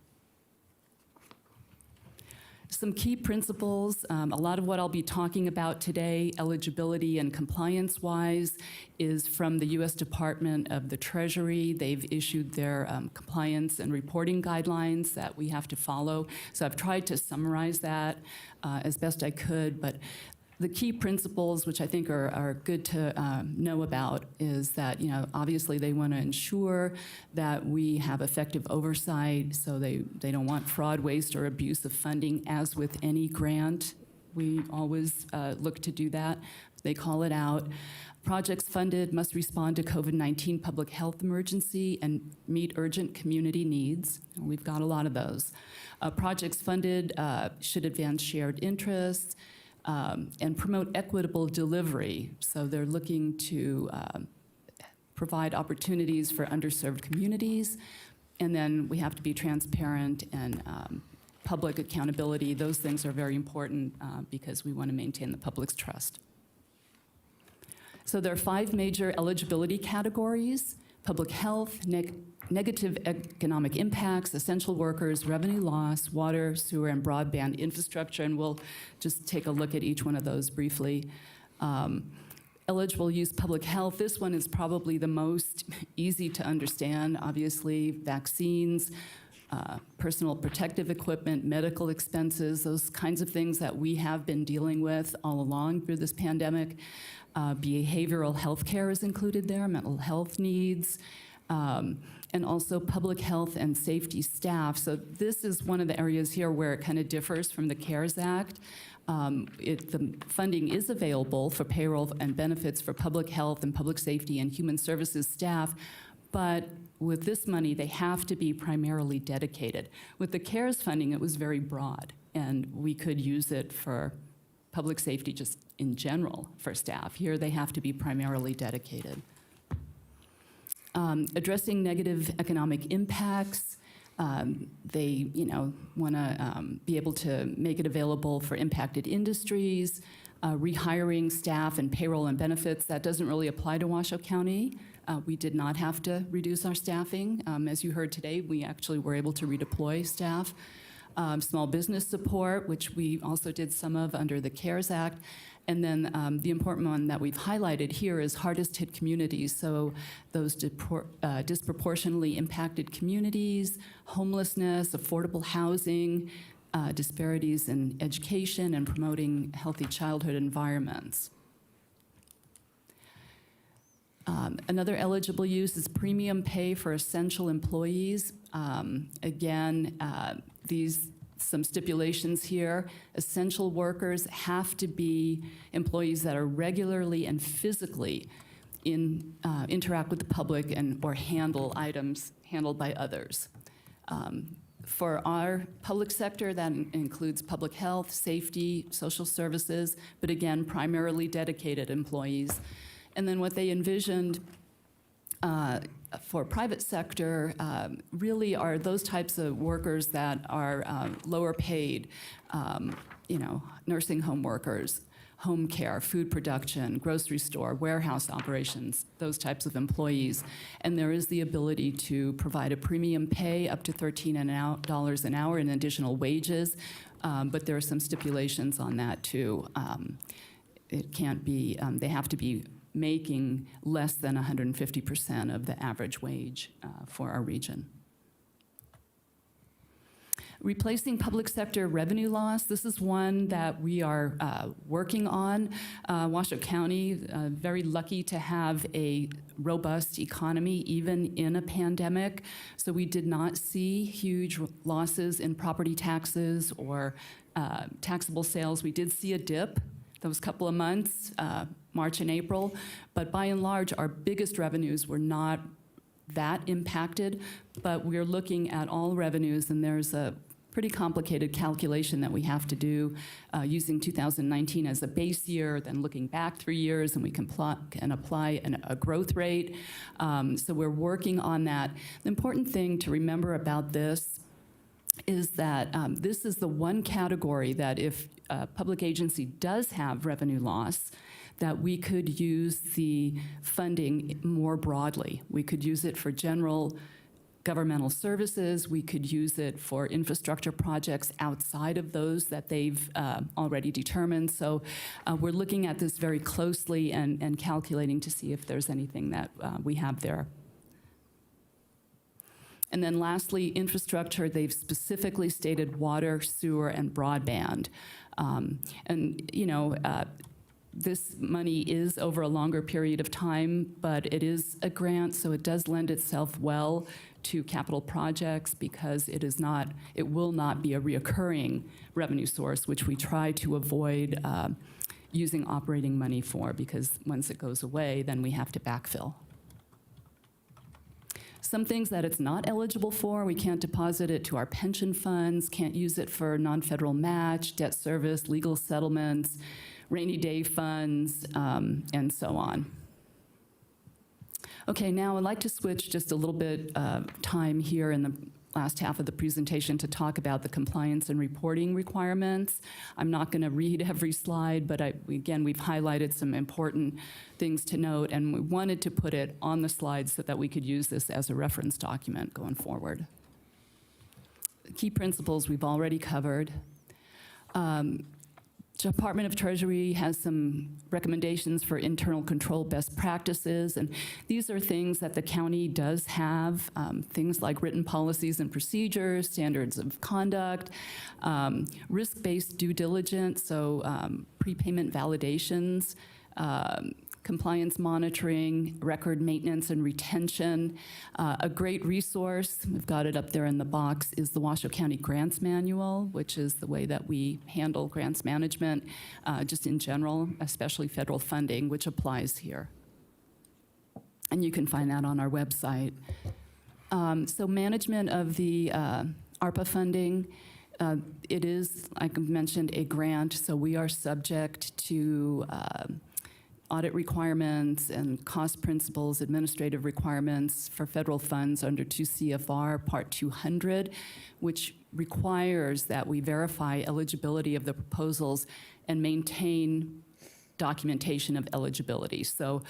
Some key principles, a lot of what I'll be talking about today, eligibility and compliance-wise, is from the U.S. Department of the Treasury. They've issued their compliance and reporting guidelines that we have to follow. So I've tried to summarize that as best I could, but the key principles, which I think are good to know about, is that, obviously they want to ensure that we have effective oversight, so they don't want fraud, waste, or abuse of funding. As with any grant, we always look to do that. They call it out. Projects funded must respond to COVID-19 public health emergency and meet urgent community needs. We've got a lot of those. Projects funded should advance shared interests, and promote equitable delivery. So they're looking to provide opportunities for underserved communities. And then we have to be transparent and public accountability. Those things are very important because we want to maintain the public's trust. So there are 5 major eligibility categories: public health, negative economic impacts, essential workers, revenue loss, water, sewer, and broadband infrastructure, and we'll just take a look at each one of those briefly. Eligible use public health, this one is probably the most easy to understand. Obviously, vaccines, personal protective equipment, medical expenses, those kinds of things that we have been dealing with all along through this pandemic. Behavioral health care is included there, mental health needs, and also public health and safety staff. So this is one of the areas here where it kind of differs from the CARES Act. The funding is available for payroll and benefits for public health and public safety and human services staff, but with this money, they have to be primarily dedicated. With the CARES funding, it was very broad, and we could use it for public safety just in general for staff. Here, they have to be primarily dedicated. Addressing negative economic impacts, they want to be able to make it available for impacted industries, rehiring staff and payroll and benefits. That doesn't really apply to Washoe County. We did not have to reduce our staffing. As you heard today, we actually were able to redeploy staff. Small business support, which we also did some of under the CARES Act. And then the important one that we've highlighted here is hardest hit communities. So those disproportionately impacted communities, homelessness, affordable housing, disparities in education, and promoting healthy childhood environments. Another eligible use is premium pay for essential employees. Again, some stipulations here. Essential workers have to be employees that are regularly and physically interact with the public or handle items handled by others. For our public sector, that includes public health, safety, social services, but again, primarily dedicated employees. And then what they envisioned for private sector really are those types of workers that are lower paid, nursing home workers, home care, food production, grocery store, warehouse operations, those types of employees. And there is the ability to provide a premium pay up to $13 an hour in additional wages, but there are some stipulations on that too. It can't be, they have to be making less than 150% of the average wage for our region. Replacing public sector revenue loss, this is one that we are working on. Washoe County, very lucky to have a robust economy even in a pandemic. So we did not see huge losses in property taxes or taxable sales. We did see a dip those couple of months, March and April, but by and large, our biggest revenues were not that impacted, but we're looking at all revenues, and there's a pretty complicated calculation that we have to do using 2019 as a base year, then looking back 3 years, and we can apply a growth rate. So we're working on that. The important thing to remember about this is that this is the one category that if a public agency does have revenue loss, that we could use the funding more broadly. We could use it for general governmental services. We could use it for infrastructure projects outside of those that they've already determined. So we're looking at this very closely and calculating to see if there's anything that we have there. And then lastly, infrastructure, they've specifically stated water, sewer, and broadband. And, you know, this money is over a longer period of time, but it is a grant, so it does lend itself well to capital projects because it will not be a reoccurring revenue source, which we try to avoid using operating money for, because once it goes away, then we have to backfill. Some things that it's not eligible for, we can't deposit it to our pension funds, can't use it for non-federal match, debt service, legal settlements, rainy day funds, and so on. Okay, now I'd like to switch just a little bit time here in the last half of the presentation to talk about the compliance and reporting requirements. I'm not going to read every slide, but again, we've highlighted some important things to note, and we wanted to put it on the slide so that we could use this as a reference document going forward. Key principles we've already covered. Department of Treasury has some recommendations for internal control best practices, and these are things that the county does have, things like written policies and procedures, standards of conduct, risk-based due diligence, so prepayment validations, compliance monitoring, record maintenance and retention. A great resource, we've got it up there in the box, is the Washoe County Grants Manual, which is the way that we handle grants management, just in general, especially federal funding, which applies here. And you can find that on our website. So management of the ARPA funding, it is, like I mentioned, a grant, so we are subject to audit requirements and cost principles, administrative requirements for federal funds under 2 CFR Part 200, which requires that we verify eligibility of the proposals and maintain documentation of eligibility. So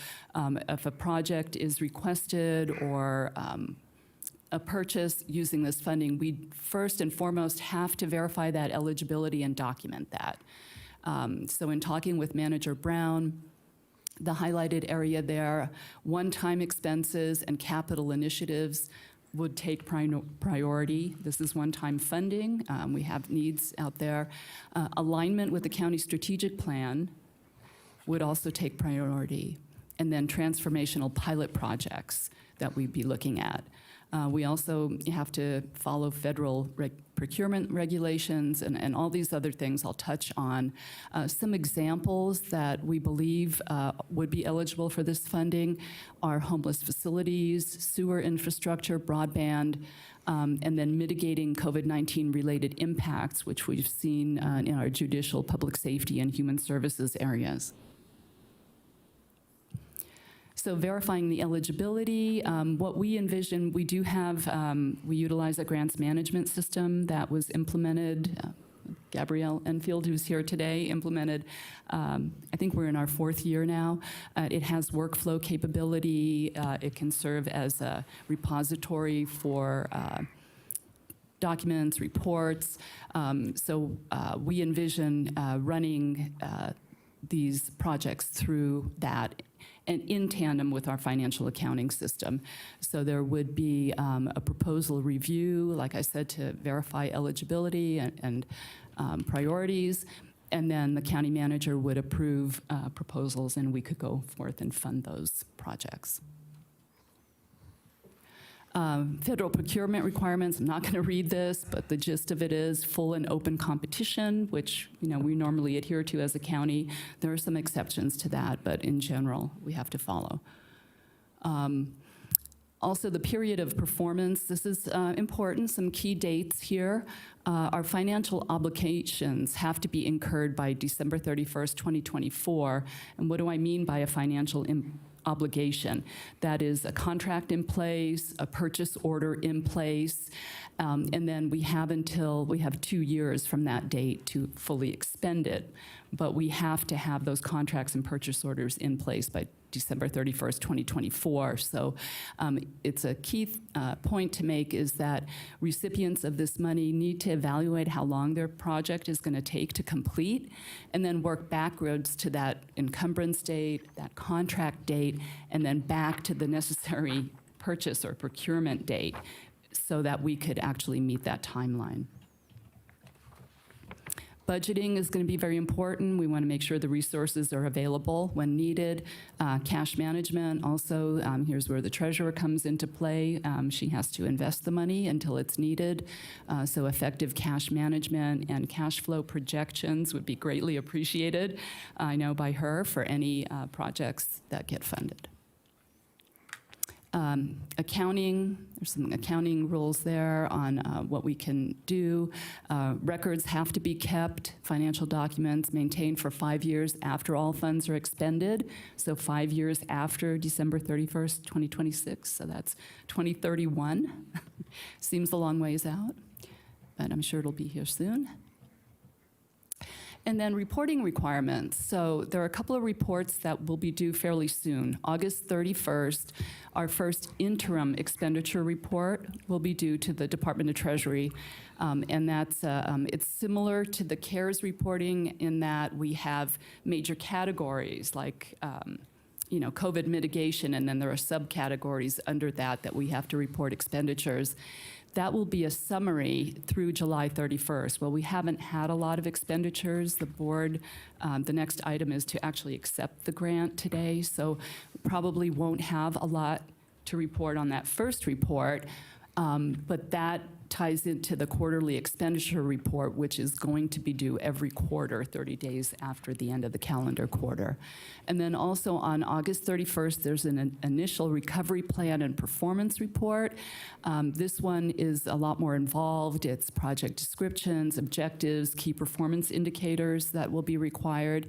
if a project is requested or a purchase using this funding, we first and foremost have to verify that eligibility and document that. So in talking with Manager Brown, the highlighted area there, one-time expenses and capital initiatives would take priority. This is one-time funding. We have needs out there. Alignment with the county strategic plan would also take priority. And then transformational pilot projects that we'd be looking at. We also have to follow federal procurement regulations and all these other things I'll touch on. Some examples that we believe would be eligible for this funding are homeless facilities, sewer infrastructure, broadband, and then mitigating COVID-19 related impacts, which we've seen in our judicial, public safety, and human services areas. So verifying the eligibility, what we envision, we do have, we utilize a grants management system that was implemented. Gabrielle Enfield, who's here today, implemented, I think we're in our 4th year now. It has workflow capability. It can serve as a repository for documents, reports. So we envision running these projects through that and in tandem with our financial accounting system. So there would be a proposal review, like I said, to verify eligibility and priorities, and then the county manager would approve proposals and we could go forth and fund those projects. Federal procurement requirements, I'm not going to read this, but the gist of it is full and open competition, which we normally adhere to as a county. There are some exceptions to that, but in general, we have to follow. Also, the period of performance, this is important, some key dates here. Our financial obligations have to be incurred by December 31st, 2024. And what do I mean by a financial obligation? That is a contract in place, a purchase order in place, and then we have 2 years from that date to fully expend it. But we have to have those contracts and purchase orders in place by December 31st, 2024. So it's a key point to make is that recipients of this money need to evaluate how long their project is going to take to complete and then work backwards to that encumbrance date, that contract date, and then back to the necessary purchase or procurement date so that we could actually meet that timeline. Budgeting is going to be very important. We want to make sure the resources are available when needed. Cash management also, here's where the treasurer comes into play. She has to invest the money until it's needed. So effective cash management and cash flow projections would be greatly appreciated, I know, by her for any projects that get funded. Accounting, there's some accounting rules there on what we can do. Records have to be kept, financial documents maintained for 5 years after all funds are expended. So 5 years after December 31st, 2026. So that's 2031. Seems a long ways out, but I'm sure it'll be here soon. And then reporting requirements. So there are a couple of reports that will be due fairly soon. August 31st, our first interim expenditure report will be due to the Department of Treasury. And that's, it's similar to the CARES reporting in that we have major categories like COVID mitigation, and then there are subcategories under that we have to report expenditures. That will be a summary through July 31st. Well, we haven't had a lot of expenditures. The board, the next item is to actually accept the grant today, so probably won't have a lot to report on that first report, but that ties into the quarterly expenditure report, which is going to be due every quarter, 30 days after the end of the calendar quarter. And then also on August 31st, there's an initial recovery plan and performance report. This one is a lot more involved. It's project descriptions, objectives, key performance indicators that will be required.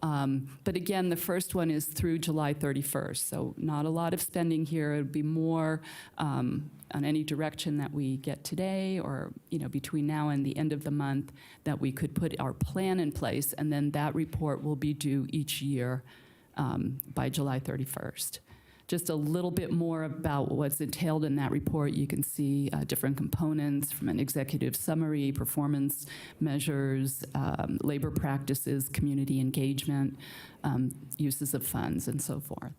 But again, the first one is through July 31st, so not a lot of spending here. It would be more on any direction that we get today or between now and the end of the month that we could put our plan in place, and then that report will be due each year by July 31st. Just a little bit more about what's entailed in that report. You can see different components from an executive summary, performance measures, labor practices, community engagement, uses of funds, and so forth.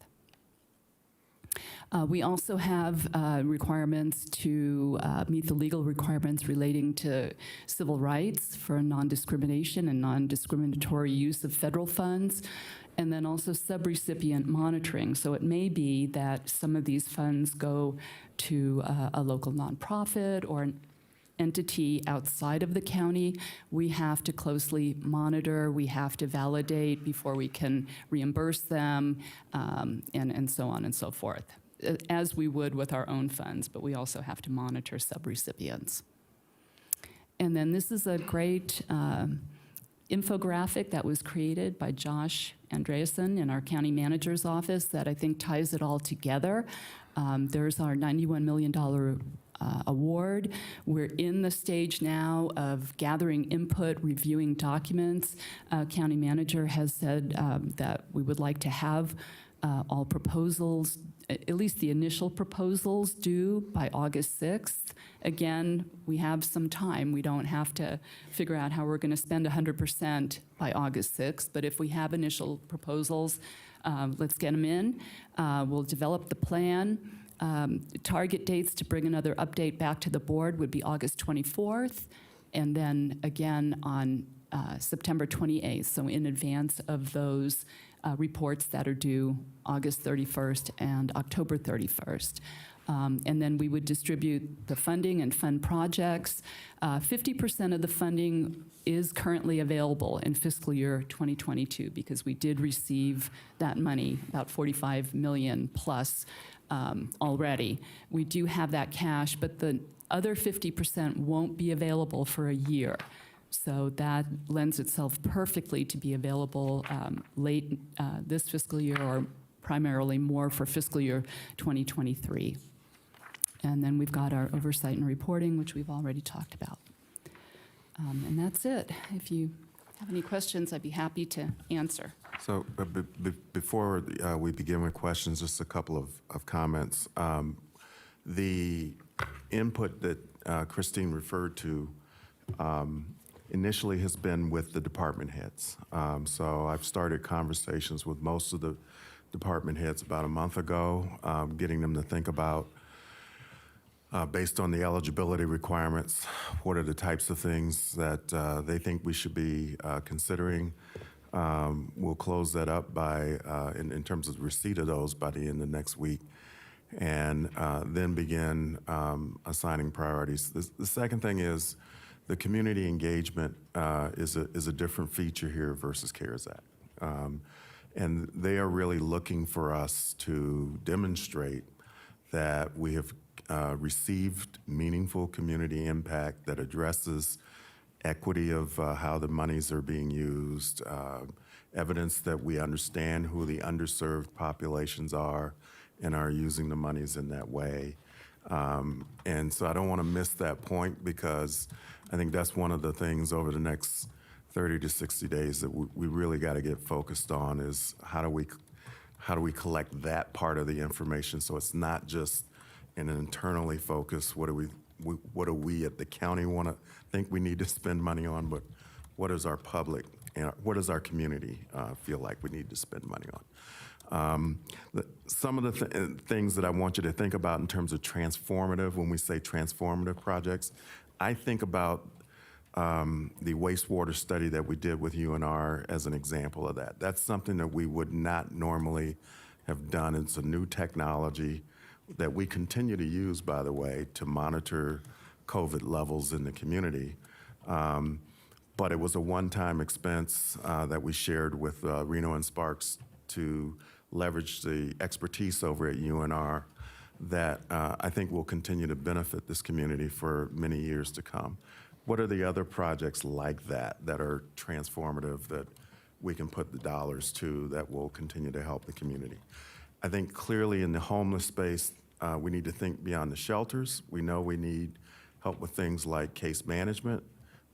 We also have requirements to meet the legal requirements relating to civil rights for non-discrimination and non-discriminatory use of federal funds, and then also subrecipient monitoring. So it may be that some of these funds go to a local nonprofit or an entity outside of the county. We have to closely monitor, we have to validate before we can reimburse them, and so on and so forth, as we would with our own funds, but we also have to monitor subrecipients. And then this is a great infographic that was created by Josh Andreasen in our county manager's office that I think ties it all together. There's our $91 million award. We're in the stage now of gathering input, reviewing documents. County manager has said that we would like to have all proposals, at least the initial proposals, due by August 6th. Again, we have some time. We don't have to figure out how we're going to spend 100% by August 6th, but if we have initial proposals, let's get them in. We'll develop the plan. Target dates to bring another update back to the board would be August 24th, and then again on September 28th, so in advance of those reports that are due August 31st and October 31st. And then we would distribute the funding and fund projects. 50% of the funding is currently available in fiscal year 2022 because we did receive that money, about 45 million plus already. We do have that cash, but the other 50% won't be available for a year. So that lends itself perfectly to be available late this fiscal year, or primarily more for fiscal year 2023. And then we've got our oversight and reporting, which we've already talked about. And that's it. If you have any questions, I'd be happy to answer.
So before we begin with questions, just a couple of comments. The input that Christine referred to initially has been with the department heads. So I've started conversations with most of the department heads about a month ago, getting them to think about, based on the eligibility requirements, what are the types of things that they think we should be considering. We'll close that up by, in terms of receipt of those, by the end of next week, and then begin assigning priorities. The second thing is the community engagement is a different feature here versus CARES Act. And they are really looking for us to demonstrate that we have received meaningful community impact that addresses equity of how the monies are being used, evidence that we understand who the underserved populations are and are using the monies in that way. And so I don't want to miss that point, because I think that's one of the things over the next 30 to 60 days that we really got to get focused on, is how do we collect that part of the information, so it's not just an internally focused, what do we at the county want to think we need to spend money on, but what does our public and what does our community feel like we need to spend money on? Some of the things that I want you to think about in terms of transformative, when we say transformative projects, I think about the wastewater study that we did with UNR as an example of that. That's something that we would not normally have done. It's a new technology that we continue to use, by the way, to monitor COVID levels in the community. But it was a one-time expense that we shared with Reno and Sparks to leverage the expertise over at UNR that I think will continue to benefit this community for many years to come. What are the other projects like that that are transformative that we can put the dollars to that will continue to help the community? I think clearly in the homeless space, we need to think beyond the shelters. We know we need help with things like case management,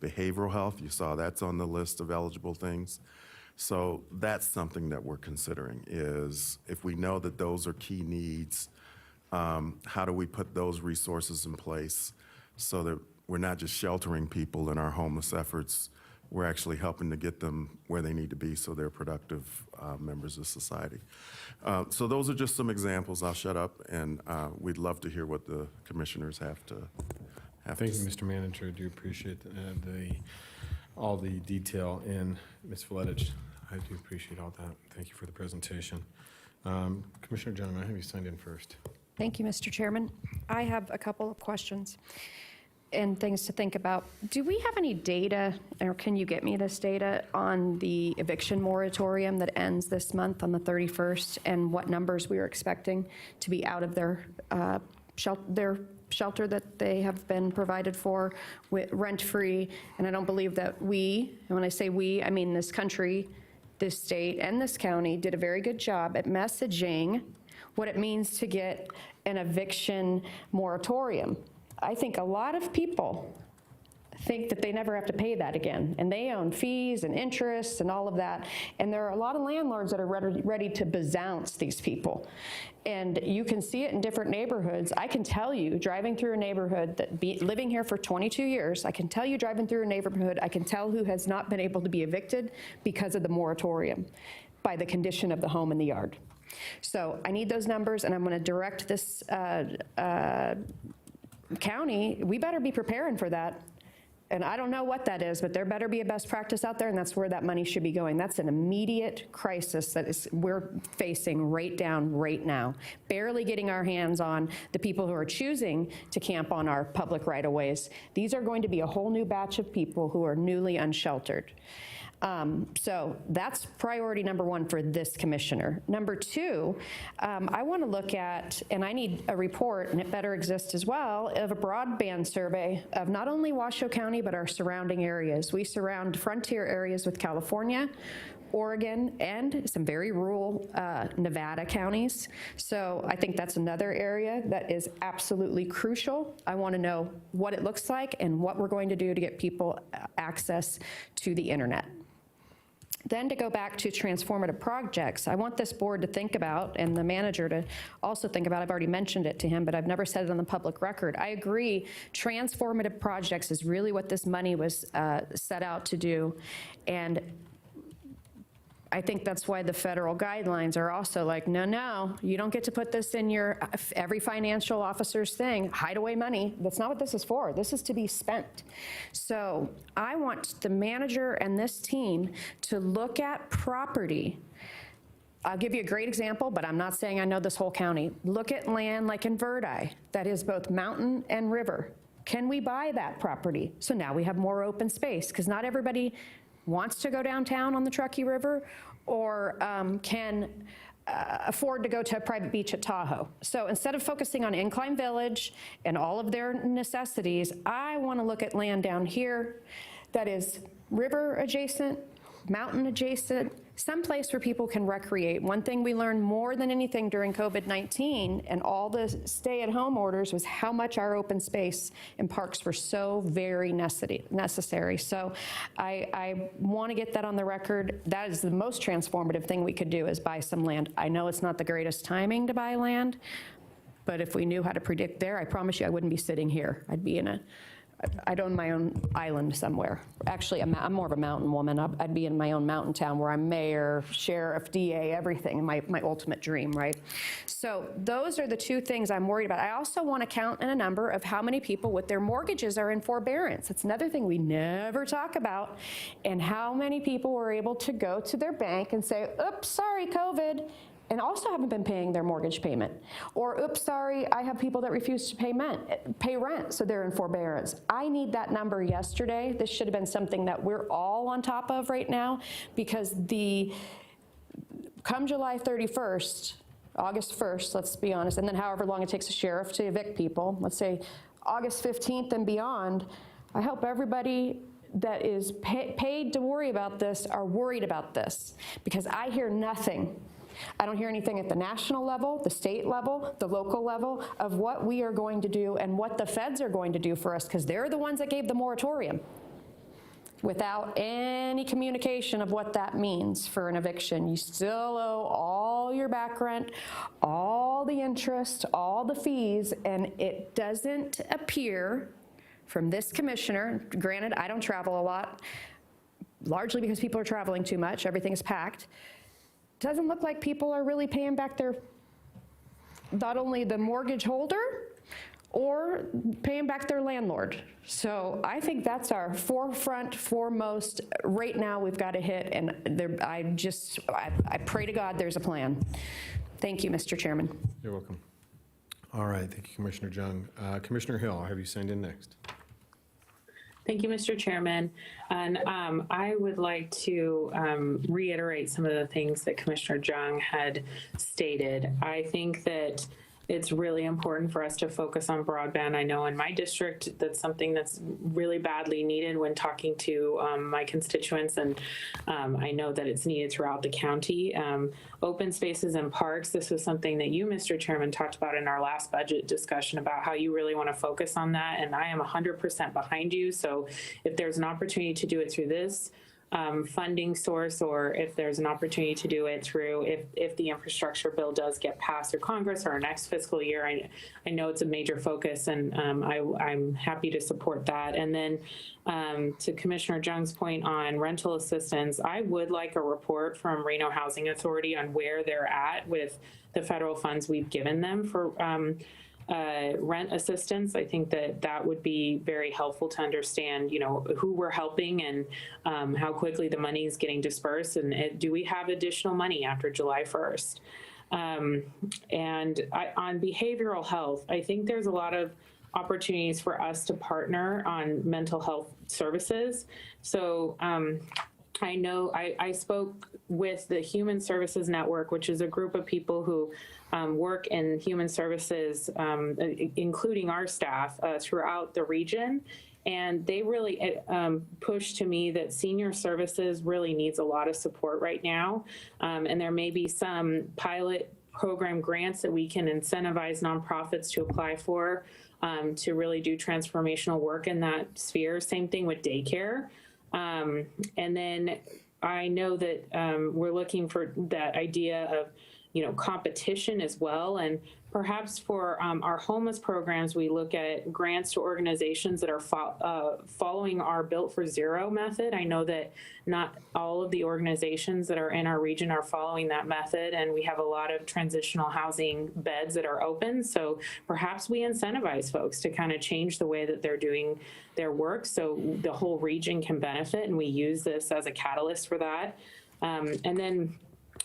behavioral health. You saw that's on the list of eligible things. So that's something that we're considering, is if we know that those are key needs, how do we put those resources in place so that we're not just sheltering people in our homeless efforts, we're actually helping to get them where they need to be so they're productive members of society. So those are just some examples. I'll shut up, and we'd love to hear what the commissioners have to
Thank you, Mr. Manager. I do appreciate all the detail in Ms. Vletich. I do appreciate all that. Thank you for the presentation. Commissioner Gentleman, I have you signed in first.
Thank you, Mr. Chairman. I have a couple of questions and things to think about. Do we have any data, or can you get me this data, on the eviction moratorium that ends this month on the 31st, and what numbers we are expecting to be out of their shelter that they have been provided for with rent-free? And I don't believe that we, and when I say we, I mean this country, this state, and this county did a very good job at messaging what it means to get an eviction moratorium. I think a lot of people think that they never have to pay that again, and they own fees and interest and all of that, and there are a lot of landlords that are ready to bezounce these people. And you can see it in different neighborhoods. I can tell you, driving through a neighborhood, living here for 22 years, I can tell you, driving through a neighborhood, I can tell who has not been able to be evicted because of the moratorium, by the condition of the home and the yard. So I need those numbers, and I'm going to direct this county, we better be preparing for that. And I don't know what that is, but there better be a best practice out there, and that's where that money should be going. That's an immediate crisis that we're facing right now. Barely getting our hands on the people who are choosing to camp on our public right-of-ways. These are going to be a whole new batch of people who are newly unsheltered. So that's priority number one for this commissioner. Number two, I want to look at, and I need a report, and it better exist as well, of a broadband survey of not only Washoe County, but our surrounding areas. We surround frontier areas with California, Oregon, and some very rural Nevada counties. So I think that's another area that is absolutely crucial. I want to know what it looks like and what we're going to do to get people access to the internet. Then to go back to transformative projects, I want this board to think about, and the manager to also think about, I've already mentioned it to him, but I've never said it on the public record. I agree, transformative projects is really what this money was set out to do. And I think that's why the federal guidelines are also like, no, you don't get to put this in your every financial officer's thing, hide away money. That's not what this is for. This is to be spent. So I want the manager and this team to look at property. I'll give you a great example, but I'm not saying I know this whole county. Look at land like in Verdi that is both mountain and river. Can we buy that property? So now we have more open space, because not everybody wants to go downtown on the Truckee River or can afford to go to a private beach at Tahoe. So instead of focusing on Incline Village and all of their necessities, I want to look at land down here that is river adjacent, mountain adjacent, someplace where people can recreate. One thing we learned more than anything during COVID-19 and all the stay-at-home orders was how much our open space and parks were so very necessary. So I want to get that on the record. That is the most transformative thing we could do, is buy some land. I know it's not the greatest timing to buy land, but if we knew how to predict there, I promise you I wouldn't be sitting here. I'd own my own island somewhere. Actually, I'm more of a mountain woman. I'd be in my own mountain town where I'm mayor, sheriff, DA, everything, my ultimate dream, right? So those are the two things I'm worried about. I also want to count in a number of how many people with their mortgages are in forbearance. It's another thing we never talk about, and how many people were able to go to their bank and say, oops, sorry, COVID, and also haven't been paying their mortgage payment. Or, oops, sorry, I have people that refuse to pay rent, so they're in forbearance. I need that number yesterday. This should have been something that we're all on top of right now, because come July 31st, August 1st, let's be honest, and then however long it takes a sheriff to evict people, let's say August 15th and beyond, I hope everybody that is paid to worry about this are worried about this, because I hear nothing. I don't hear anything at the national level, the state level, the local level of what we are going to do and what the feds are going to do for us, because they're the ones that gave the moratorium without any communication of what that means for an eviction. You still owe all your back rent, all the interest, all the fees, and it doesn't appear from this commissioner, granted, I don't travel a lot, largely because people are traveling too much, everything is packed. Doesn't look like people are really paying back not only the mortgage holder, or paying back their landlord. So I think that's our foremost right now we've got to hit, and I pray to God there's a plan. Thank you, Mr. Chairman.
You're welcome. All right, thank you, Commissioner Jung. Commissioner Hill, I'll have you signed in next.
Thank you, Mr. Chairman. And I would like to reiterate some of the things that Commissioner Jung had stated. I think that it's really important for us to focus on broadband. I know in my district, that's something that's really badly needed when talking to my constituents, and I know that it's needed throughout the county. Open spaces and parks, this was something that you, Mr. Chairman, talked about in our last budget discussion about how you really want to focus on that, and I am 100% behind you. So if there's an opportunity to do it through this funding source, or if there's an opportunity to do it through, if the infrastructure bill does get passed through Congress or our next fiscal year, I know it's a major focus, and I'm happy to support that. And then to Commissioner Jung's point on rental assistance, I would like a report from Reno Housing Authority on where they're at with the federal funds we've given them for rent assistance. I think that that would be very helpful to understand, you know, who we're helping and how quickly the money is getting dispersed, and do we have additional money after July 1st? On behavioral health, I think there's a lot of opportunities for us to partner on mental health services. So I know I spoke with the Human Services Network, which is a group of people who work in human services, including our staff throughout the region. And they really pushed to me that senior services really needs a lot of support right now. And there may be some pilot program grants that we can incentivize nonprofits to apply for to really do transformational work in that sphere. Same thing with daycare. And then I know that we're looking for that idea of, you know, competition as well. And perhaps for our homeless programs, we look at grants to organizations that are following our Built for Zero method. I know that not all of the organizations that are in our region are following that method, and we have a lot of transitional housing beds that are open. So perhaps we incentivize folks to kind of change the way that they're doing their work so the whole region can benefit, and we use this as a catalyst for that. And then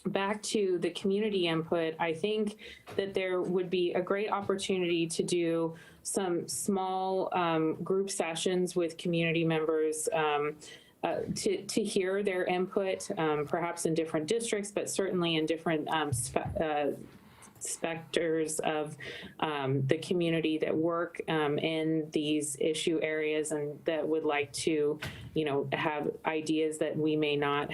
back to the community input, I think that there would be a great opportunity to do some small group sessions with community members to hear their input, perhaps in different districts, but certainly in different specters of the community that work in these issue areas and that would like to, you know, have ideas that we may not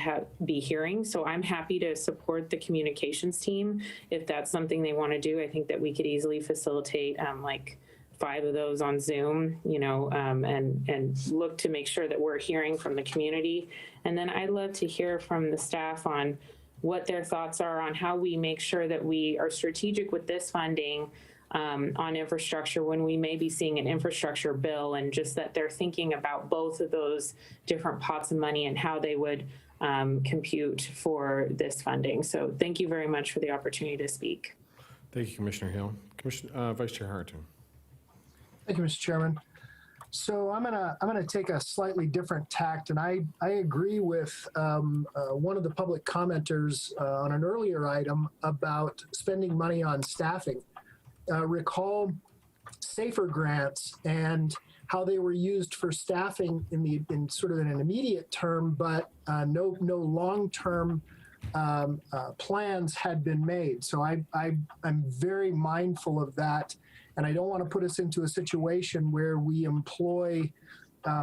be hearing. So I'm happy to support the communications team if that's something they want to do. I think that we could easily facilitate like 5 of those on Zoom, you know, and look to make sure that we're hearing from the community. And then I'd love to hear from the staff on what their thoughts are on how we make sure that we are strategic with this funding on infrastructure when we may be seeing an infrastructure bill, and just that they're thinking about both of those different pots of money and how they would compute for this funding. So thank you very much for the opportunity to speak.
Thank you, Commissioner Hill. Vice Chair Harrington.
Thank you, Mr. Chairman. So I'm gonna take a slightly different tact, and I agree with one of the public commenters on an earlier item about spending money on staffing. Recall SAFER grants and how they were used for staffing in sort of an immediate term, but no long-term plans had been made. So I'm very mindful of that. And I don't want to put us into a situation where we employ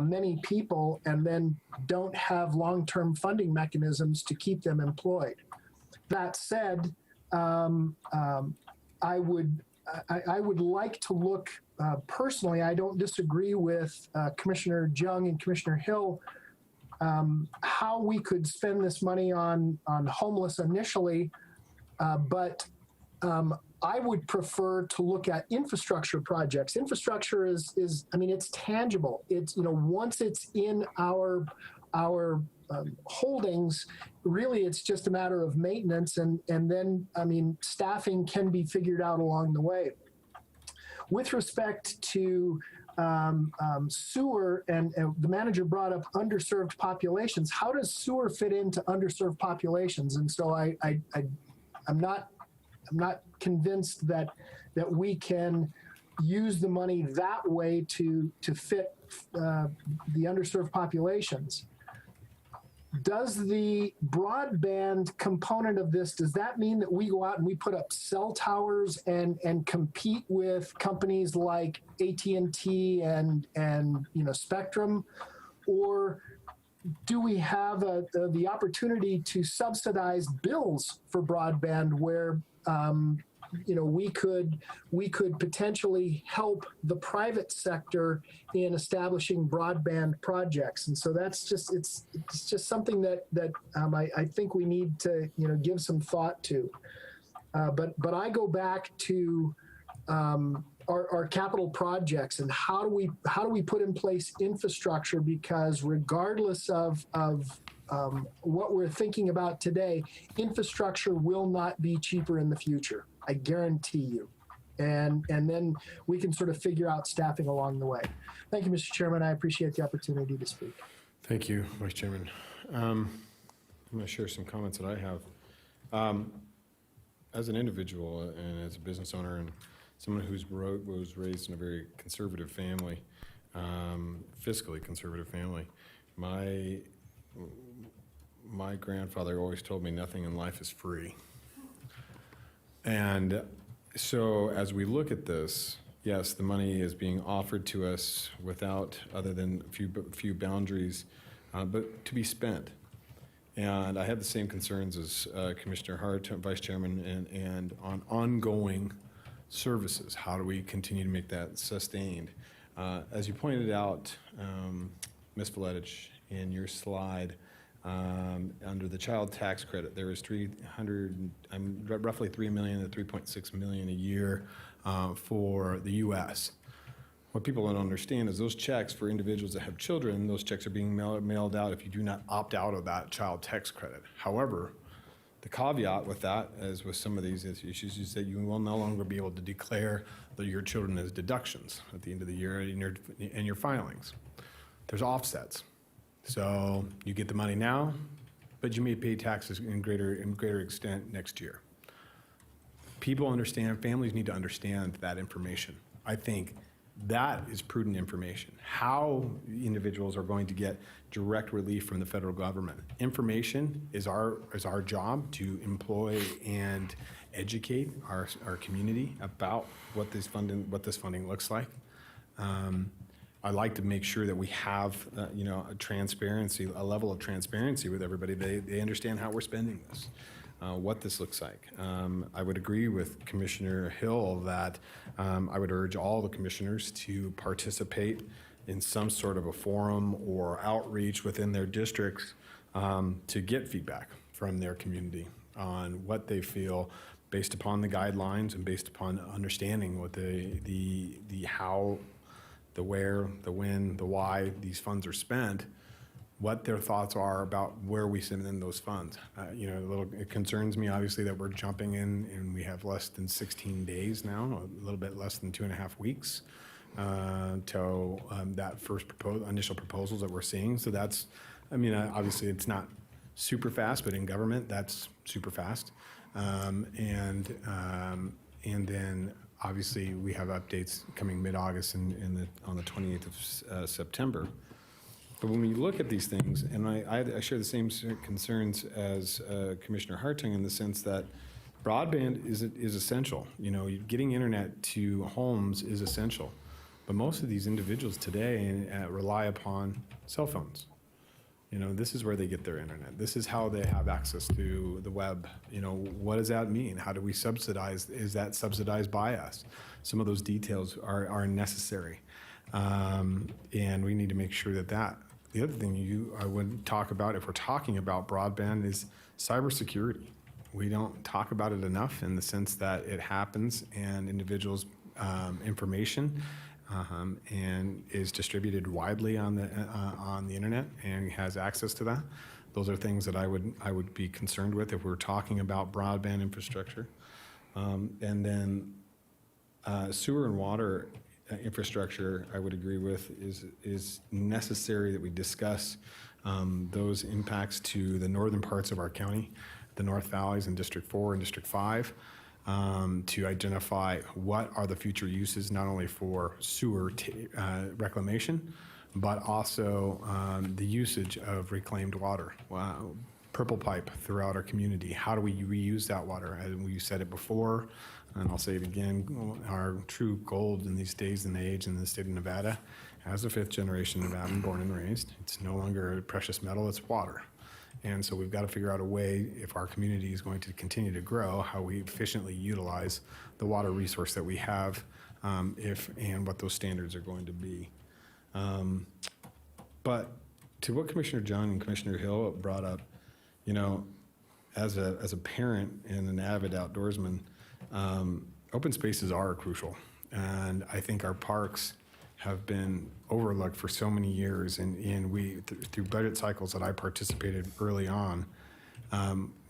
many people and then don't have long-term funding mechanisms to keep them employed. That said, I would like to look personally. I don't disagree with Commissioner Jung and Commissioner Hill how we could spend this money on homeless initially, but I would prefer to look at infrastructure projects. Infrastructure is I mean, it's tangible. It's, you know, once it's in our holdings, really it's just a matter of maintenance, and then, I mean, staffing can be figured out along the way. With respect to sewer, and the manager brought up underserved populations. How does sewer fit into underserved populations? And so I'm not convinced that we can use the money that way to fit the underserved populations. Does the broadband component of this, does that mean that we go out and we put up cell towers and compete with companies like AT&T and you know, Spectrum? Or do we have the opportunity to subsidize bills for broadband where you know, we could potentially help the private sector in establishing broadband projects? And so that's just, it's just something that I think we need to, you know, give some thought to. But I go back to our capital projects and how do we put in place infrastructure, because regardless of what we're thinking about today, infrastructure will not be cheaper in the future. I guarantee you. and then we can sort of figure out staffing along the way. Thank you, Mr. Chairman. I appreciate the opportunity to speak.
Thank you, Vice Chairman. I'm going to share some comments that I have. As an individual and as a business owner and someone was raised in a very conservative family, fiscally conservative family, my grandfather always told me nothing in life is free. And so as we look at this, yes, the money is being offered to us without other than a few boundaries, but to be spent. And I had the same concerns as Commissioner Hart, Vice Chairman, and on ongoing services. How do we continue to make that sustained? As you pointed out, Ms. Valetich, in your slide, under the child tax credit, there is roughly $3 million to $3.6 million a year for the U.S. What people don't understand is those checks for individuals that have children, those checks are being mailed out if you do not opt out of that child tax credit. However, the caveat with that, as with some of these issues, is that you will no longer be able to declare your children as deductions at the end of the year in your filings. There's offsets. So you get the money now, but you may pay taxes in greater extent next year. People understand, families need to understand that information. I think that is prudent information. How individuals are going to get direct relief from the federal government. Information is our job to employ and educate our community about what this funding looks like. I like to make sure that we have a level of transparency with everybody. They understand how we're spending this. What this looks like. I would agree with Commissioner Hill that I would urge all the commissioners to participate in some sort of a forum or outreach within their districts to get feedback from their community on what they feel based upon the guidelines and based upon understanding what the how, the where, the when, the why these funds are spent, what their thoughts are about where we send in those funds. It concerns me, obviously, that we're jumping in and we have less than 16 days now, a little bit less than 2.5 weeks to that first initial proposals that we're seeing. So that's, obviously it's not super fast, but in government, that's super fast. And then obviously we have updates coming mid-August on the 28th of September. But when we look at these things, and I share the same concerns as Commissioner Hartung in the sense that broadband is essential. Getting internet to homes is essential. But most of these individuals today rely upon cell phones. This is where they get their internet. This is how they have access to the web. What does that mean? How do we subsidize? Is that subsidized by us? Some of those details are necessary. And we need to make sure that. The other thing I would talk about if we're talking about broadband is cybersecurity. We don't talk about it enough in the sense that it happens and individuals' information and is distributed widely on the internet and has access to that. Those are things that I would be concerned with if we're talking about broadband infrastructure. And then sewer and water infrastructure, I would agree with, is necessary that we discuss those impacts to the northern parts of our county, the North Valleys in District 4 and District 5, to identify what are the future uses, not only for sewer reclamation, but also the usage of reclaimed water. Purple pipe throughout our community. How do we reuse that water? As we said it before, and I'll say it again, our true gold in these days and age in the state of Nevada, as a fifth generation Nevadan born and raised, it's no longer a precious metal, it's water. And so we've got to figure out a way, if our community is going to continue to grow, how we efficiently utilize the water resource that we have, and what those standards are going to be. But to what Commissioner John and Commissioner Hill brought up, as a parent and an avid outdoorsman, open spaces are crucial. And I think our parks have been overlooked for so many years, and we, through budget cycles that I participated early on,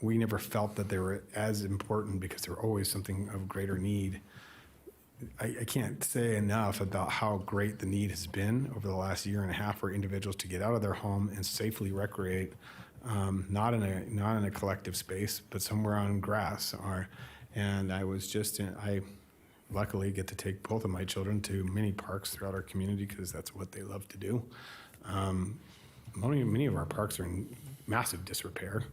we never felt that they were as important because they were always something of greater need. I can't say enough about how great the need has been over the last year and a half for individuals to get out of their home and safely recreate, not in a collective space, but somewhere on grass. And I luckily get to take both of my children to many parks throughout our community because that's what they love to do. Many of our parks are in massive disrepair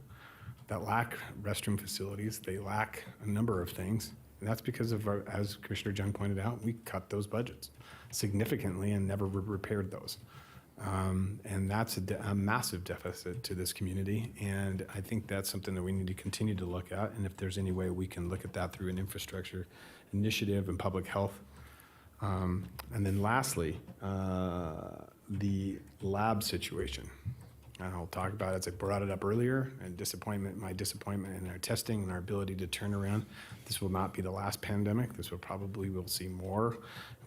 that lack restroom facilities. They lack a number of things. And that's because of, as Commissioner Jung pointed out, we cut those budgets significantly and never repaired those. And that's a massive deficit to this community. And I think that's something that we need to continue to look at. And if there's any way we can look at that through an infrastructure initiative and public health. And then lastly, the lab situation. And I'll talk about it, as I brought it up earlier, and my disappointment in our testing and our ability to turn around. This will not be the last pandemic. We'll see more.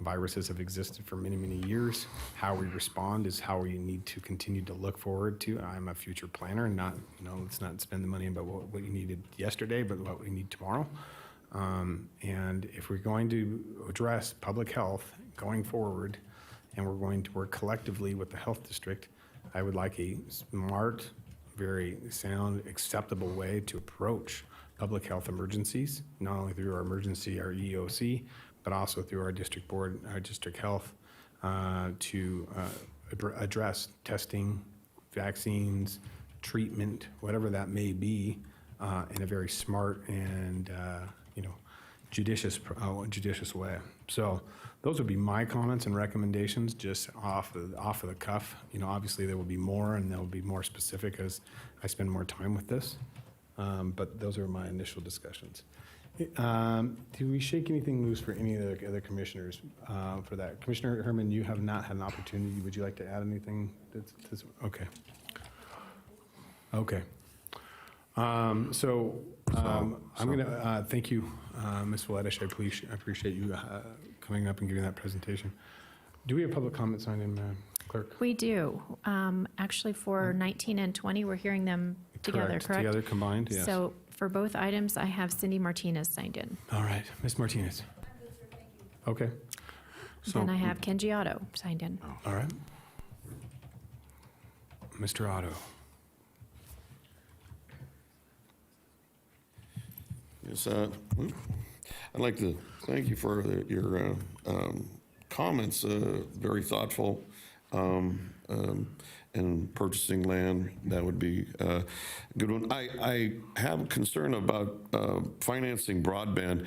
Viruses have existed for many, many years. How we respond is how we need to continue to look forward to. I'm a future planner, let's not spend the money about what you needed yesterday, but what we need tomorrow. And if we're going to address public health going forward, and we're going to work collectively with the health district, I would like a smart, very sound, acceptable way to approach public health emergencies, not only through our EOC, but also through our district board, our district health, to address testing, vaccines, treatment, whatever that may be, in a very smart and judicious way. So those would be my comments and recommendations, just off of the cuff. Obviously there will be more, and they'll be more specific as I spend more time with this. But those are my initial discussions. Do we shake anything loose for any of the other commissioners for that? Commissioner Herman, you have not had an opportunity. Would you like to add anything? Okay. Okay. I'm going to thank you, Ms. Valedish. I appreciate you coming up and giving that presentation. Do we have public comment signed in, Clerk?
We do. Actually, for 19 and 20, we're hearing them together, correct?
Together, combined, yes.
So for both items, I have Cindy Martinez signed in.
All right, Ms. Martinez. Okay.
Then I have Ken Giotto signed in.
All right. Mr. Otto.
Yes, I'd like to thank you for your comments, very thoughtful, and purchasing land. That would be a good one. I have a concern about financing broadband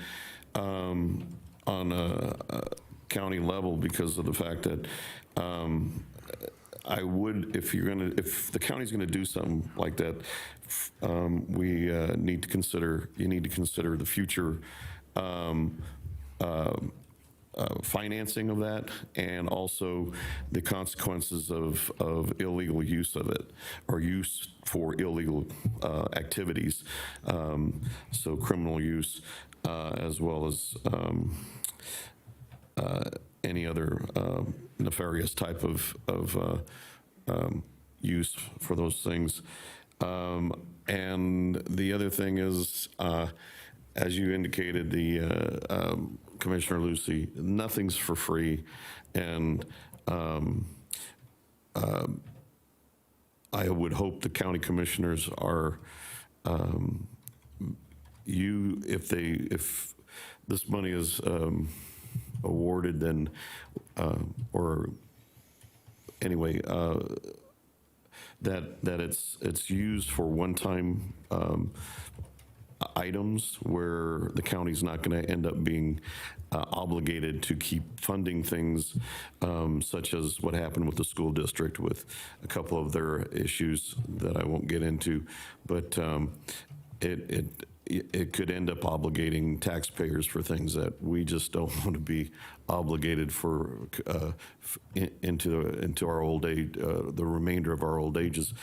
on a county level because of the fact that I would, if the county's gonna do something like that, you need to consider the future financing of that, and also the consequences of illegal use of it, or use for illegal activities, so criminal use, as well as any other nefarious type of use for those things. And the other thing is, as you indicated, the Commissioner Lucy, nothing's for free, and I would hope the county commissioners are if this money is awarded, then or anyway, that it's used for one-time items where the county's not going to end up being obligated to keep funding things, such as what happened with the school district with a couple of their issues that I won't get into, but it could end up obligating taxpayers for things that we just don't want to be obligated for into our old age, the remainder of our old ages,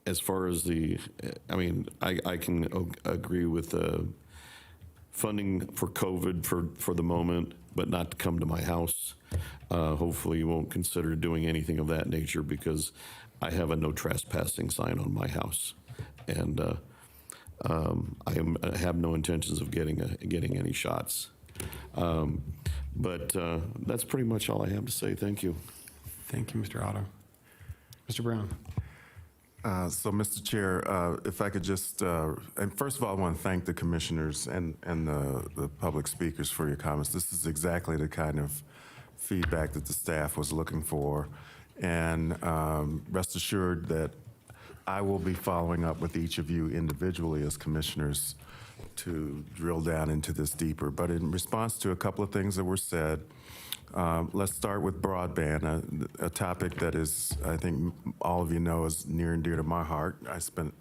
as far as I can agree with funding for COVID for the moment, but not to come to my house. Hopefully you won't consider doing anything of that nature, because I have a no trespassing sign on my house. And I have no intentions of getting any shots. But that's pretty much all I have to say. Thank you.
Thank you, Mr. Otto. Mr. Brown.
So, Mr. Chair, if I could just, and first of all, I want to thank the commissioners and the public speakers for your comments. This is exactly the kind of feedback that the staff was looking for. And rest assured that I will be following up with each of you individually as commissioners to drill down into this deeper. But in response to a couple of things that were said, let's start with broadband, a topic that is, I think all of you know, is near and dear to my heart. I spent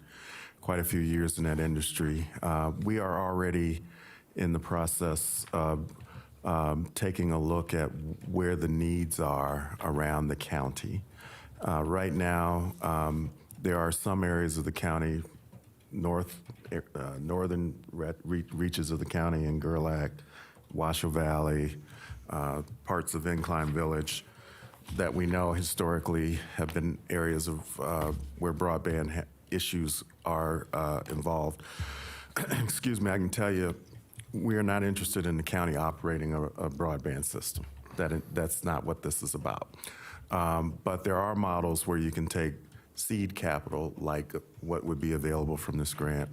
quite a few years in that industry. We are already in the process of taking a look at where the needs are around the county. Right now, there are some areas of the county, northern reaches of the county in Gerlach, Washoe Valley, parts of Incline Village that we know historically have been areas of where broadband issues are involved. Excuse me, I can tell you, we are not interested in the county operating a broadband system. That's not what this is about. But there are models where you can take seed capital, like what would be available from this grant,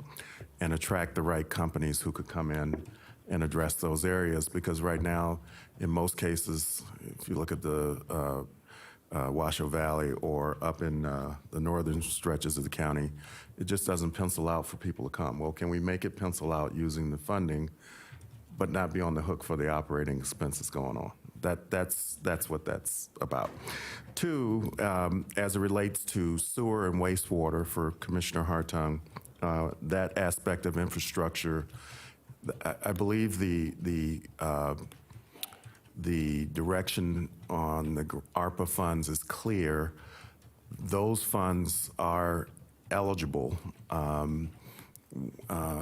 and attract the right companies who could come in and address those areas. Because right now, in most cases, if you look at the Washoe Valley or up in the northern stretches of the county, it just doesn't pencil out for people to come. Well, can we make it pencil out using the funding, but not be on the hook for the operating expenses going on? That's what that's about. Two, as it relates to sewer and wastewater for Commissioner Hartung, that aspect of infrastructure, I believe the direction on the ARPA funds is clear. Those funds are eligible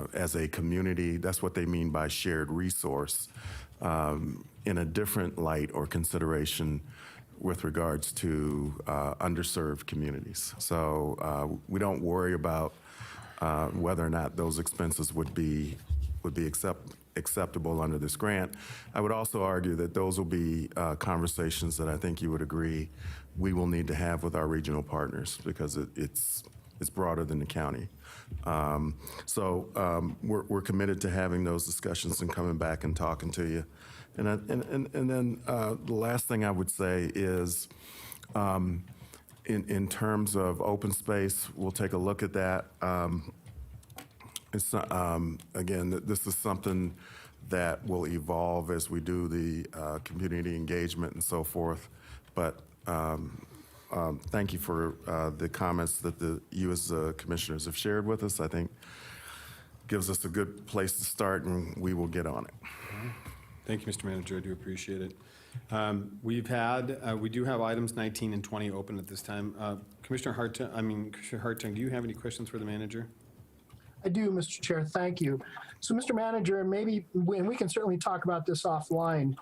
as a community. That's what they mean by shared resource, in a different light or consideration with regards to underserved communities. So we don't worry about whether or not those expenses would be acceptable under this grant. I would also argue that those will be conversations that I think you would agree we will need to have with our regional partners, because it's broader than the county. So we're committed to having those discussions and coming back and talking to you. And then the last thing I would say is, in terms of open space, we'll take a look at that. It's again, this is something that will evolve as we do the community engagement and so forth. But thank you for the comments that you as commissioners have shared with us. I think gives us a good place to start, and we will get on it.
Thank you, Mr. Manager. I do appreciate it. We do have items 19 and 20 open at this time. Commissioner Hartung, do you have any questions for the manager?
I do, Mr. Chair. Thank you. So, Mr. Manager, maybe, and we can certainly talk about this offline,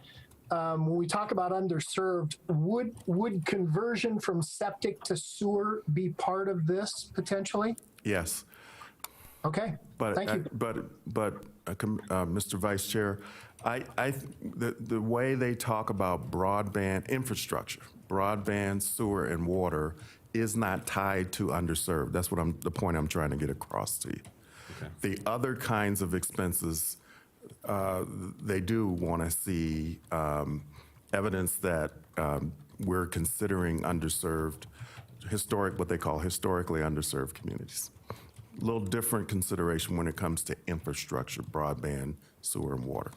when we talk about underserved, would conversion from septic to sewer be part of this potentially?
Yes.
Okay. Thank you.
But Mr. Vice Chair, the way they talk about broadband infrastructure, broadband, sewer, and water is not tied to underserved. That's what the point I'm trying to get across to you. Okay. The other kinds of expenses, they do want to see evidence that we're considering underserved, what they call historically underserved communities. A little different consideration when it comes to infrastructure, broadband, sewer, and water.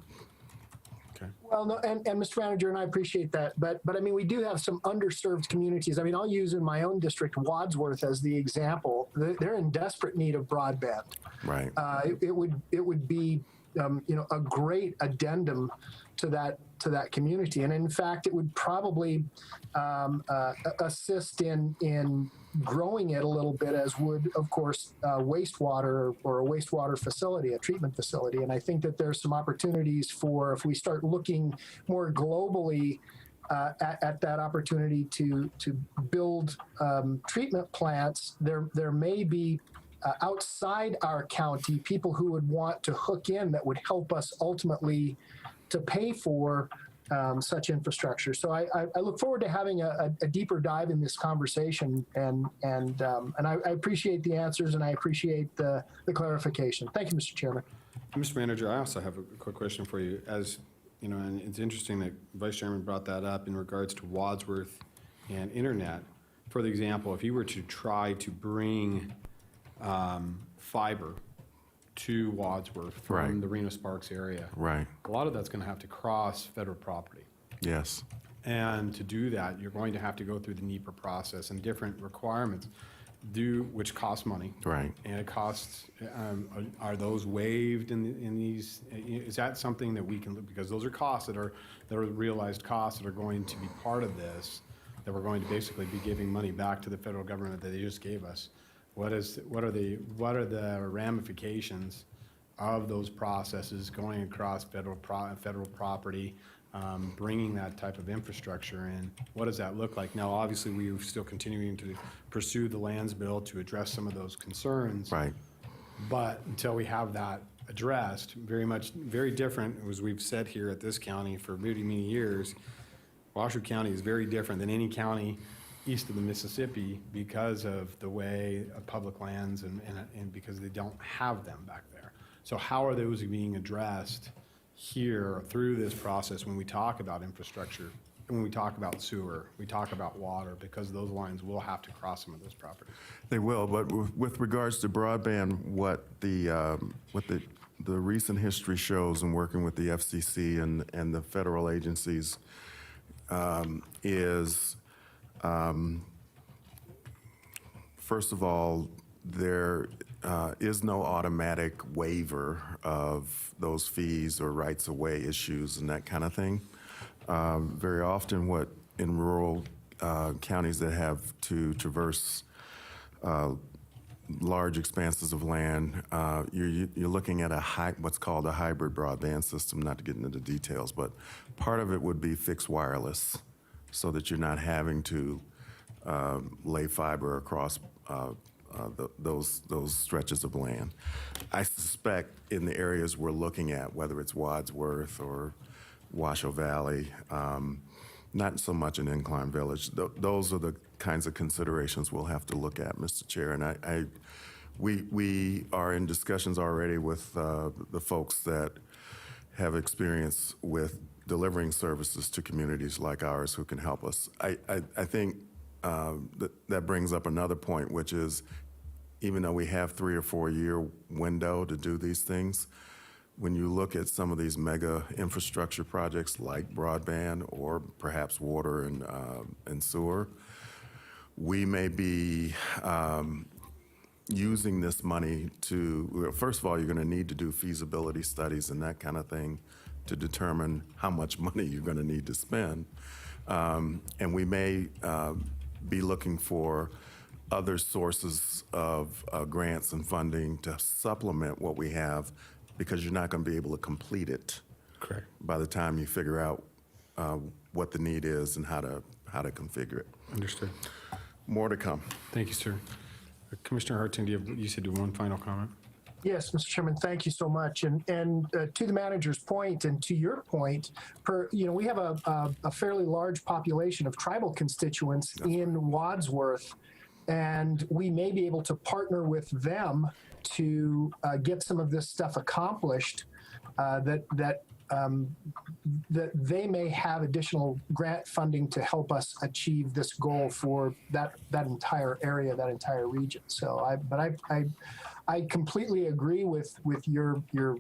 Okay.
Well, no, and Mr. Manager, and I appreciate that, but I mean, we do have some underserved communities. I mean, I'll use in my own district, Wadsworth, as the example. They're in desperate need of broadband.
Right.
It would be a great addendum to that community, and in fact, it would probably assist in growing it a little bit, as would, of course, wastewater or a wastewater facility, a treatment facility. And I think that there's some opportunities for, if we start looking more globally at that opportunity to build treatment plants, there may be outside our county, people who would want to hook in that would help us ultimately to pay for such infrastructure. So I look forward to having a deeper dive in this conversation, and I appreciate the answers, and I appreciate the clarification. Thank you, Mr. Chairman.
Mr. Manager, I also have a quick question for you. As you know, and it's interesting that Vice Chairman brought that up in regards to Wadsworth and internet. For the example, if you were to try to bring fiber to Wadsworth from the Reno Sparks area,
Right.
a lot of that's going to have to cross federal property.
Yes.
And to do that, you're going to have to go through the NEPA process and different requirements, which cost money.
Right.
And it costs, are those waived in these? Is that something that we can, because those are costs that are realized costs that are going to be part of this, that we're going to basically be giving money back to the federal government that they just gave us. What are the ramifications of those processes going across federal property, bringing that type of infrastructure in? What does that look like? Now, obviously, we're still continuing to pursue the lands bill to address some of those concerns.
Right.
But until we have that addressed, very different, as we've said here at this county for many, many years, Washoe County is very different than any county east of the Mississippi because of the way of public lands and because they don't have them back there. So how are those being addressed here through this process when we talk about infrastructure, when we talk about sewer, we talk about water, because those lines will have to cross some of those properties?
They will, but with regards to broadband, what the recent history shows in working with the FCC and the federal agencies is, first of all, there is no automatic waiver of those fees or rights of way issues and that kind of thing. Very often what in rural counties that have to traverse large expanses of land, you're looking at what's called a hybrid broadband system, not to get into the details, but part of it would be fixed wireless so that you're not having to lay fiber across those stretches of land. I suspect in the areas we're looking at, whether it's Wadsworth or Washoe Valley, not so much in Incline Village, those are the kinds of considerations we'll have to look at, Mr. Chair. And we are in discussions already with the folks that have experience with delivering services to communities like ours who can help us. I think that brings up another point, which is even though we have 3 or 4 year window to do these things, when you look at some of these mega infrastructure projects like broadband or perhaps water and sewer, we may be using this money to, first of all, you're going to need to do feasibility studies and that kind of thing to determine how much money you're going to need to spend. And we may be looking for other sources of grants and funding to supplement what we have, because you're not going to be able to complete it.
Correct.
By the time you figure out what the need is and how to configure it.
Understood.
More to come.
Thank you, sir. Commissioner Hartung, you said one final comment?
Yes, Mr. Chairman, thank you so much. And to the manager's point and to your point, we have a fairly large population of tribal constituents in Wadsworth, and we may be able to partner with them to get some of this stuff accomplished, that they may have additional grant funding to help us achieve this goal for that entire area, that entire region. So I completely agree with your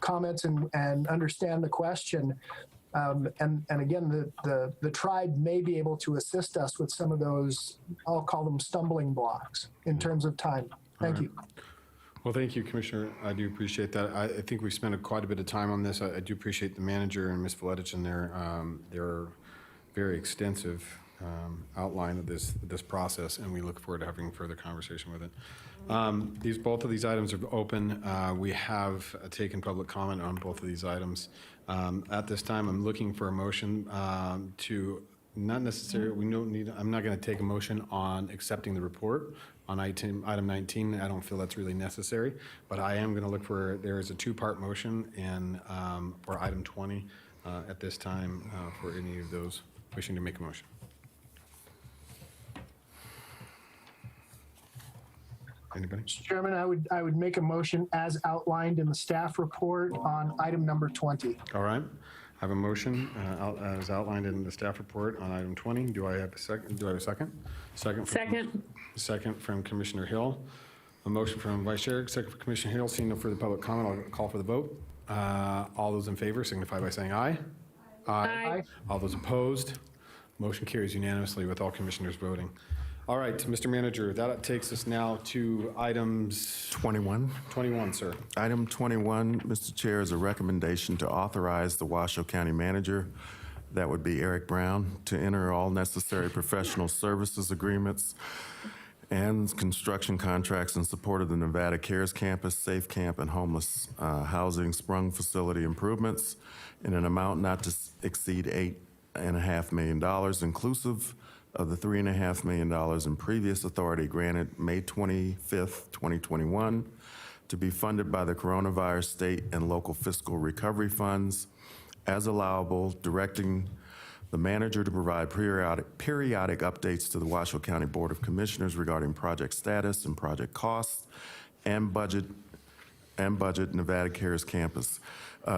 comments and understand the question. And again, the tribe may be able to assist us with some of those, I'll call them stumbling blocks in terms of time. Thank you.
Well, thank you, Commissioner. I do appreciate that. I think we spent quite a bit of time on this. I do appreciate the manager and Ms. Valetich and their very extensive outline of this process, and we look forward to having further conversation with it. Both of these items are open. We have taken public comment on both of these items. At this time, I'm looking for a motion to not necessarily, I'm not going to take a motion on accepting the report, on item 19. I don't feel that's really necessary, but I am going to look for, there is a two-part motion in, for item 20 at this time for any of those wishing to make a motion. Anybody?
Mr. Chairman, I would make a motion as outlined in the staff report on item number 20.
All right. I have a motion as outlined in the staff report on item 20. Do I have a second? Do I have a second? Second from Commissioner Hill. A motion from Vice Chair, second from Commissioner Hill. Seeing no further public comment, I'll call for the vote. All those in favor signify by saying aye.
Aye.
All those opposed? Motion carries unanimously with all commissioners voting. All right, Mr. Manager, that takes us now to items
21.
21, sir.
Item 21, Mr. Chair, is a recommendation to authorize the Washoe County Manager, that would be Eric Brown, to enter all necessary professional services agreements and construction contracts in support of the Nevada Cares Campus, Safe Camp, and homeless housing sprung facility improvements in an amount not to exceed $8.5 million, inclusive of the $3.5 million in previous authority granted May 25th, 2021, to be funded by the coronavirus state and local fiscal recovery funds as allowable, directing the manager to provide periodic updates to the Washoe County Board of Commissioners regarding project status and project costs and budget Nevada Cares Campus,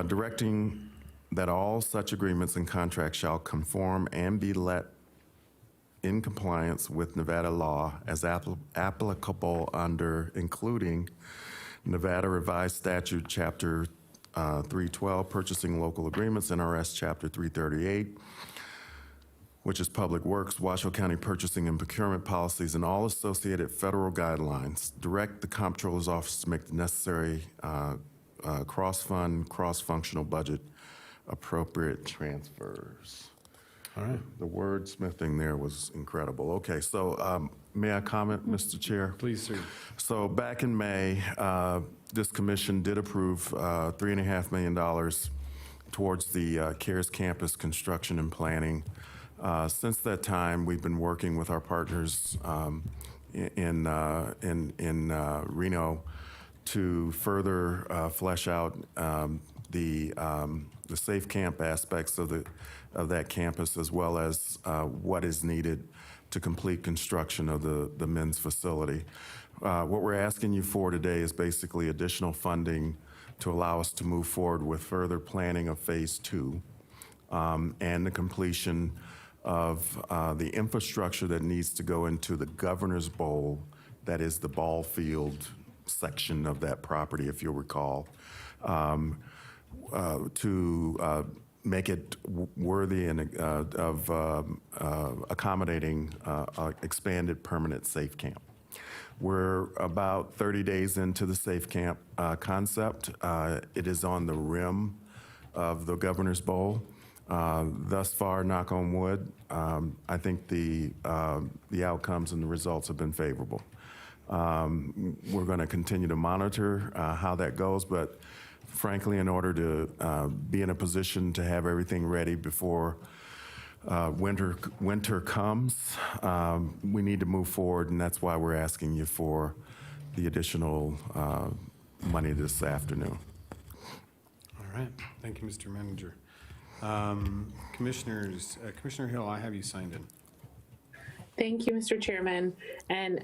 directing that all such agreements and contracts shall conform and be let in compliance with Nevada law as applicable under, including Nevada Revised Statute Chapter 312, Purchasing Local Agreements, NRS Chapter 338, which is Public Works, Washoe County Purchasing and Procurement Policies, and all associated federal guidelines. Direct the Comptroller's Office to make the necessary cross-fund, cross-functional budget appropriate transfers.
All right.
The wordsmithing there was incredible. Okay, so may I comment, Mr. Chair?
Please, sir.
So back in May, this commission did approve $3.5 million towards the CARES Campus construction and planning. Since that time, we've been working with our partners in Reno to further flesh out the safe camp aspects of that campus, as well as what is needed to complete construction of the men's facility. What we're asking you for today is basically additional funding to allow us to move forward with further planning of phase 2 and the completion of the infrastructure that needs to go into the Governor's Bowl, that is the ball field section of that property, if you'll recall, to make it worthy and of accommodating expanded permanent safe camp. We're about 30 days into the safe camp concept. It is on the rim of the Governor's Bowl. Thus far, knock on wood, I think the outcomes and the results have been favorable. We're going to continue to monitor how that goes, but frankly, in order to be in a position to have everything ready before winter comes, we need to move forward, and that's why we're asking you for the additional money this afternoon.
All right. Thank you, Mr. Manager. Commissioners, Commissioner Hill, I have you signed in.
Thank you, Mr. Chairman, and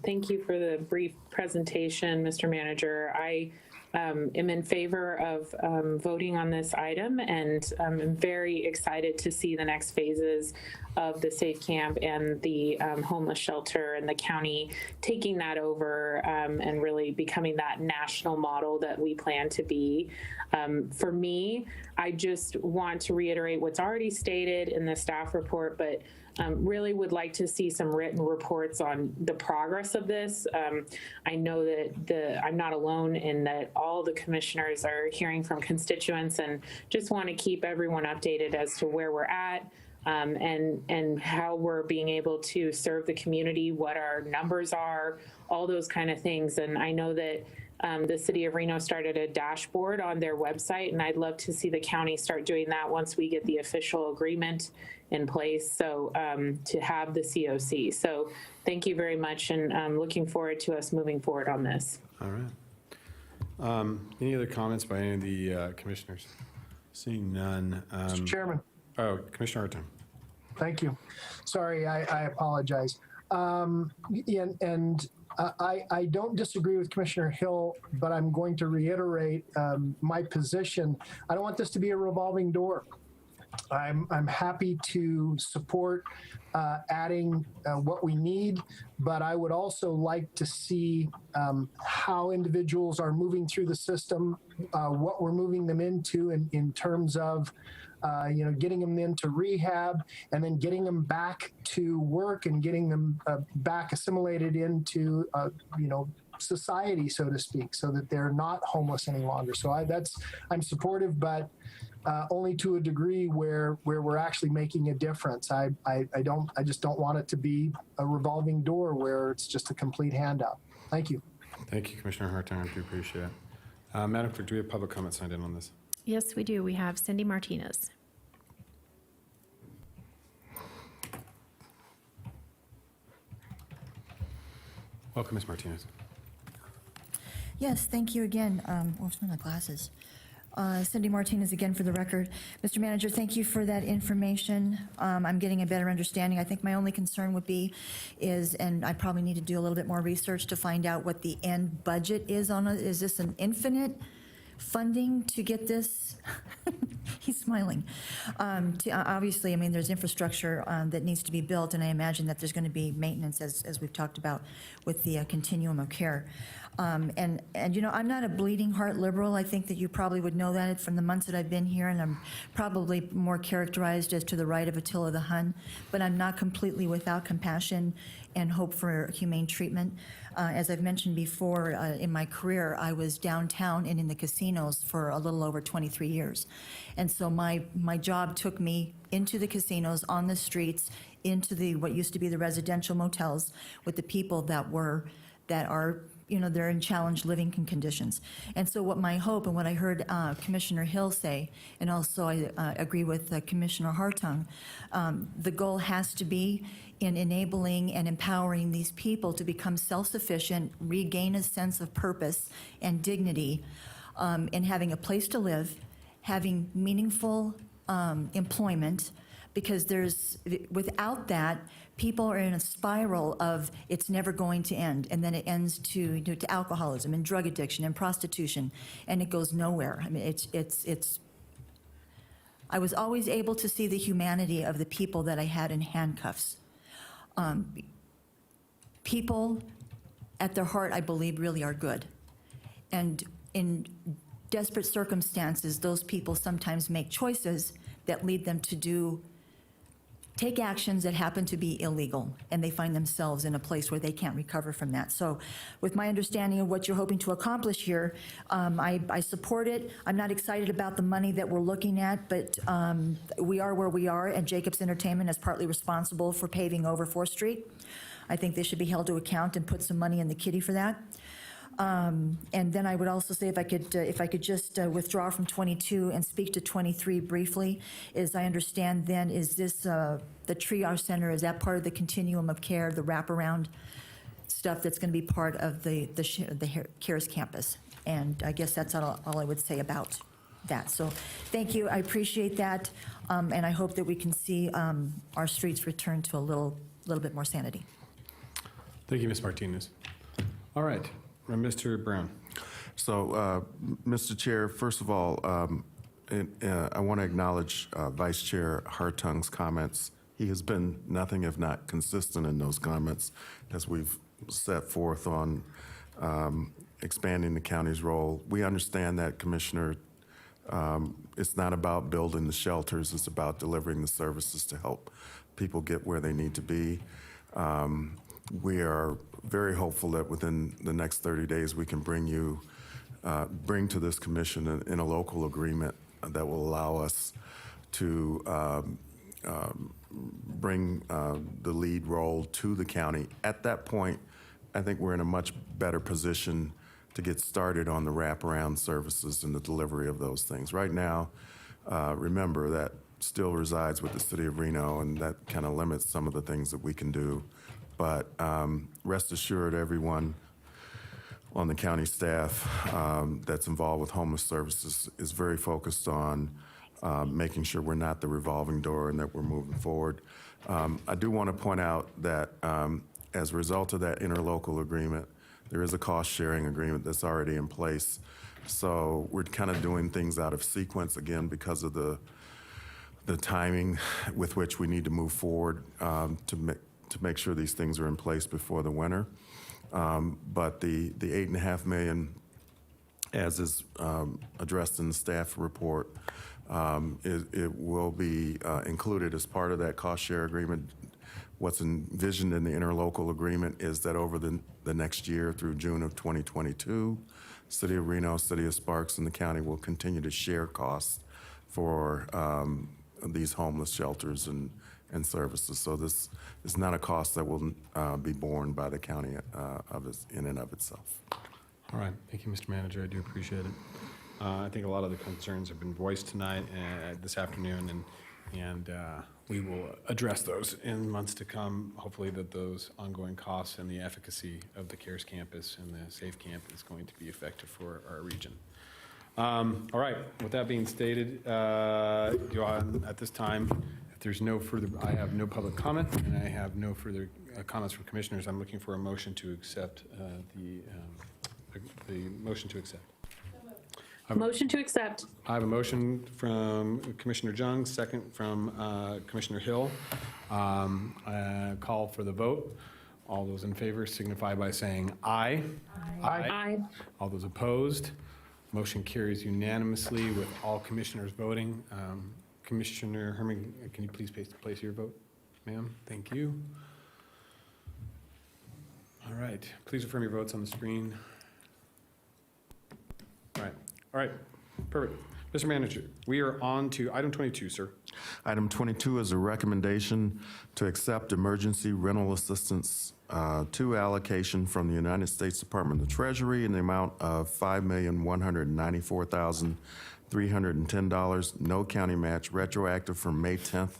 thank you for the brief presentation, Mr. Manager. I am in favor of voting on this item, and I'm very excited to see the next phases of the Safe Camp and the homeless shelter, and the county taking that over and really becoming that national model that we plan to be. For me, I just want to reiterate what's already stated in the staff report, but really would like to see some written reports on the progress of this. I know that I'm not alone in that all the commissioners are hearing from constituents, and just want to keep everyone updated as to where we're at and how we're being able to serve the community, what our numbers are, all those kind of things. And I know that the city of Reno started a dashboard on their website, and I'd love to see the county start doing that once we get the official agreement in place, so to have the COC. So Thank you very much, and I'm looking forward to us moving forward on this.
All right. Any other comments by any of the commissioners? Seeing none.
Mr. Chairman.
Oh, Commissioner Hartung.
Thank you. Sorry, I apologize. I don't disagree with Commissioner Hill, but I'm going to reiterate my position. I don't want this to be a revolving door. I'm happy to support adding what we need, but I would also like to see how individuals are moving through the system, what we're moving them into in terms of getting them into rehab and then getting them back to work and getting them back assimilated into, society, so to speak, so that they're not homeless any longer. So I'm supportive, but only to a degree where we're actually making a difference. I just don't want it to be a revolving door where it's just a complete handout. Thank you.
Thank you, Commissioner Hartung. I do appreciate it. Madam Clerk, do we have public comment signed in on this?
Yes, we do. We have Cindy Martinez.
Welcome, Ms. Martinez.
Yes, thank you again. Where's my glasses? Cindy Martinez again for the record. Mr. Manager, thank you for that information. I'm getting a better understanding. I think my only concern would be and I probably need to do a little bit more research to find out what the end budget is on it. Is this an infinite funding to get this? He's smiling. Obviously, I mean, there's infrastructure that needs to be built, and I imagine that there's going to be maintenance, as we've talked about, with the continuum of care. And I'm not a bleeding heart liberal. I think that you probably would know that from the months that I've been here, and I'm probably more characterized as to the right of Attila the Hun, but I'm not completely without compassion and hope for humane treatment. As I've mentioned before, in my career, I was downtown and in the casinos for a little over 23 years. And so my job took me into the casinos, on the streets, into what used to be the residential motels with the people that are they're in challenged living conditions. And so what my hope and what I heard Commissioner Hill say, and also I agree with Commissioner Hartung, the goal has to be in enabling and empowering these people to become self-sufficient, regain a sense of purpose and dignity, and having a place to live, having meaningful employment, because without that, people are in a spiral of it's never going to end, and then it ends to alcoholism and drug addiction and prostitution, and it goes nowhere. I mean, I was always able to see the humanity of the people that I had in handcuffs. People at their heart, I believe, really are good. And in desperate circumstances, those people sometimes make choices that lead them to take actions that happen to be illegal, and they find themselves in a place where they can't recover from that. So with my understanding of what you're hoping to accomplish here, I support it. I'm not excited about the money that we're looking at, but we are where we are, and Jacobs Entertainment is partly responsible for paving over 4th Street. I think they should be held to account and put some money in the kitty for that. And then I would also say, if I could just withdraw from 22 and speak to 23 briefly, is I understand then, is this the triage center, is that part of the continuum of care, the wraparound stuff that's going to be part of the CARES campus? And I guess that's all I would say about that. So thank you, I appreciate that, and I hope that we can see our streets return to a little bit more sanity.
Thank you, Ms. Martinez. All right. Mr. Brown.
So, Mr. Chair, first of all, I want to acknowledge Vice Chair Hartung's comments. He has been nothing if not consistent in those comments as we've set forth on expanding the county's role. We understand that, Commissioner, it's not about building the shelters, it's about delivering the services to help people get where they need to be. We are very hopeful that within the next 30 days we can bring to this commission in a local agreement that will allow us to bring the lead role to the county. At that point, I think we're in a much better position to get started on the wraparound services and the delivery of those things. Right now, remember, that still resides with the city of Reno, and that kind of limits some of the things that we can do but rest assured, everyone on the county staff that's involved with homeless services is very focused on making sure we're not the revolving door and that we're moving forward. I do want to point out that as a result of that interlocal agreement, there is a cost-sharing agreement that's already in place. So we're kind of doing things out of sequence, again, because of the timing with which we need to move forward to make sure these things are in place before the winter. But the $8.5 million, as is addressed in the staff report, it will be included as part of that cost share agreement. What's envisioned in the interlocal agreement is that over the next year through June of 2022, City of Reno, City of Sparks, and the county will continue to share costs for these homeless shelters and services. So this is not a cost that will be borne by the county in and of itself.
All right, thank you, Mr. Manager. I do appreciate it. I think a lot of the concerns have been voiced tonight, this afternoon, and we will address those in months to come. Hopefully that those ongoing costs and the efficacy of the CARES campus and the SAFE camp is going to be effective for our region. All right, with that being stated, at this time, if there's no further, I have no public comment, and I have no further comments from commissioners. I'm looking for a motion to accept the motion to accept.
Motion to accept.
I have a motion from Commissioner Jung, second from Commissioner Hill. Call for the vote. All those in favor signify by saying aye.
Aye. Aye.
All those opposed, motion carries unanimously with all commissioners voting. Commissioner Herman, can you please place your vote, ma'am? Thank you. All right, please affirm your votes on the screen. All right, perfect. Mr. Manager, we are on to item 22, sir.
Item 22 is a recommendation to accept emergency rental assistance 2 allocation from the United States Department of the Treasury in the amount of $5,194,310, no county match, retroactive from May 10th,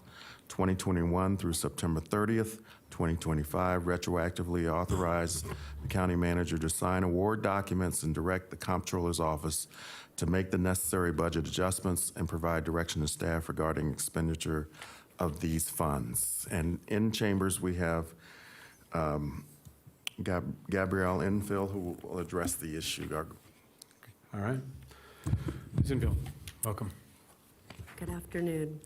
2021 through September 30th, 2025, retroactively authorize the county manager to sign award documents and direct the comptroller's office to make the necessary budget adjustments and provide direction to staff regarding expenditure of these funds. And in chambers, we have Gabrielle Enfield, who will address the issue.
All right. Ms. Enfield, welcome.
Good afternoon.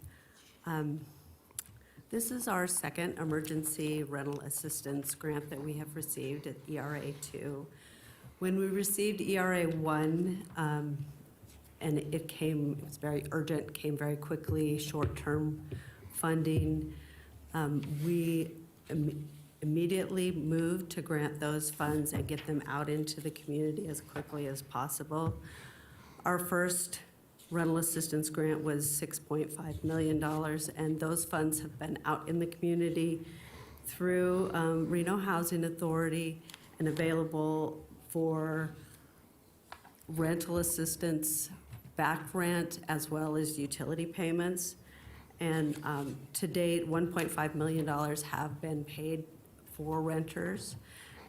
This is our second emergency rental assistance grant that we have received at ERA 2. When we received ERA 1, and it was very urgent, came very quickly, short-term funding, we immediately moved to grant those funds and get them out into the community as quickly as possible. Our first rental assistance grant was $6.5 million, and those funds have been out in the community through Reno Housing Authority and available for rental assistance, back rent, as well as utility payments. And to date, $1.5 million have been paid for renters,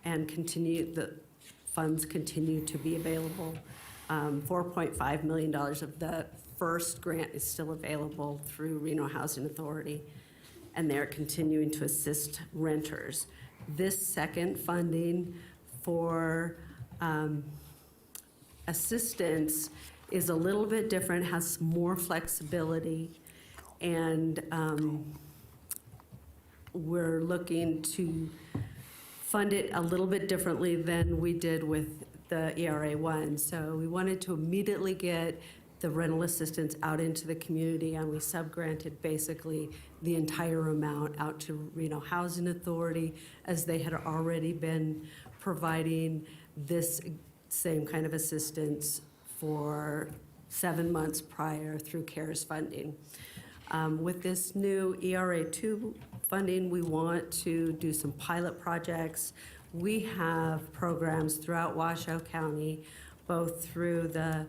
and the funds continue to be available. $4.5 million of the first grant is still available through Reno Housing Authority, and they're continuing to assist renters. This second funding for assistance is a little bit different, has more flexibility, and we're looking to fund it a little bit differently than we did with the ERA 1. So we wanted to immediately get the rental assistance out into the community, and we subgranted basically the entire amount out to Reno Housing Authority, as they had already been providing this same kind of assistance for 7 months prior through CARES funding. With this new ERA 2 funding, we want to do some pilot projects. We have programs throughout Washoe County, both through the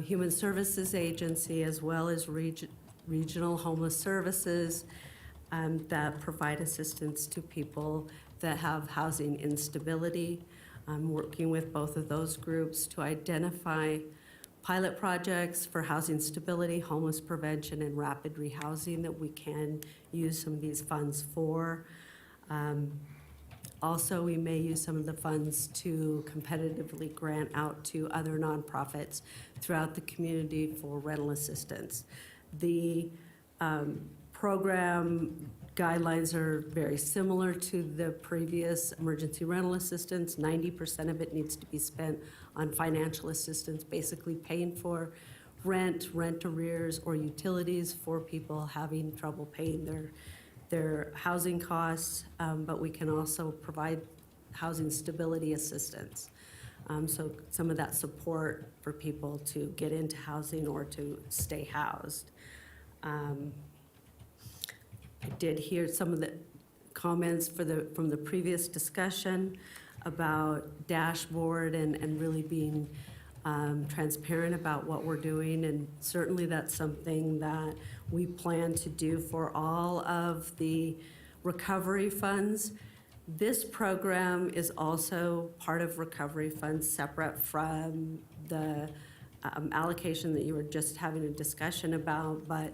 Human Services Agency as well as regional homeless services that provide assistance to people that have housing instability. I'm working with both of those groups to identify pilot projects for housing stability, homeless prevention, and rapid rehousing that we can use some of these funds for. Also, we may use some of the funds to competitively grant out to other nonprofits throughout the community for rental assistance. The program guidelines are very similar to the previous emergency rental assistance. 90% of it needs to be spent on financial assistance, basically paying for rent arrears, or utilities for people having trouble paying their housing costs, but we can also provide housing stability assistance. So some of that support for people to get into housing or to stay housed. I did hear some of the comments from the previous discussion about dashboard and really being transparent about what we're doing, and certainly that's something that we plan to do for all of the recovery funds. This program is also part of recovery funds, separate from the allocation that you were just having a discussion about, but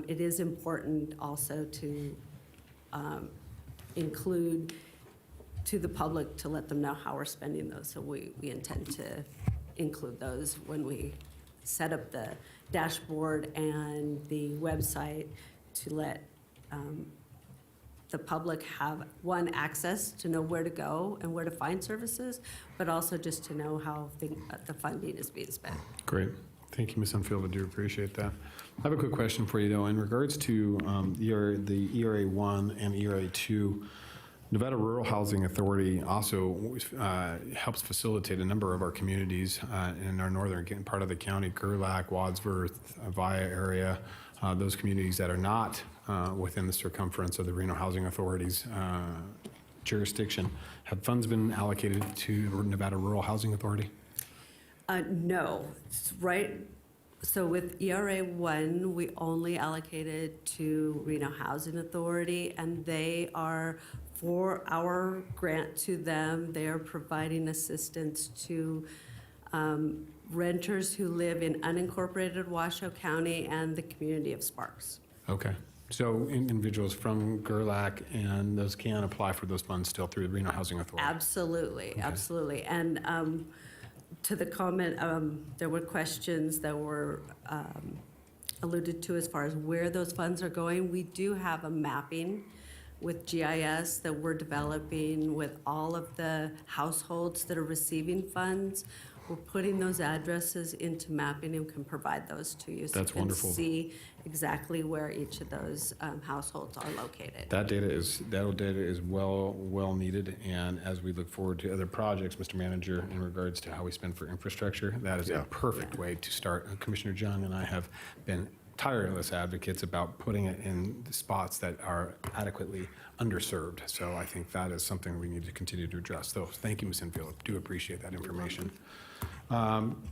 it is important also to include to the public to let them know how we're spending those. So we intend to include those when we set up the dashboard and the website to let the public have, one, access to know where to go and where to find services, but also just to know how the funding is being spent.
Great. Thank you, Ms. Enfield. I do appreciate that. I have a quick question for you, though. In regards to the ERA 1 and ERA 2, Nevada Rural Housing Authority also helps facilitate a number of our communities in our northern part of the county, Gerlach, Wadsworth, Via area, those communities that are not within the circumference of the Reno Housing Authority's jurisdiction. Have funds been allocated to Nevada Rural Housing Authority?
No, right. So with ERA 1, we only allocated to Reno Housing Authority, and they are, for our grant to them, they are providing assistance to renters who live in unincorporated Washoe County and the community of Sparks.
Okay. So individuals from Gerlach and those can apply for those funds still through the Reno Housing Authority?
Absolutely, absolutely. And to the comment, there were questions that were alluded to as far as where those funds are going. We do have a mapping with GIS that we're developing with all of the households that are receiving funds. We're putting those addresses into mapping and can provide those to you. So
That's wonderful.
You can see exactly where each of those households are located.
That data is well needed, and as we look forward to other projects, Mr. Manager, in regards to how we spend for infrastructure, that is a perfect way to start. Commissioner Jung and I have been tireless advocates about putting it in the spots that are adequately underserved. So I think that is something we need to continue to address. So thank you, Ms. Enfield. Do appreciate that information.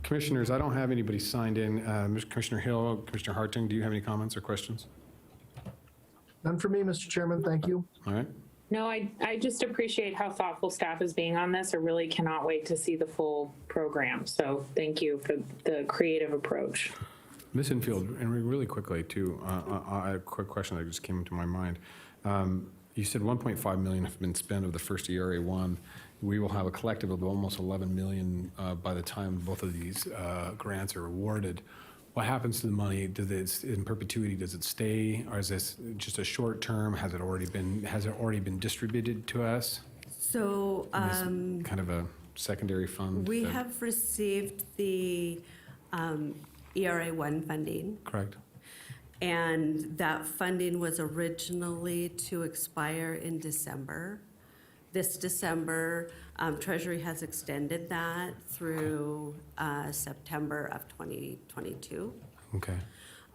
Commissioners, I don't have anybody signed in. Commissioner Hill, Commissioner Hartung, do you have any comments or questions?
None for me, Mr. Chairman. Thank you.
All right.
No, I just appreciate how thoughtful staff is being on this. I really cannot wait to see the full program. So thank you for the creative approach.
Ms. Enfield, and really quickly too, a quick question that just came into my mind. You said 1.5 million have been spent of the first ERA 1. We will have a collective of almost 11 million by the time both of these grants are awarded. What happens to the money? Does it, in perpetuity, does it stay, or is this just a short term? Has it already been distributed to us?
So
kind of a secondary fund.
We have received the ERA 1 funding.
Correct.
And that funding was originally to expire in December. This December, Treasury has extended that through September of 2022.
Okay.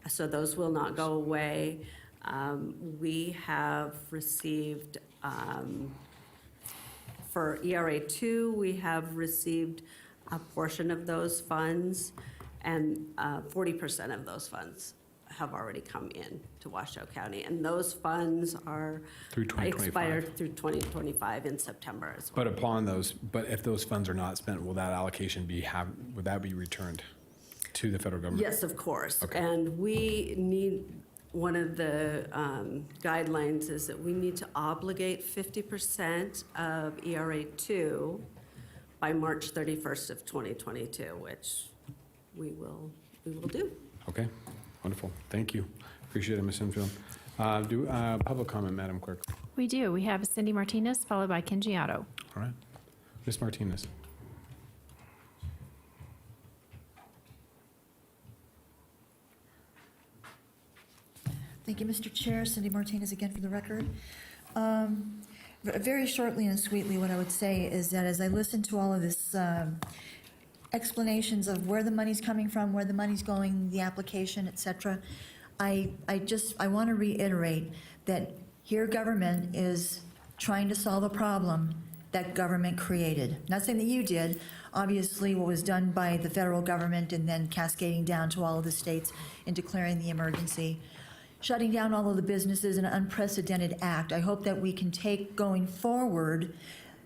So those will not go away. We have received, for ERA 2, we have received a portion of those funds, and 40% of those funds have already come in to Washoe County, and those funds are
Through 2025.
expired through 2025 in September as well.
But if those funds are not spent, will that allocation would that be returned to the federal government?
Yes, of course.
Okay.
And we need, one of the guidelines is that we need to obligate 50% of ERA 2 by March 31st of 2022, which we will do.
Okay, wonderful. Thank you. Appreciate it, Ms. Enfield. Public comment, Madam Clerk.
We do. We have Cindy Martinez, followed by Ken Giotto.
All right. Ms. Martinez.
Thank you, Mr. Chair. Cindy Martinez again for the record. Very shortly and sweetly, what I would say is that as I listen to all of this explanations of where the money's coming from, where the money's going, the application, et cetera, I want to reiterate that here government is trying to solve a problem that government created. Not saying that you did. Obviously, what was done by the federal government and then cascading down to all of the states in declaring the emergency, shutting down all of the businesses, an unprecedented act. I hope that we can take going forward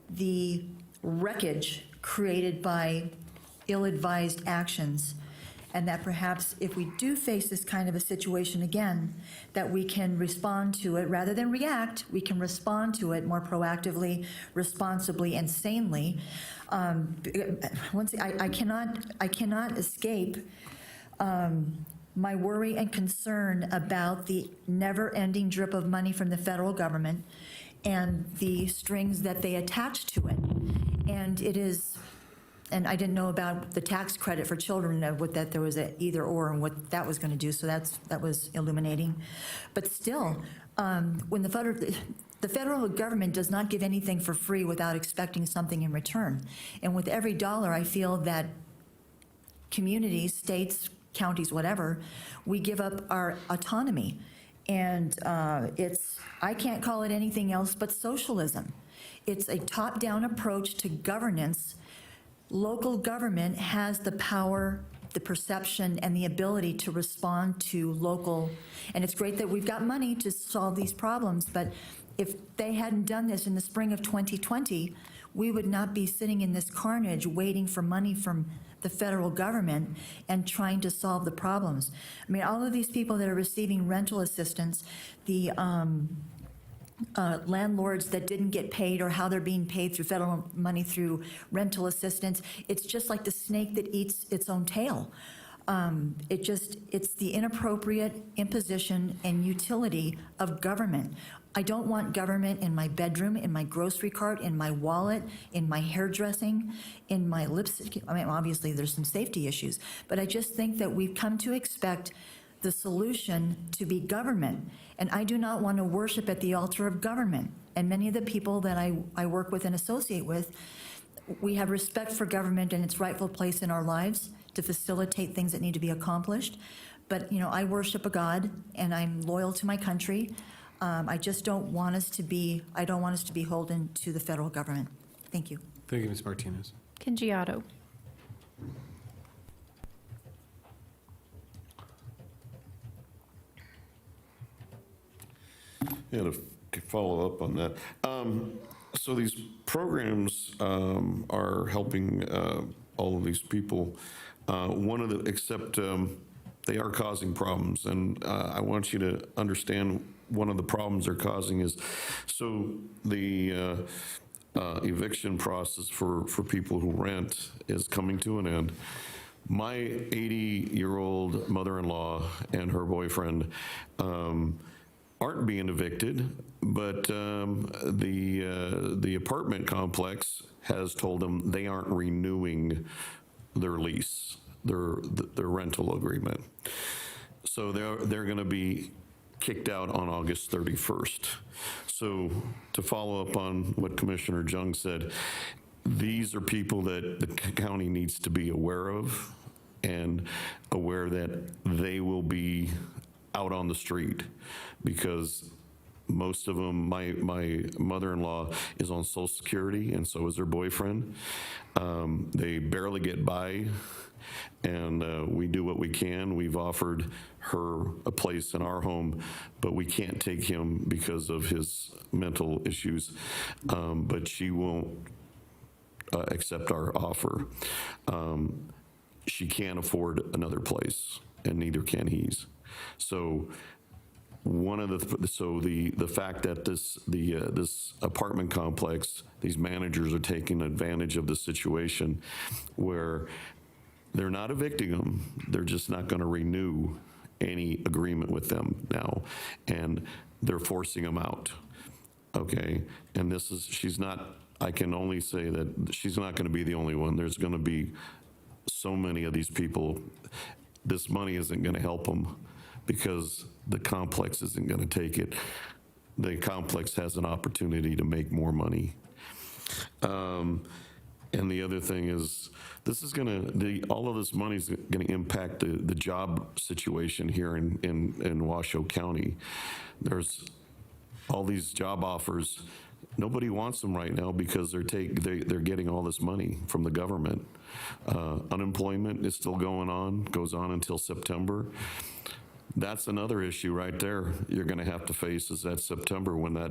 the wreckage created by ill-advised actions, and that perhaps if we do face this kind of a situation again, that we can respond to it rather than react. We can respond to it more proactively, responsibly, and sanely. I cannot escape my worry and concern about the never-ending drip of money from the federal government and the strings that they attach to it. And I didn't know about the tax credit for children, that there was a either or and what that was going to do, so that was illuminating. But still, when the federal government does not give anything for free without expecting something in return. And with every dollar, I feel that communities, states, counties, whatever, we give up our autonomy. And I can't call it anything else but socialism. It's a top-down approach to governance. Local government has the power, the perception, and the ability to respond to local, and it's great that we've got money to solve these problems, but if they hadn't done this in the spring of 2020, we would not be sitting in this carnage waiting for money from the federal government and trying to solve the problems. I mean, all of these people that are receiving rental assistance, the landlords that didn't get paid or how they're being paid through federal money through rental assistance, it's just like the snake that eats its own tail. It's the inappropriate imposition and utility of government. I don't want government in my bedroom, in my grocery cart, in my wallet, in my hairdressing, in my lipstick. I mean, obviously there's some safety issues, but I just think that we've come to expect the solution to be government. And I do not want to worship at the altar of government. And many of the people that I work with and associate with, we have respect for government and its rightful place in our lives to facilitate things that need to be accomplished. But, I worship a God and I'm loyal to my country. I just don't want us to be beholden to the federal government. Thank you.
Thank you, Ms. Martinez.
Ken Giotto.
Yeah, to follow up on that. So these programs are helping all of these people. Except they are causing problems. And I want you to understand one of the problems they're causing is, so the eviction process for people who rent is coming to an end. My 80-year-old mother-in-law and her boyfriend aren't being evicted, but the apartment complex has told them they aren't renewing their lease, their rental agreement. So they're going to be kicked out on August 31st. So to follow up on what Commissioner Jung said, these are people that the county needs to be aware of and aware that they will be out on the street, because most of them, my mother-in-law is on Social Security and so is her boyfriend. They barely get by And we do what we can. We've offered her a place in our home, but we can't take him because of his mental issues. But she won't accept our offer. She can't afford another place, and neither can he. So the fact that this apartment complex, these managers are taking advantage of the situation where they're not evicting them, they're just not going to renew any agreement with them now, and they're forcing them out. Okay, and I can only say that she's not going to be the only one. There's going to be so many of these people. This money isn't going to help them because the complex isn't going to take it. The complex has an opportunity to make more money. And the other thing is, all of this money is going to impact the job situation here in Washoe County. There's all these job offers. Nobody wants them right now because they're getting all this money from the government. Unemployment is still goes on until September. That's another issue right there you're going to have to face, is that September when that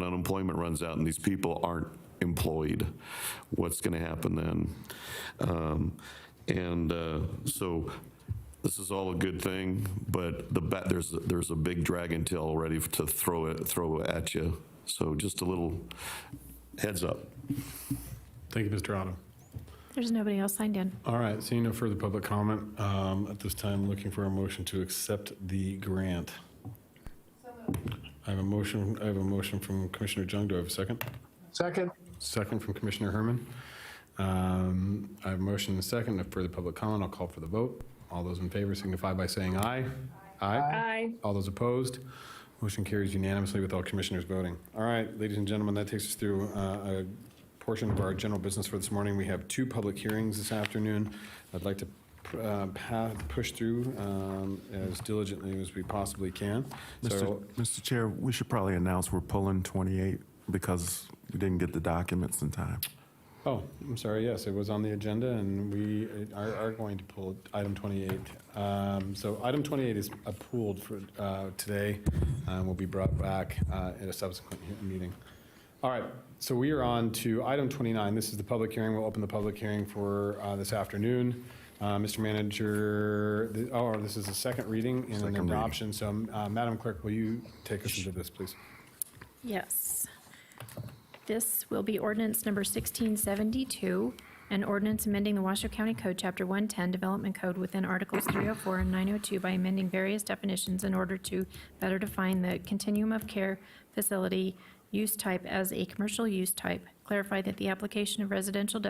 unemployment runs out and these people aren't employed. What's going to happen then? So this is all a good thing, but there's a big dragon tail ready to throw at you. So just a little heads up.
Thank you, Mr. Otto.
There's nobody else signed in.
All right, seeing no further public comment, at this time, looking for a motion to accept the grant. I have a motion from Commissioner Jung. Do I have a second?
Second.
Second from Commissioner Herman. I have a motion and a second. No further public comment. I'll call for the vote. All those in favor signify by saying aye. Aye.
Aye.
All those opposed? Motion carries unanimously with all commissioners voting. All right, ladies and gentlemen, that takes us through a portion of our general business for this morning. We have 2 public hearings this afternoon. I'd like to push through as diligently as we possibly can.
Mr. Chair, we should probably announce we're pulling 28 because we didn't get the documents in time.
Oh, I'm sorry, yes, it was on the agenda, and we are going to pull item 28. So item 28 is pulled for today, and will be brought back at a subsequent meeting. All right, so we are on to item 29. This is the public hearing. We'll open the public hearing for this afternoon. Mr. Manager, this is the second reading and an adoption. So, Madam Clerk, will you take us into this, please?
Yes. This will be ordinance number 1672, an ordinance amending the Washoe County Code, Chapter 110, Development Code within Articles 304 and 902 by amending various definitions in order to better define the continuum of care facility use type as a commercial use type, clarify that the application of residential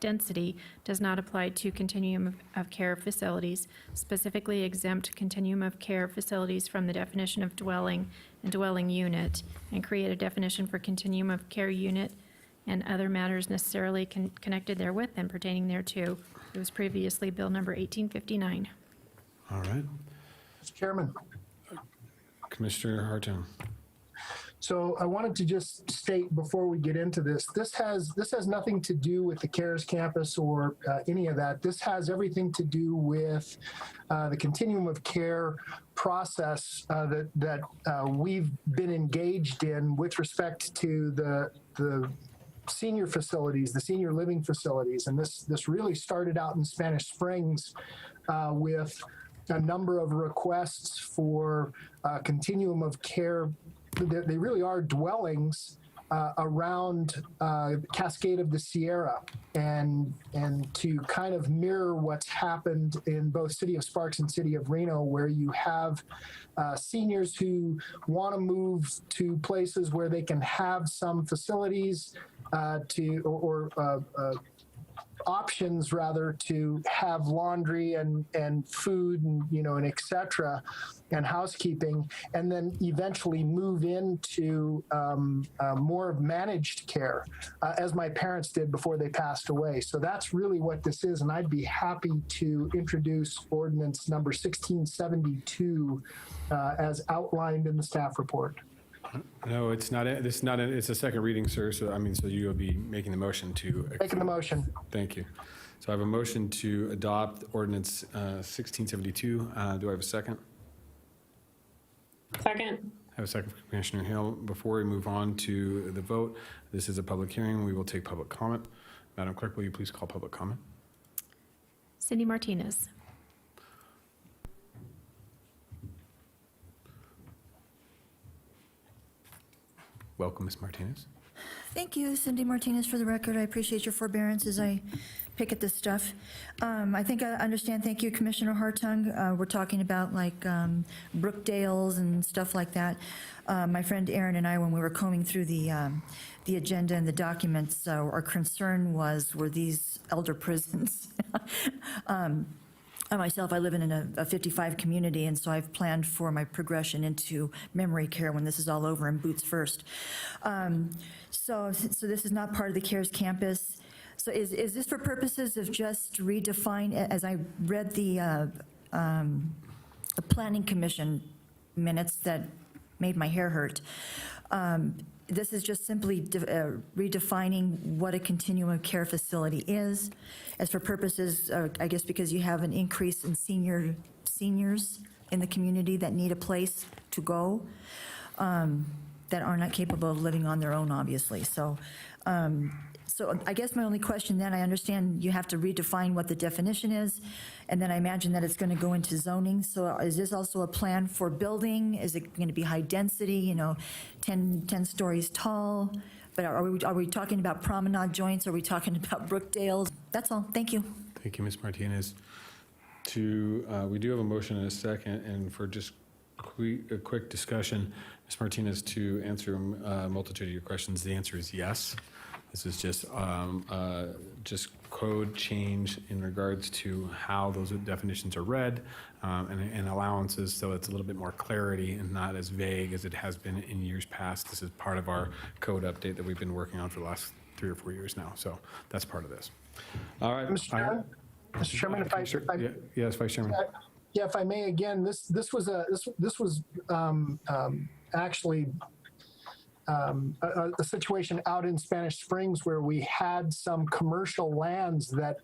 density does not apply to continuum of care facilities, specifically exempt continuum of care facilities from the definition of dwelling and dwelling unit, and create a definition for continuum of care unit and other matters necessarily connected therewith and pertaining thereto. It was previously Bill number 1859.
All right.
Mr. Chairman.
Commissioner Hartung.
So I wanted to just state before we get into this, this has nothing to do with the CARES campus or any of that. This has everything to do with the continuum of care process that we've been engaged in with respect to the senior facilities, the senior living facilities. And this really started out in Spanish Springs with a number of requests for continuum of care. They really are dwellings around Cascade of the Sierra, and to kind of mirror what's happened in both City of Sparks and City of Reno, where you have seniors who want to move to places where they can have some facilities options rather to have laundry and food and and et cetera and housekeeping, and then eventually move into more managed care as my parents did before they passed away. So that's really what this is, and I'd be happy to introduce ordinance number 1672 as outlined in the staff report.
No, it's not. It's a second reading, sir. So so you will be making the motion to.
Making the motion.
Thank you. So I have a motion to adopt ordinance 1672. Do I have a second?
Second.
I have a second from Commissioner Hill. Before we move on to the vote, this is a public hearing. We will take public comment. Madam Clerk, will you please call public comment?
Cindy Martinez.
Welcome, Ms. Martinez.
Thank you, Cindy Martinez, for the record. I appreciate your forbearance as I pick at this stuff. I think I understand. Thank you, Commissioner Hartung. We're talking about like Brookdales and stuff like that. My friend Aaron and I, when we were combing through the agenda and the documents, our concern were these elder prisons. I myself, I live in a 55 community, and so I've planned for my progression into memory care when this is all over and boots first. So this is not part of the CARES campus. So is this for purposes of just redefine, as I read the Planning Commission minutes that made my hair hurt, this is just simply redefining what a continuum of care facility is, as for purposes, I guess because you have an increase in seniors in the community that need a place to go, that are not capable of living on their own, obviously. So I guess my only question then, I understand you have to redefine what the definition is, and then I imagine that it's going to go into zoning. So is this also a plan for building? Is it going to be high density, 10 stories tall? But are we talking about promenade joints? Are we talking about Brookdales? That's all. Thank you.
Thank you, Ms. Martinez. We do have a motion and a second, and for just a quick discussion, Ms. Martinez, to answer a multitude of your questions, the answer is yes. This is just code change in regards to how those definitions are read, and allowances, so it's a little bit more clarity and not as vague as it has been in years past. This is part of our code update that we've been working on for the last 3 or 4 years now. So that's part of this. All right.
Mr. Chairman? Mr. Chairman,
yes, Vice Chairman.
Yeah, if I may, again, this was actually a situation out in Spanish Springs where we had some commercial lands that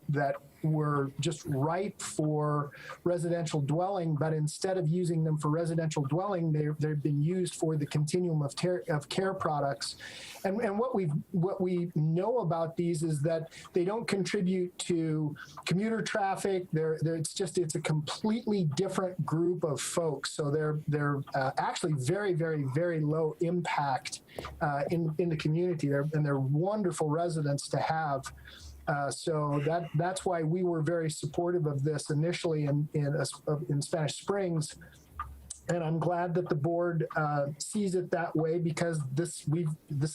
were just ripe for residential dwelling, but instead of using them for residential dwelling, they've been used for the continuum of care products. And what we know about these is that they don't contribute to commuter traffic. It's a completely different group of folks. So they're actually very, very, very low impact in the community. They're wonderful residents to have. So that's why we were very supportive of this initially in Spanish Springs. And I'm glad that the board sees it that way, because this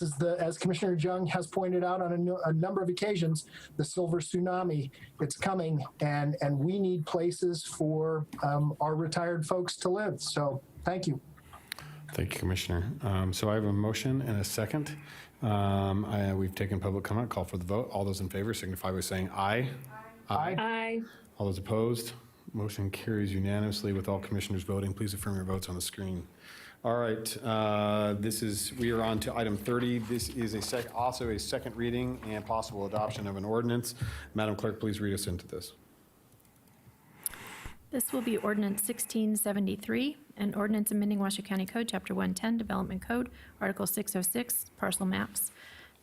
is as Commissioner Jung has pointed out on a number of occasions, the silver tsunami. It's coming, and we need places for our retired folks to live. So thank you.
Thank you, Commissioner. So I have a motion and a second. We've taken public comment. Call for the vote. All those in favor signify by saying aye.
Aye.
Aye.
All those opposed? Motion carries unanimously with all commissioners voting. Please affirm your votes on the screen. All right, we are on to item 30. This is also a second reading and possible adoption of an ordinance. Madam Clerk, please read us into this.
This will be ordinance 1673, an ordinance amending Washoe County Code, Chapter 110, Development Code, Article 606, Parcel Maps.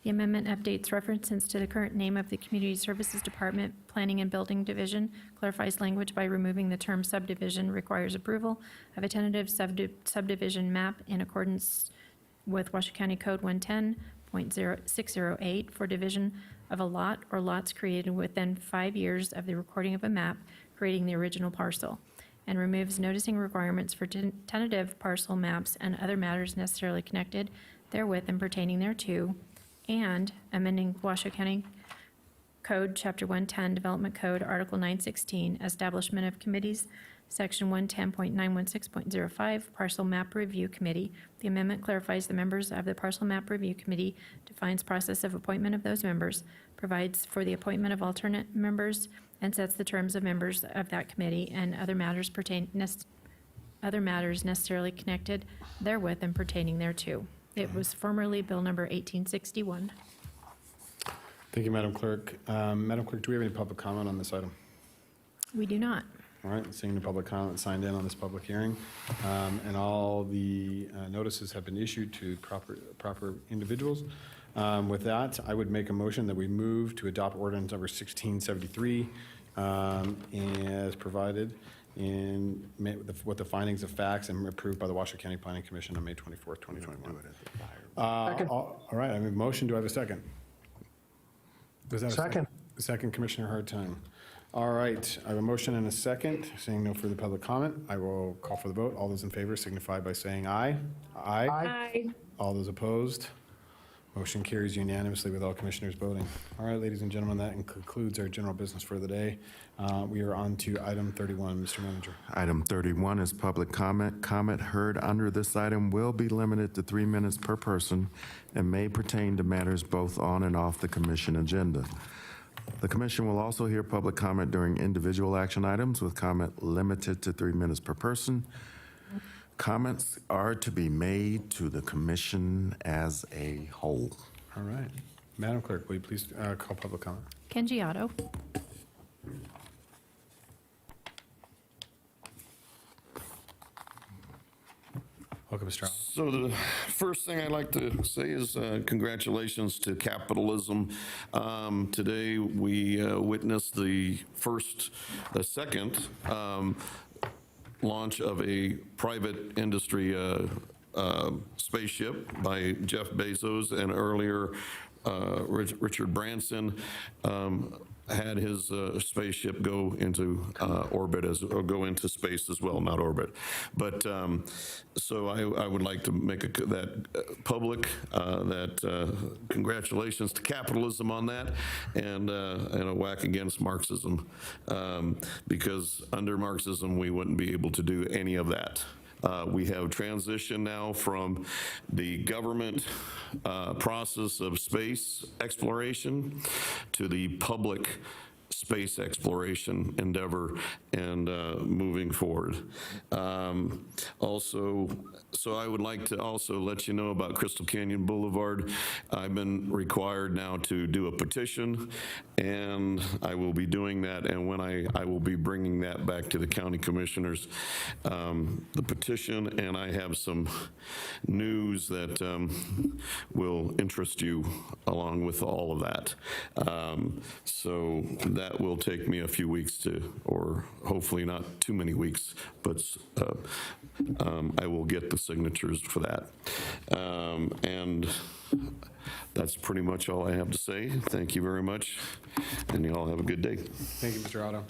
The amendment updates references to the current name of the Community Services Department, Planning and Building Division, clarifies language by removing the term subdivision, requires approval of a tentative subdivision map in accordance with Washoe County Code 110.608 for division of a lot or lots created within 5 years of the recording of a map creating the original parcel, and removes noticing requirements for tentative parcel maps and other matters necessarily connected therewith and pertaining thereto, and amending Washoe County Code, Chapter 110, Development Code, Article 916, Establishment of Committees, Section 110.916.05, Parcel Map Review Committee. The amendment clarifies the members of the Parcel Map Review Committee, defines process of appointment of those members, provides for the appointment of alternate members, and sets the terms of members of that committee and other matters necessarily connected therewith and pertaining thereto. It was formerly Bill number 1861.
Thank Thank you, Madam Clerk. Madam Clerk, do we have any public comment on this item?
We do not.
All right, seeing no public comment signed in on this public hearing, and all the notices have been issued to proper individuals. With that, I would make a motion that we move to adopt ordinance number 1673 as provided with the findings of facts and approved by the Washoe County Planning Commission on May 24th, 2021. All right, I have a motion. Do I have a second? Was that a
Second.
Second, Commissioner Hartine. All right, I have a motion and a second. Seeing no further public comment, I will call for the vote. All those in favor signify by saying aye. Aye.
Aye.
All those opposed? Motion carries unanimously with all commissioners voting. All right, ladies and gentlemen, that concludes our general business for the day. We are on to item 31, Mr. Manager.
Item 31 is public comment. Comment heard under this item will be limited to 3 minutes per person and may pertain to matters both on and off the commission agenda. The commission will also hear public comment during individual action items with comment limited to 3 minutes per person. Comments are to be made to the commission as a whole.
All right. Madam Clerk, will you please call public comment?
Kenji Otto.
Welcome, Mr. Allen.
So the first thing I'd like to say is congratulations to capitalism. Today, we witnessed the second launch of a private industry spaceship by Jeff Bezos, and earlier Richard Branson had his spaceship go into orbit or go into space as well, not orbit. But so I would like to make that public, that congratulations to capitalism on that, and a whack against Marxism, because under Marxism we wouldn't be able to do any of that. We have transitioned now from the government process of space exploration to the public space exploration endeavor and moving forward. Also, so I would like to also let you know about Crystal Canyon Boulevard. I've been required now to do a petition, and I will be doing that, and when I will be bringing that back to the county commissioners, the petition, and I have some news that will interest you along with all of that. So that will take me a few weeks to, or hopefully not too many weeks, but I will get the signatures for that. And that's pretty much all I have to say. Thank you very much, and you all have a good day.
Thank you, Mr. Otto.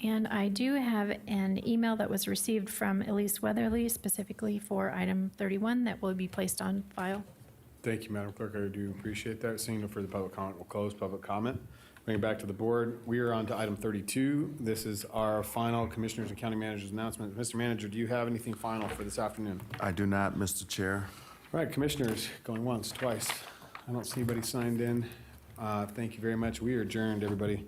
And I do have an email that was received from Elise Weatherly specifically for item 31 that will be placed on file.
Thank you, Madam Clerk. I do appreciate that. Seeing no further public comment, we'll close public comment. Bring it back to the board. We are on to item 32. This is our final Commissioners and County Managers announcement. Mr. Manager, do you have anything final for this afternoon?
I do not, Mr. Chair.
All right, Commissioners, going once, twice. I don't see anybody signed in. Thank you very much. We are adjourned, everybody.